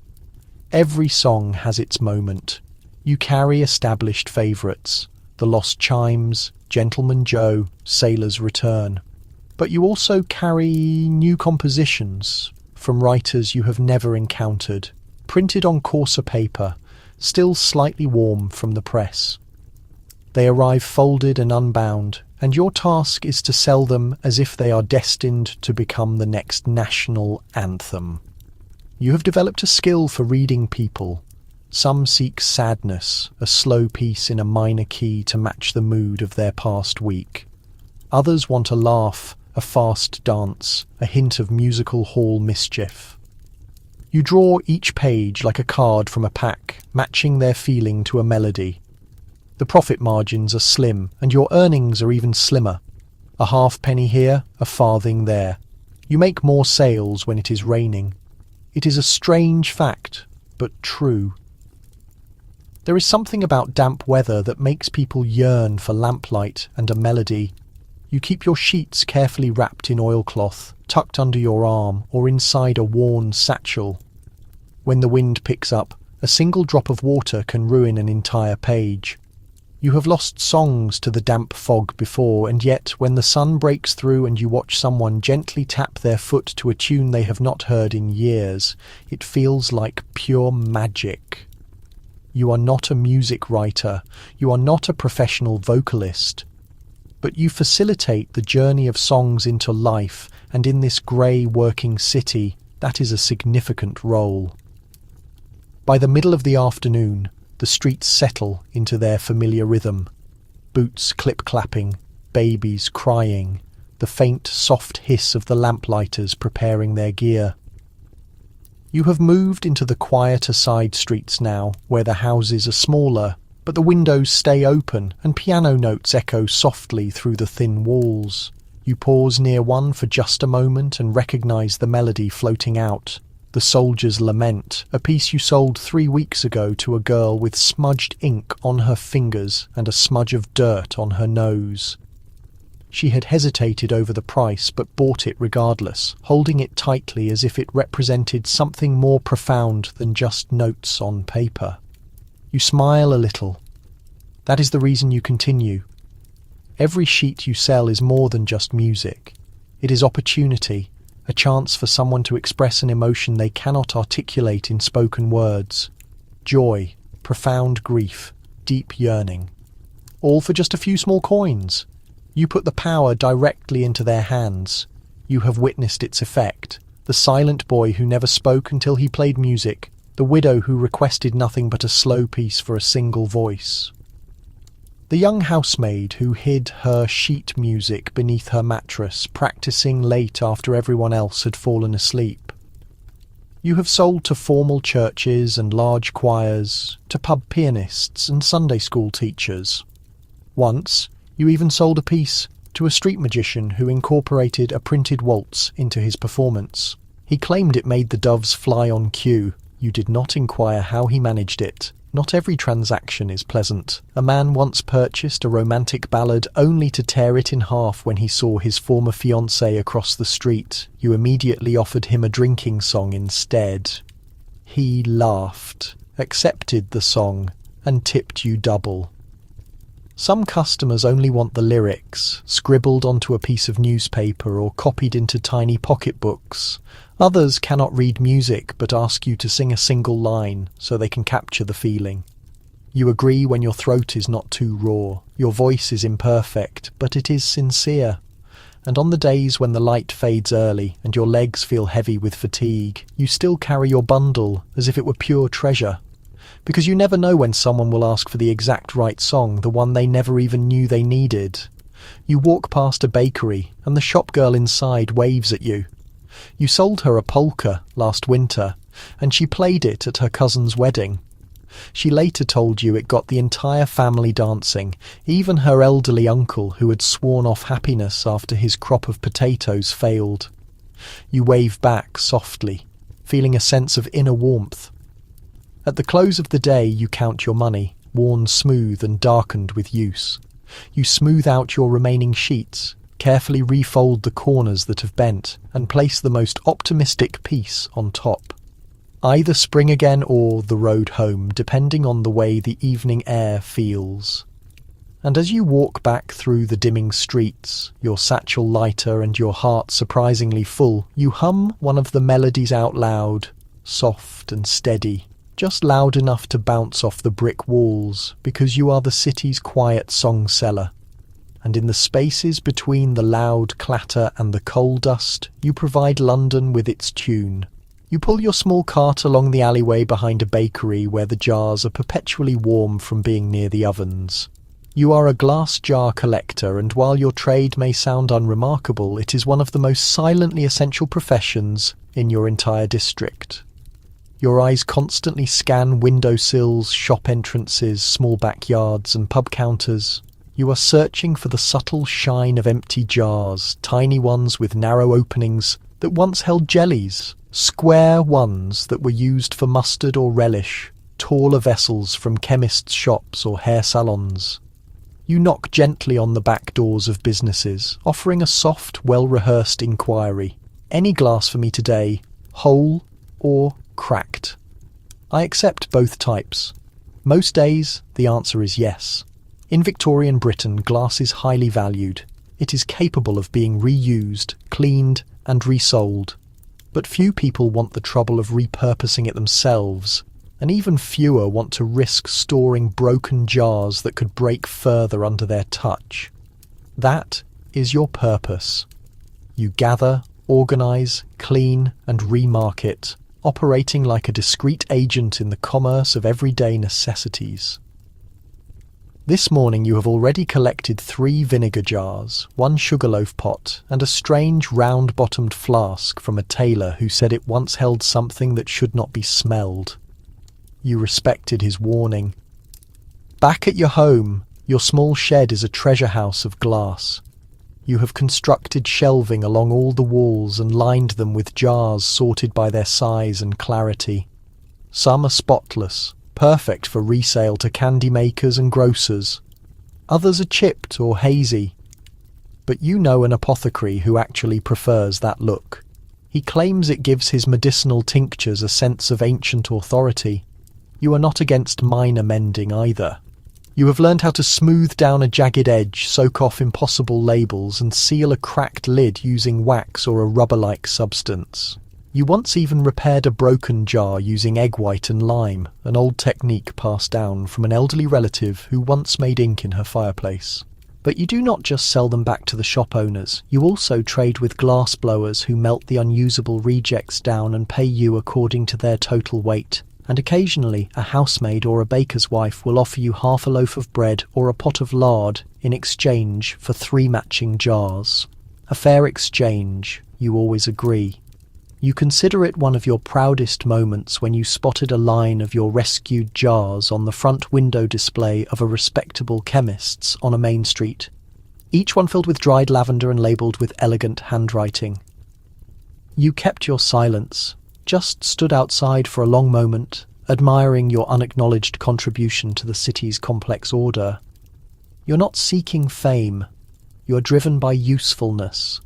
Every song has its moment. You carry established favourites, The Lost Chimes, Gentleman Joe, Sailor's Return. But you also carry new compositions, from writers you have never encountered, printed on coarser paper, still slightly warm from the press. They arrive folded and unbound, and your task is to sell them as if they are destined to become the next national anthem. You have developed a skill for reading people. Some seek sadness, a slow piece in a minor key to match the mood of their past week. Others want a laugh, a fast dance, a hint of musical hall mischief. You draw each page like a card from a pack, matching their feeling to a melody. The profit margins are slim, and your earnings are even slimmer. A halfpenny here, a farthing there. You make more sales when it is raining. It is a strange fact, but true. There is something about damp weather that makes people yearn for lamplight and a melody. You keep your sheets carefully wrapped in oilcloth, tucked under your arm or inside a worn satchel. When the wind picks up, a single drop of water can ruin an entire page. You have lost songs to the damp fog before, and yet when the sun breaks through and you watch someone gently tap their foot to a tune they have not heard in years, it feels like pure magic. You are not a music writer, you are not a professional vocalist, but you facilitate the journey of songs into life, and in this grey working city, that is a significant role. By the middle of the afternoon, the streets settle into their familiar rhythm. Boots clip-clapping, babies crying, the faint, soft hiss of the lamplighters preparing their gear. You have moved into the quieter side streets now, where the houses are smaller, but the windows stay open and piano notes echo softly through the thin walls. You pause near one for just a moment and recognise the melody floating out. The Soldier's Lament, a piece you sold 3 weeks ago to a girl with smudged ink on her fingers and a smudge of dirt on her nose. She had hesitated over the price but bought it regardless, holding it tightly as if it represented something more profound than just notes on paper. You smile a little. That is the reason you continue. Every sheet you sell is more than just music. It is opportunity, a chance for someone to express an emotion they cannot articulate in spoken words. Joy, profound grief, deep yearning. All for just a few small coins. You put the power directly into their hands. You have witnessed its effect. The silent boy who never spoke until he played music. The widow who requested nothing but a slow piece for a single voice. The young housemaid who hid her sheet music beneath her mattress, practicing late after everyone else had fallen asleep. You have sold to formal churches and large choirs, to pub pianists and Sunday school teachers. Once, you even sold a piece to a street magician who incorporated a printed waltz into his performance. He claimed it made the doves fly on cue. You did not inquire how he managed it. Not every transaction is pleasant. A man once purchased a romantic ballad only to tear it in half when he saw his former fiancée across the street. You immediately offered him a drinking song instead. He laughed, accepted the song, and tipped you double. Some customers only want the lyrics, scribbled onto a piece of newspaper or copied into tiny pocketbooks. Others cannot read music but ask you to sing a single line so they can capture the feeling. You agree when your throat is not too raw, your voice is imperfect, but it is sincere. And on the days when the light fades early and your legs feel heavy with fatigue, you still carry your bundle as if it were pure treasure. Because you never know when someone will ask for the exact right song, the one they never even knew they needed. You walk past a bakery and the shop girl inside waves at you. You sold her a polka last winter, and she played it at her cousin's wedding. She later told you it got the entire family dancing, even her elderly uncle who had sworn off happiness after his crop of potatoes failed. You wave back softly, feeling a sense of inner warmth. At the close of the day you count your money, worn smooth and darkened with use. You smooth out your remaining sheets, carefully refold the corners that have bent, and place the most optimistic piece on top. Either spring again or the road home, depending on the way the evening air feels. And as you walk back through the dimming streets, your satchel lighter and your heart surprisingly full, you hum one of the melodies out loud, soft and steady, just loud enough to bounce off the brick walls, because you are the city's quiet song seller. And in the spaces between the loud clatter and the coal dust, you provide London with its tune. You pull your small cart along the alleyway behind a bakery where the jars are perpetually warm from being near the ovens. You are a glass jar collector, and while your trade may sound unremarkable, it is one of the most silently essential professions in your entire district. Your eyes constantly scan windowsills, shop entrances, small backyards and pub counters. You are searching for the subtle shine of empty jars, tiny ones with narrow openings that once held jellies, square ones that were used for mustard or relish, taller vessels from chemists' shops or hair salons. You knock gently on the back doors of businesses, offering a soft, well-rehearsed inquiry. Any glass for me today, whole or cracked? I accept both types. Most days, the answer is yes. In Victorian Britain, glass is highly valued. It is capable of being reused, cleaned, and resold. But few people want the trouble of repurposing it themselves, and even fewer want to risk storing broken jars that could break further under their touch. That is your purpose. You gather, organise, clean, and remarket, operating like a discreet agent in the commerce of everyday necessities. This morning you have already collected 3 vinegar jars, 1 sugarloaf pot, and a strange round-bottomed flask from a tailor who said it once held something that should not be smelled. You respected his warning. Back at your home, your small shed is a treasure house of glass. You have constructed shelving along all the walls and lined them with jars sorted by their size and clarity. Some are spotless, perfect for resale to candy makers and grocers. Others are chipped or hazy. But you know an apothecary who actually prefers that look. He claims it gives his medicinal tinctures a sense of ancient authority. You are not against minor mending either. You have learned how to smooth down a jagged edge, soak off impossible labels, and seal a cracked lid using wax or a rubber-like substance. You once even repaired a broken jar using egg white and lime, an old technique passed down from an elderly relative who once made ink in her fireplace. But you do not just sell them back to the shop owners, you also trade with glass blowers who melt the unusable rejects down and pay you according to their total weight. And occasionally a housemaid or a baker's wife will offer you half a loaf of bread or a pot of lard in exchange for 3 matching jars. A fair exchange, you always agree. You consider it one of your proudest moments when you spotted a line of your rescued jars on the front window display of a respectable chemist's on a main street, each one filled with dried lavender and labelled with elegant handwriting. You kept your silence, just stood outside for a long moment, admiring your unacknowledged contribution to the city's complex order. You're not seeking fame, you are driven by usefulness.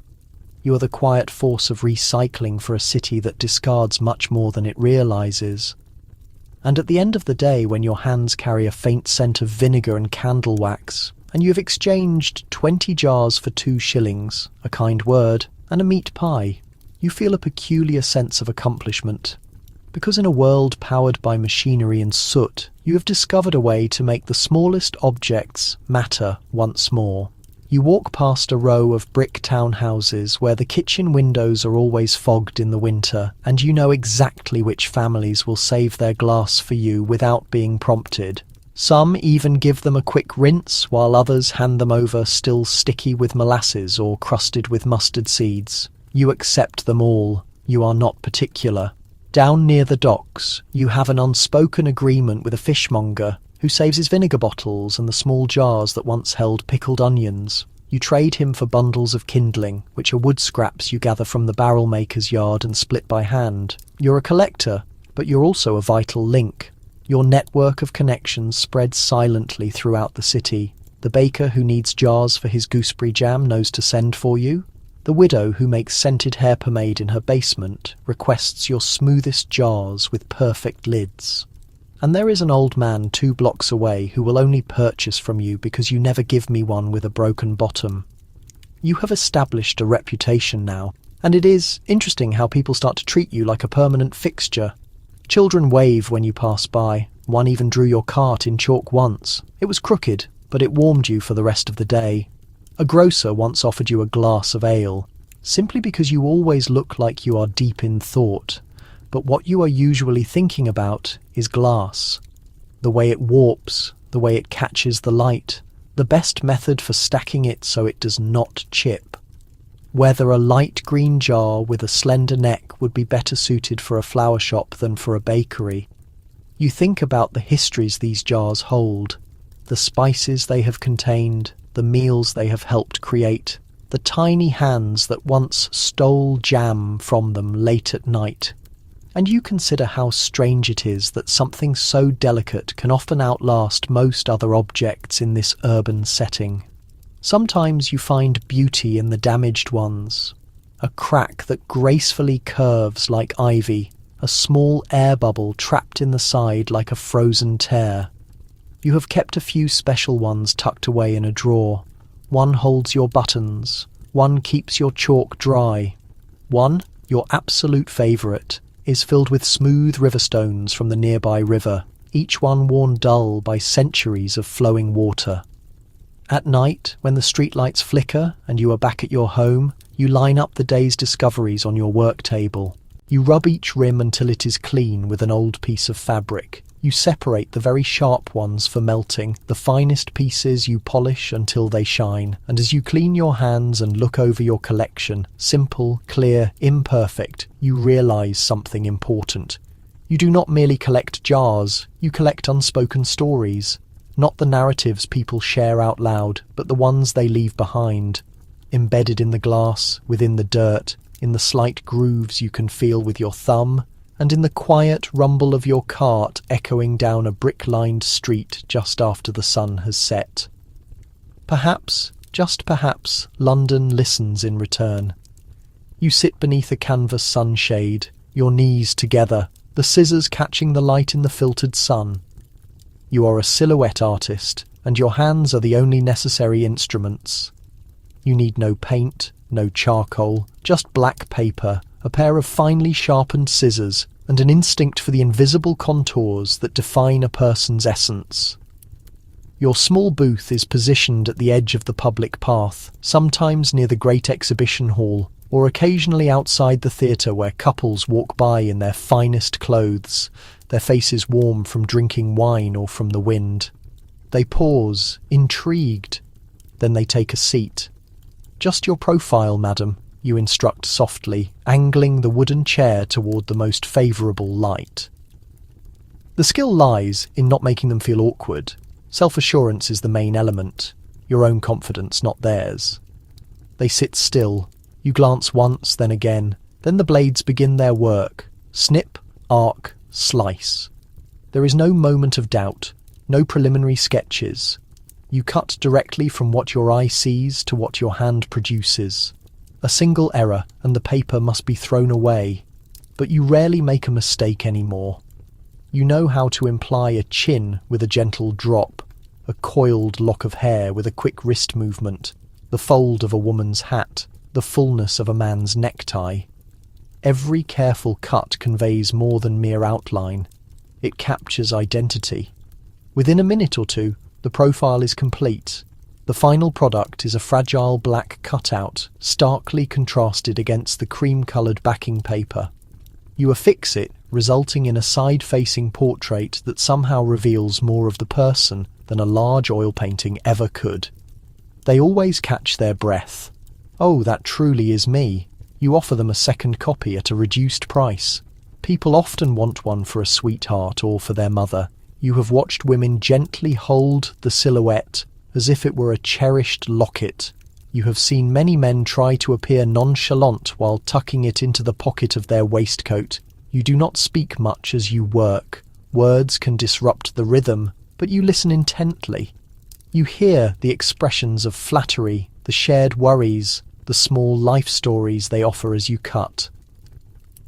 You are the quiet force of recycling for a city that discards much more than it realises. And at the end of the day, when your hands carry a faint scent of vinegar and candle wax, and you have exchanged 20 jars for 2 shillings, a kind word, and a meat pie, you feel a peculiar sense of accomplishment. Because in a world powered by machinery and soot, you have discovered a way to make the smallest objects matter once more. You walk past a row of brick townhouses where the kitchen windows are always fogged in the winter, and you know exactly which families will save their glass for you without being prompted. Some even give them a quick rinse, while others hand them over still sticky with molasses or crusted with mustard seeds. You accept them all. You are not particular. Down near the docks, you have an unspoken agreement with a fishmonger who saves his vinegar bottles and the small jars that once held pickled onions. You trade him for bundles of kindling, which are wood scraps you gather from the barrel maker's yard and split by hand. You're a collector, but you're also a vital link. Your network of connections spreads silently throughout the city. The baker who needs jars for his gooseberry jam knows to send for you. The widow who makes scented hair pomade in her basement requests your smoothest jars with perfect lids. And there is an old man 2 blocks away who will only purchase from you because you never give me one with a broken bottom. You have established a reputation now, and it is interesting how people start to treat you like a permanent fixture. Children wave when you pass by. One even drew your cart in chalk once. It was crooked, but it warmed you for the rest of the day. A grocer once offered you a glass of ale, simply because you always look like you are deep in thought. But what you are usually thinking about is glass. The way it warps, the way it catches the light, the best method for stacking it so it does not chip. Whether a light green jar with a slender neck would be better suited for a flower shop than for a bakery. You think about the histories these jars hold, the spices they have contained, the meals they have helped create, the tiny hands that once stole jam from them late at night. And you consider how strange it is that something so delicate can often outlast most other objects in this urban setting. Sometimes you find beauty in the damaged ones, a crack that gracefully curves like ivy, a small air bubble trapped in the side like a frozen tear. You have kept a few special ones tucked away in a drawer. One holds your buttons. One keeps your chalk dry. One, your absolute favourite, is filled with smooth riverstones from the nearby river, each one worn dull by centuries of flowing water. At night, when the streetlights flicker and you are back at your home, you line up the day's discoveries on your work table. You rub each rim until it is clean with an old piece of fabric. You separate the very sharp ones for melting. The finest pieces you polish until they shine. And as you clean your hands and look over your collection, simple, clear, imperfect, you realise something important. You do not merely collect jars, you collect unspoken stories. Not the narratives people share out loud, but the ones they leave behind. Embedded in the glass, within the dirt, in the slight grooves you can feel with your thumb, and in the quiet rumble of your cart echoing down a brick-lined street just after the sun has set. Perhaps, just perhaps, London listens in return. You sit beneath a canvas sunshade, your knees together, the scissors catching the light in the filtered sun. You are a silhouette artist, and your hands are the only necessary instruments. You need no paint, no charcoal, just black paper, a pair of finely sharpened scissors, and an instinct for the invisible contours that define a person's essence. Your small booth is positioned at the edge of the public path, sometimes near the great exhibition hall, or occasionally outside the theatre where couples walk by in their finest clothes, their faces warm from drinking wine or from the wind. They pause, intrigued. Then they take a seat. "Just your profile, madam," you instruct softly, angling the wooden chair toward the most favourable light. The skill lies in not making them feel awkward. Self-assurance is the main element, your own confidence, not theirs. They sit still. You glance once, then again. Then the blades begin their work. Snip, arc, slice. There is no moment of doubt, no preliminary sketches. You cut directly from what your eye sees to what your hand produces. A single error and the paper must be thrown away. But you rarely make a mistake anymore. You know how to imply a chin with a gentle drop, a coiled lock of hair with a quick wrist movement, the fold of a woman's hat, the fullness of a man's necktie. Every careful cut conveys more than mere outline. It captures identity. Within a minute or two, the profile is complete. The final product is a fragile black cutout, starkly contrasted against the cream-coloured backing paper. You affix it, resulting in a side-facing portrait that somehow reveals more of the person than a large oil painting ever could. They always catch their breath. "Oh, that truly is me." You offer them a second copy at a reduced price. People often want one for a sweetheart or for their mother. You have watched women gently hold the silhouette as if it were a cherished locket. You have seen many men try to appear nonchalant while tucking it into the pocket of their waistcoat. You do not speak much as you work. Words can disrupt the rhythm, but you listen intently. You hear the expressions of flattery, the shared worries, the small life stories they offer as you cut.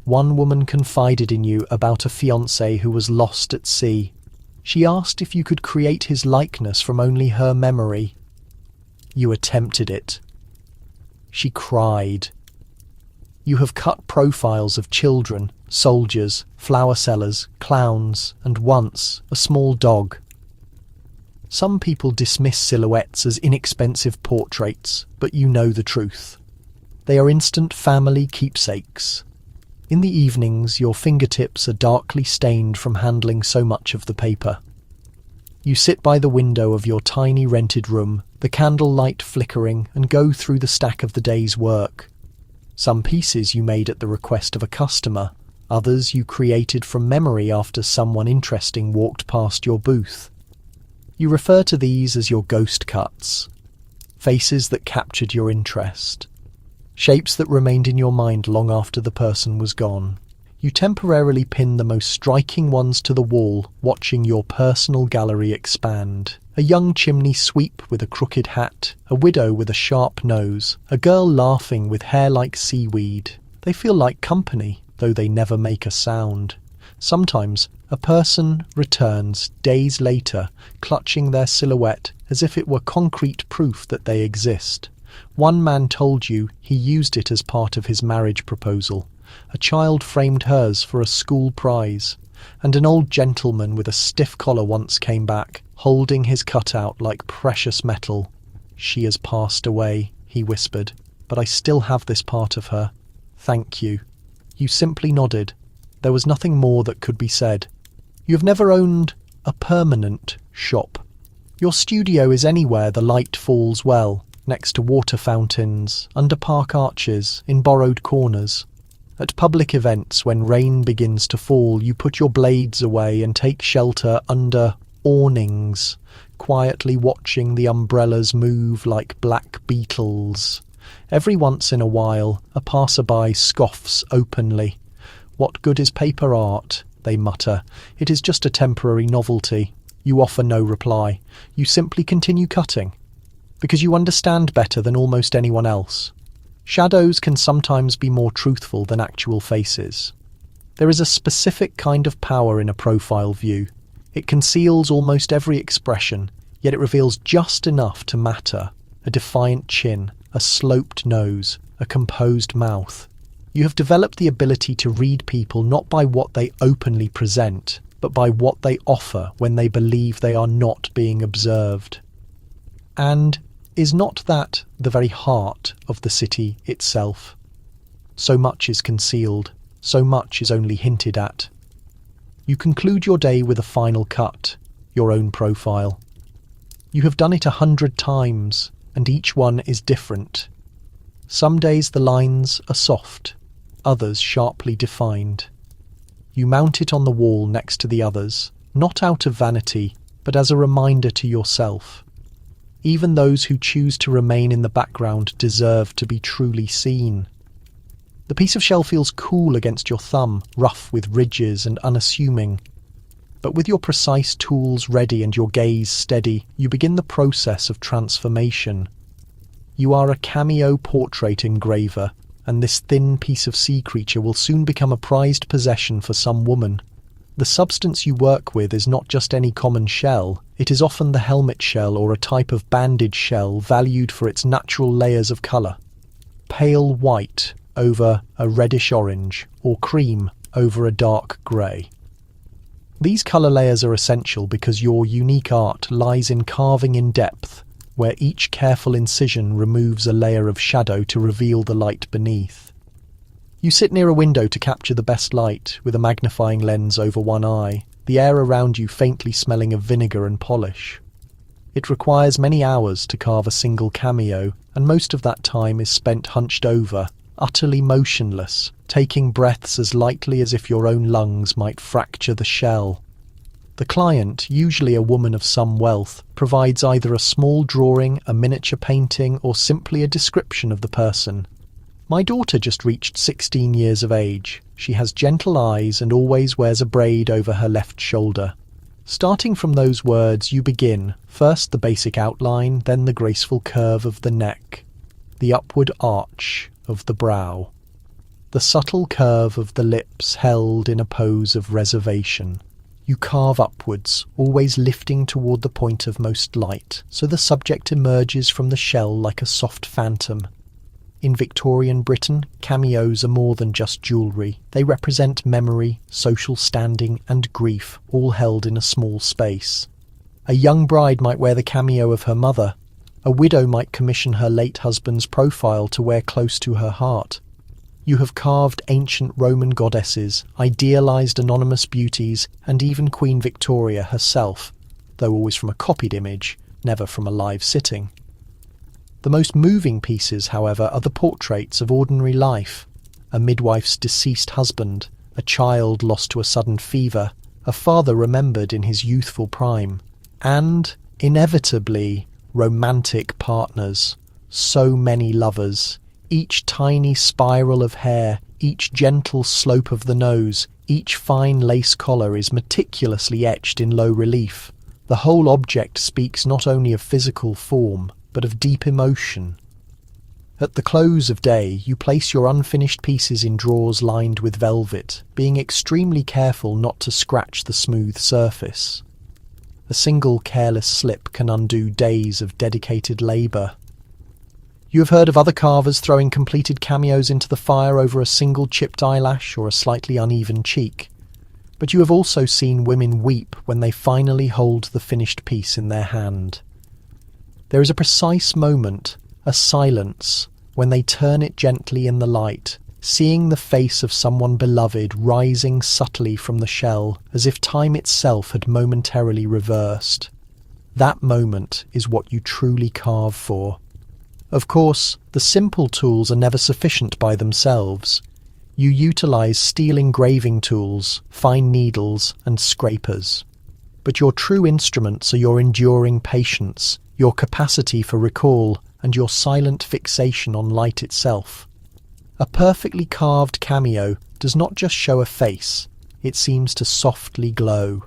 One woman confided in you about a fiancé who was lost at sea. She asked if you could create his likeness from only her memory. You attempted it. She cried. You have cut profiles of children, soldiers, flower sellers, clowns, and once a small dog. Some people dismiss silhouettes as inexpensive portraits, but you know the truth. They are instant family keepsakes. In the evenings, your fingertips are darkly stained from handling so much of the paper. You sit by the window of your tiny rented room, the candle light flickering, and go through the stack of the day's work. Some pieces you made at the request of a customer, others you created from memory after someone interesting walked past your booth. You refer to these as your ghost cuts, faces that captured your interest. Shapes that remained in your mind long after the person was gone. You temporarily pin the most striking ones to the wall, watching your personal gallery expand. A young chimney sweep with a crooked hat, a widow with a sharp nose, a girl laughing with hair like seaweed. They feel like company, though they never make a sound. Sometimes a person returns days later, clutching their silhouette as if it were concrete proof that they exist. One man told you he used it as part of his marriage proposal. A child framed hers for a school prize. And an old gentleman with a stiff collar once came back, holding his cutout like precious metal. "She has passed away," he whispered, "but I still have this part of her. Thank you." You simply nodded. There was nothing more that could be said. You have never owned a permanent shop. Your studio is anywhere the light falls well, next to water fountains, under park arches, in borrowed corners. At public events, when rain begins to fall, you put your blades away and take shelter under awnings, quietly watching the umbrellas move like black beetles. Every once in a while, a passerby scoffs openly. "What good is paper art?" they mutter. "It is just a temporary novelty." You offer no reply. You simply continue cutting, because you understand better than almost anyone else. Shadows can sometimes be more truthful than actual faces. There is a specific kind of power in a profile view. It conceals almost every expression, yet it reveals just enough to matter. A defiant chin, a sloped nose, a composed mouth. You have developed the ability to read people not by what they openly present, but by what they offer when they believe they are not being observed. And is not that the very heart of the city itself? So much is concealed, so much is only hinted at. You conclude your day with a final cut, your own profile. You have done it 100 times, and each one is different. Some days the lines are soft, others sharply defined. You mount it on the wall next to the others, not out of vanity, but as a reminder to yourself. Even those who choose to remain in the background deserve to be truly seen. The piece of shell feels cool against your thumb, rough with ridges and unassuming. But with your precise tools ready and your gaze steady, you begin the process of transformation. You are a cameo portrait engraver, and this thin piece of sea creature will soon become a prized possession for some woman. The substance you work with is not just any common shell, it is often the helmet shell or a type of bandage shell valued for its natural layers of colour. Pale white over a reddish orange, or cream over a dark grey. These colour layers are essential because your unique art lies in carving in depth, where each careful incision removes a layer of shadow to reveal the light beneath. You sit near a window to capture the best light, with a magnifying lens over one eye, the air around you faintly smelling of vinegar and polish. It requires many hours to carve a single cameo, and most of that time is spent hunched over, utterly motionless, taking breaths as lightly as if your own lungs might fracture the shell. The client, usually a woman of some wealth, provides either a small drawing, a miniature painting, or simply a description of the person. My daughter just reached 16 years of age. She has gentle eyes and always wears a braid over her left shoulder. Starting from those words, you begin, first the basic outline, then the graceful curve of the neck, the upward arch of the brow, the subtle curve of the lips held in a pose of reservation. You carve upwards, always lifting toward the point of most light, so the subject emerges from the shell like a soft phantom. In Victorian Britain, cameos are more than just jewellery. They represent memory, social standing, and grief, all held in a small space. A young bride might wear the cameo of her mother. A widow might commission her late husband's profile to wear close to her heart. You have carved ancient Roman goddesses, idealised anonymous beauties, and even Queen Victoria herself, though always from a copied image, never from a live sitting. The most moving pieces, however, are the portraits of ordinary life. A midwife's deceased husband, a child lost to a sudden fever, a father remembered in his youthful prime, and, inevitably, romantic partners. So many lovers. Each tiny spiral of hair, each gentle slope of the nose, each fine lace collar is meticulously etched in low relief. The whole object speaks not only of physical form, but of deep emotion. At the close of day, you place your unfinished pieces in drawers lined with velvet, being extremely careful not to scratch the smooth surface. A single careless slip can undo days of dedicated labour. You have heard of other carvers throwing completed cameos into the fire over a single chipped eyelash or a slightly uneven cheek. But you have also seen women weep when they finally hold the finished piece in their hand. There is a precise moment, a silence, when they turn it gently in the light, seeing the face of someone beloved rising subtly from the shell, as if time itself had momentarily reversed. That moment is what you truly carve for. Of course, the simple tools are never sufficient by themselves. You utilize steel engraving tools, fine needles, and scrapers. But your true instruments are your enduring patience, your capacity for recall, and your silent fixation on light itself. A perfectly carved cameo does not just show a face, it seems to softly glow.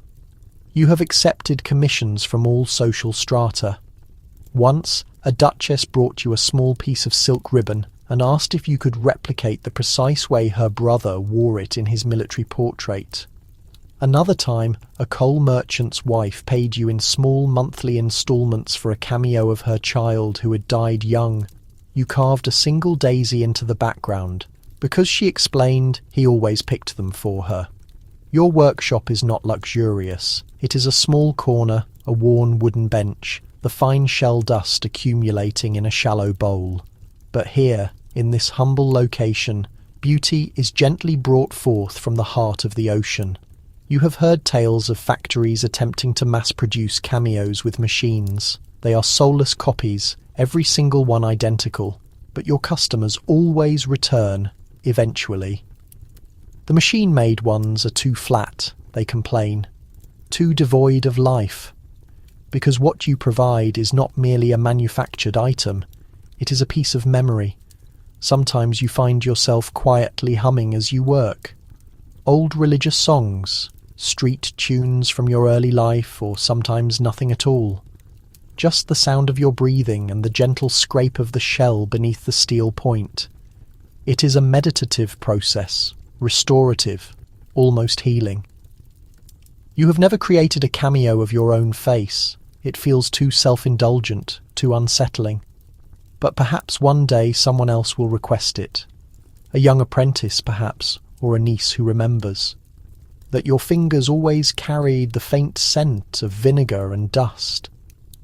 You have accepted commissions from all social strata. Once, a duchess brought you a small piece of silk ribbon and asked if you could replicate the precise way her brother wore it in his military portrait. Another time, a coal merchant's wife paid you in small monthly installments for a cameo of her child who had died young. You carved a single daisy into the background, because she explained he always picked them for her. Your workshop is not luxurious. It is a small corner, a worn wooden bench, the fine shell dust accumulating in a shallow bowl. But here, in this humble location, beauty is gently brought forth from the heart of the ocean. You have heard tales of factories attempting to mass-produce cameos with machines. They are soulless copies, every single one identical, but your customers always return, eventually. The machine-made ones are too flat, they complain, too devoid of life. Because what you provide is not merely a manufactured item, it is a piece of memory. Sometimes you find yourself quietly humming as you work. Old religious songs, street tunes from your early life, or sometimes nothing at all. Just the sound of your breathing and the gentle scrape of the shell beneath the steel point. It is a meditative process, restorative, almost healing. You have never created a cameo of your own face. It feels too self-indulgent, too unsettling. But perhaps one day someone else will request it. A young apprentice, perhaps, or a niece who remembers. That your fingers always carried the faint scent of vinegar and dust.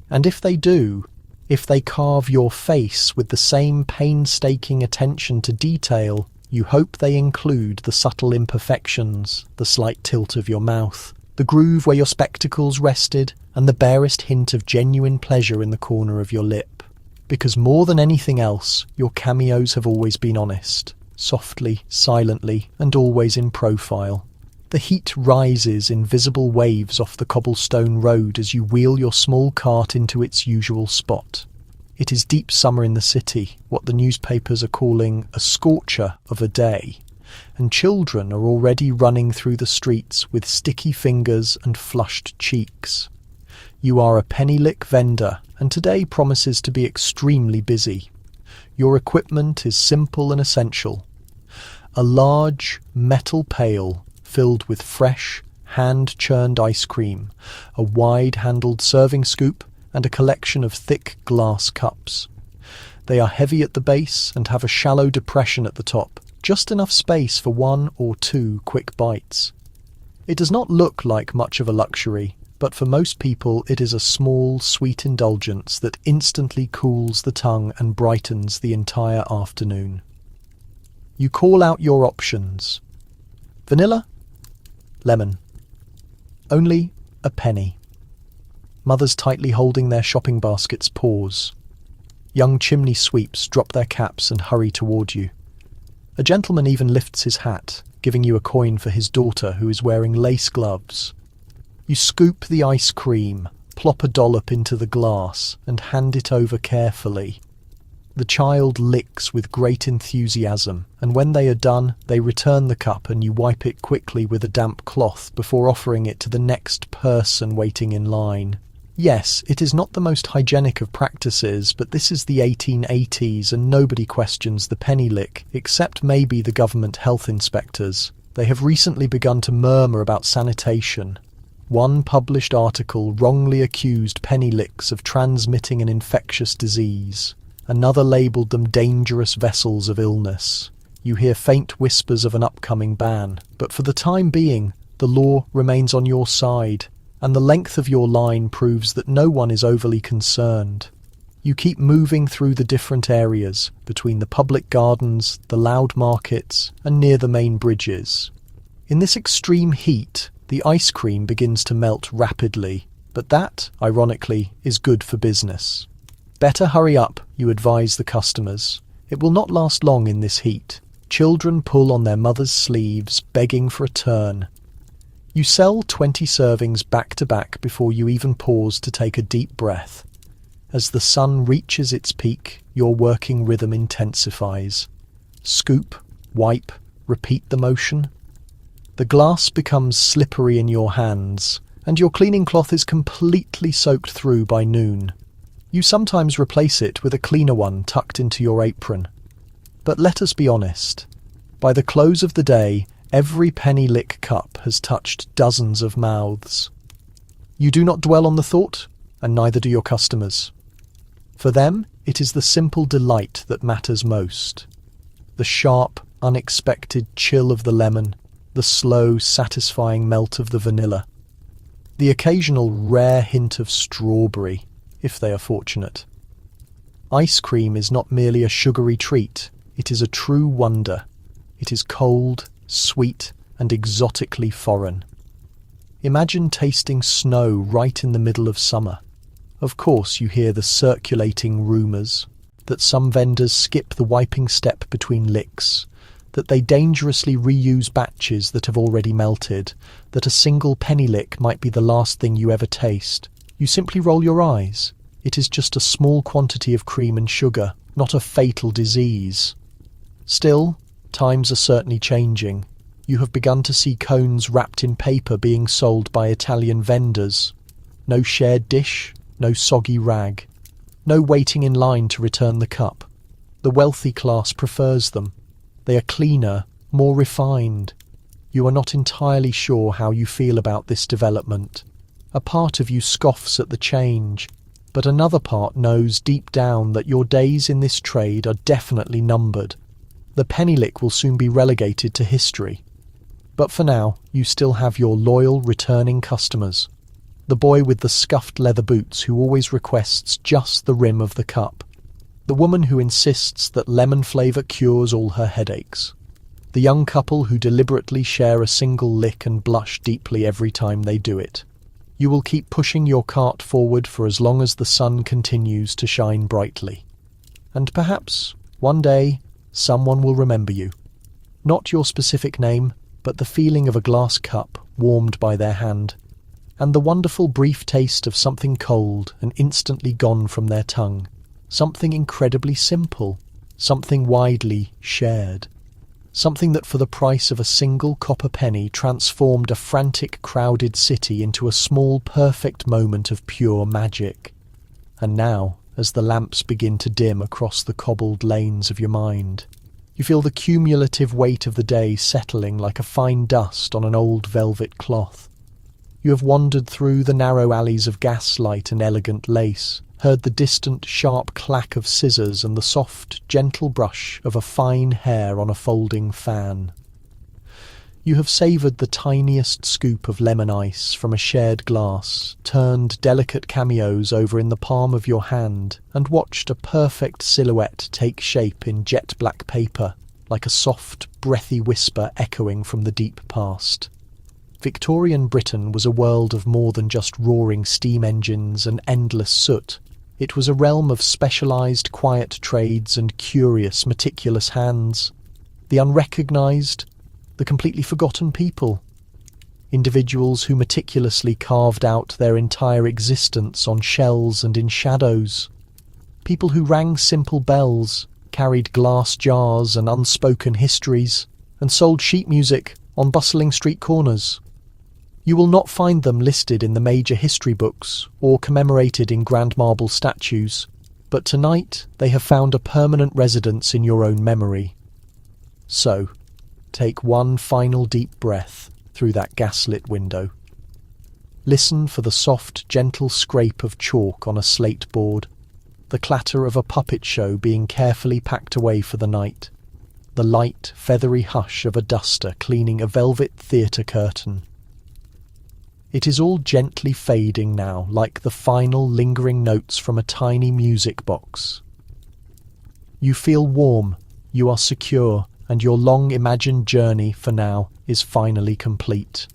And if they do, if they carve your face with the same painstaking attention to detail, you hope they include the subtle imperfections, the slight tilt of your mouth, the groove where your spectacles rested, and the barest hint of genuine pleasure in the corner of your lip. Because more than anything else, your cameos have always been honest, softly, silently, and always in profile. The heat rises in visible waves off the cobblestone road as you wheel your small cart into its usual spot. It is deep summer in the city, what the newspapers are calling a scorcher of a day, and children are already running through the streets with sticky fingers and flushed cheeks. You are a penny-lick vendor, and today promises to be extremely busy. Your equipment is simple and essential. A large metal pail filled with fresh, hand-churned ice cream, a wide-handled serving scoop, and a collection of thick glass cups. They are heavy at the base and have a shallow depression at the top, just enough space for one or two quick bites. It does not look like much of a luxury, but for most people it is a small, sweet indulgence that instantly cools the tongue and brightens the entire afternoon. You call out your options. Vanilla? Lemon. Only a penny. Mothers tightly holding their shopping baskets pause. Young chimney sweeps drop their caps and hurry toward you. A gentleman even lifts his hat, giving you a coin for his daughter who is wearing lace gloves. You scoop the ice cream, plop a dollop into the glass, and hand it over carefully. The child licks with great enthusiasm, and when they are done, they return the cup and you wipe it quickly with a damp cloth before offering it to the next person waiting in line. Yes, it is not the most hygienic of practices, but this is the 1880s and nobody questions the penny lick, except maybe the government health inspectors. They have recently begun to murmur about sanitation. One published article wrongly accused penny licks of transmitting an infectious disease. Another labelled them dangerous vessels of illness. You hear faint whispers of an upcoming ban, but for the time being, the law remains on your side, and the length of your line proves that no one is overly concerned. You keep moving through the different areas, between the public gardens, the loud markets, and near the main bridges. In this extreme heat, the ice cream begins to melt rapidly, but that, ironically, is good for business. Better hurry up, you advise the customers. It will not last long in this heat. Children pull on their mother's sleeves, begging for a turn. You sell 20 servings back to back before you even pause to take a deep breath. As the sun reaches its peak, your working rhythm intensifies. Scoop, wipe, repeat the motion. The glass becomes slippery in your hands, and your cleaning cloth is completely soaked through by noon. You sometimes replace it with a cleaner one tucked into your apron. But let us be honest. By the close of the day, every penny lick cup has touched dozens of mouths. You do not dwell on the thought, and neither do your customers. For them, it is the simple delight that matters most. The sharp, unexpected chill of the lemon, the slow, satisfying melt of the vanilla, the occasional rare hint of strawberry, if they are fortunate. Ice cream is not merely a sugary treat, it is a true wonder. It is cold, sweet, and exotically foreign. Imagine tasting snow right in the middle of summer. Of course, you hear the circulating rumours that some vendors skip the wiping step between licks, that they dangerously reuse batches that have already melted, that a single penny lick might be the last thing you ever taste. You simply roll your eyes. It is just a small quantity of cream and sugar, not a fatal disease. Still, times are certainly changing. You have begun to see cones wrapped in paper being sold by Italian vendors. No shared dish, no soggy rag. No waiting in line to return the cup. The wealthy class prefers them. They are cleaner, more refined. You are not entirely sure how you feel about this development. A part of you scoffs at the change, but another part knows deep down that your days in this trade are definitely numbered. The penny lick will soon be relegated to history. But for now, you still have your loyal returning customers. The boy with the scuffed leather boots who always requests just the rim of the cup. The woman who insists that lemon flavour cures all her headaches. The young couple who deliberately share a single lick and blush deeply every time they do it. You will keep pushing your cart forward for as long as the sun continues to shine brightly. And perhaps, one day, someone will remember you. Not your specific name, but the feeling of a glass cup warmed by their hand, and the wonderful brief taste of something cold and instantly gone from their tongue. Something incredibly simple, something widely shared. Something that for the price of a single copper penny transformed a frantic, crowded city into a small, perfect moment of pure magic. And now, as the lamps begin to dim across the cobbled lanes of your mind, you feel the cumulative weight of the day settling like a fine dust on an old velvet cloth. You have wandered through the narrow alleys of gaslight and elegant lace, heard the distant sharp clack of scissors and the soft, gentle brush of a fine hair on a folding fan. You have savoured the tiniest scoop of lemon ice from a shared glass, turned delicate cameos over in the palm of your hand, and watched a perfect silhouette take shape in jet-black paper, like a soft, breathy whisper echoing from the deep past. Victorian Britain was a world of more than just roaring steam engines and endless soot. It was a realm of specialised, quiet trades and curious, meticulous hands. The unrecognised, the completely forgotten people. Individuals who meticulously carved out their entire existence on shells and in shadows. People who rang simple bells, carried glass jars and unspoken histories, and sold sheet music on bustling street corners. You will not find them listed in the major history books or commemorated in grand marble statues, but tonight they have found a permanent residence in your own memory. So, take one final deep breath through that gaslit window. Listen for the soft, gentle scrape of chalk on a slate board, the clatter of a puppet show being carefully packed away for the night, the light, feathery hush of a duster cleaning a velvet theatre curtain. It is all gently fading now, like the final lingering notes from a tiny music box. You feel warm, you are secure, and your long imagined journey, for now, is finally complete.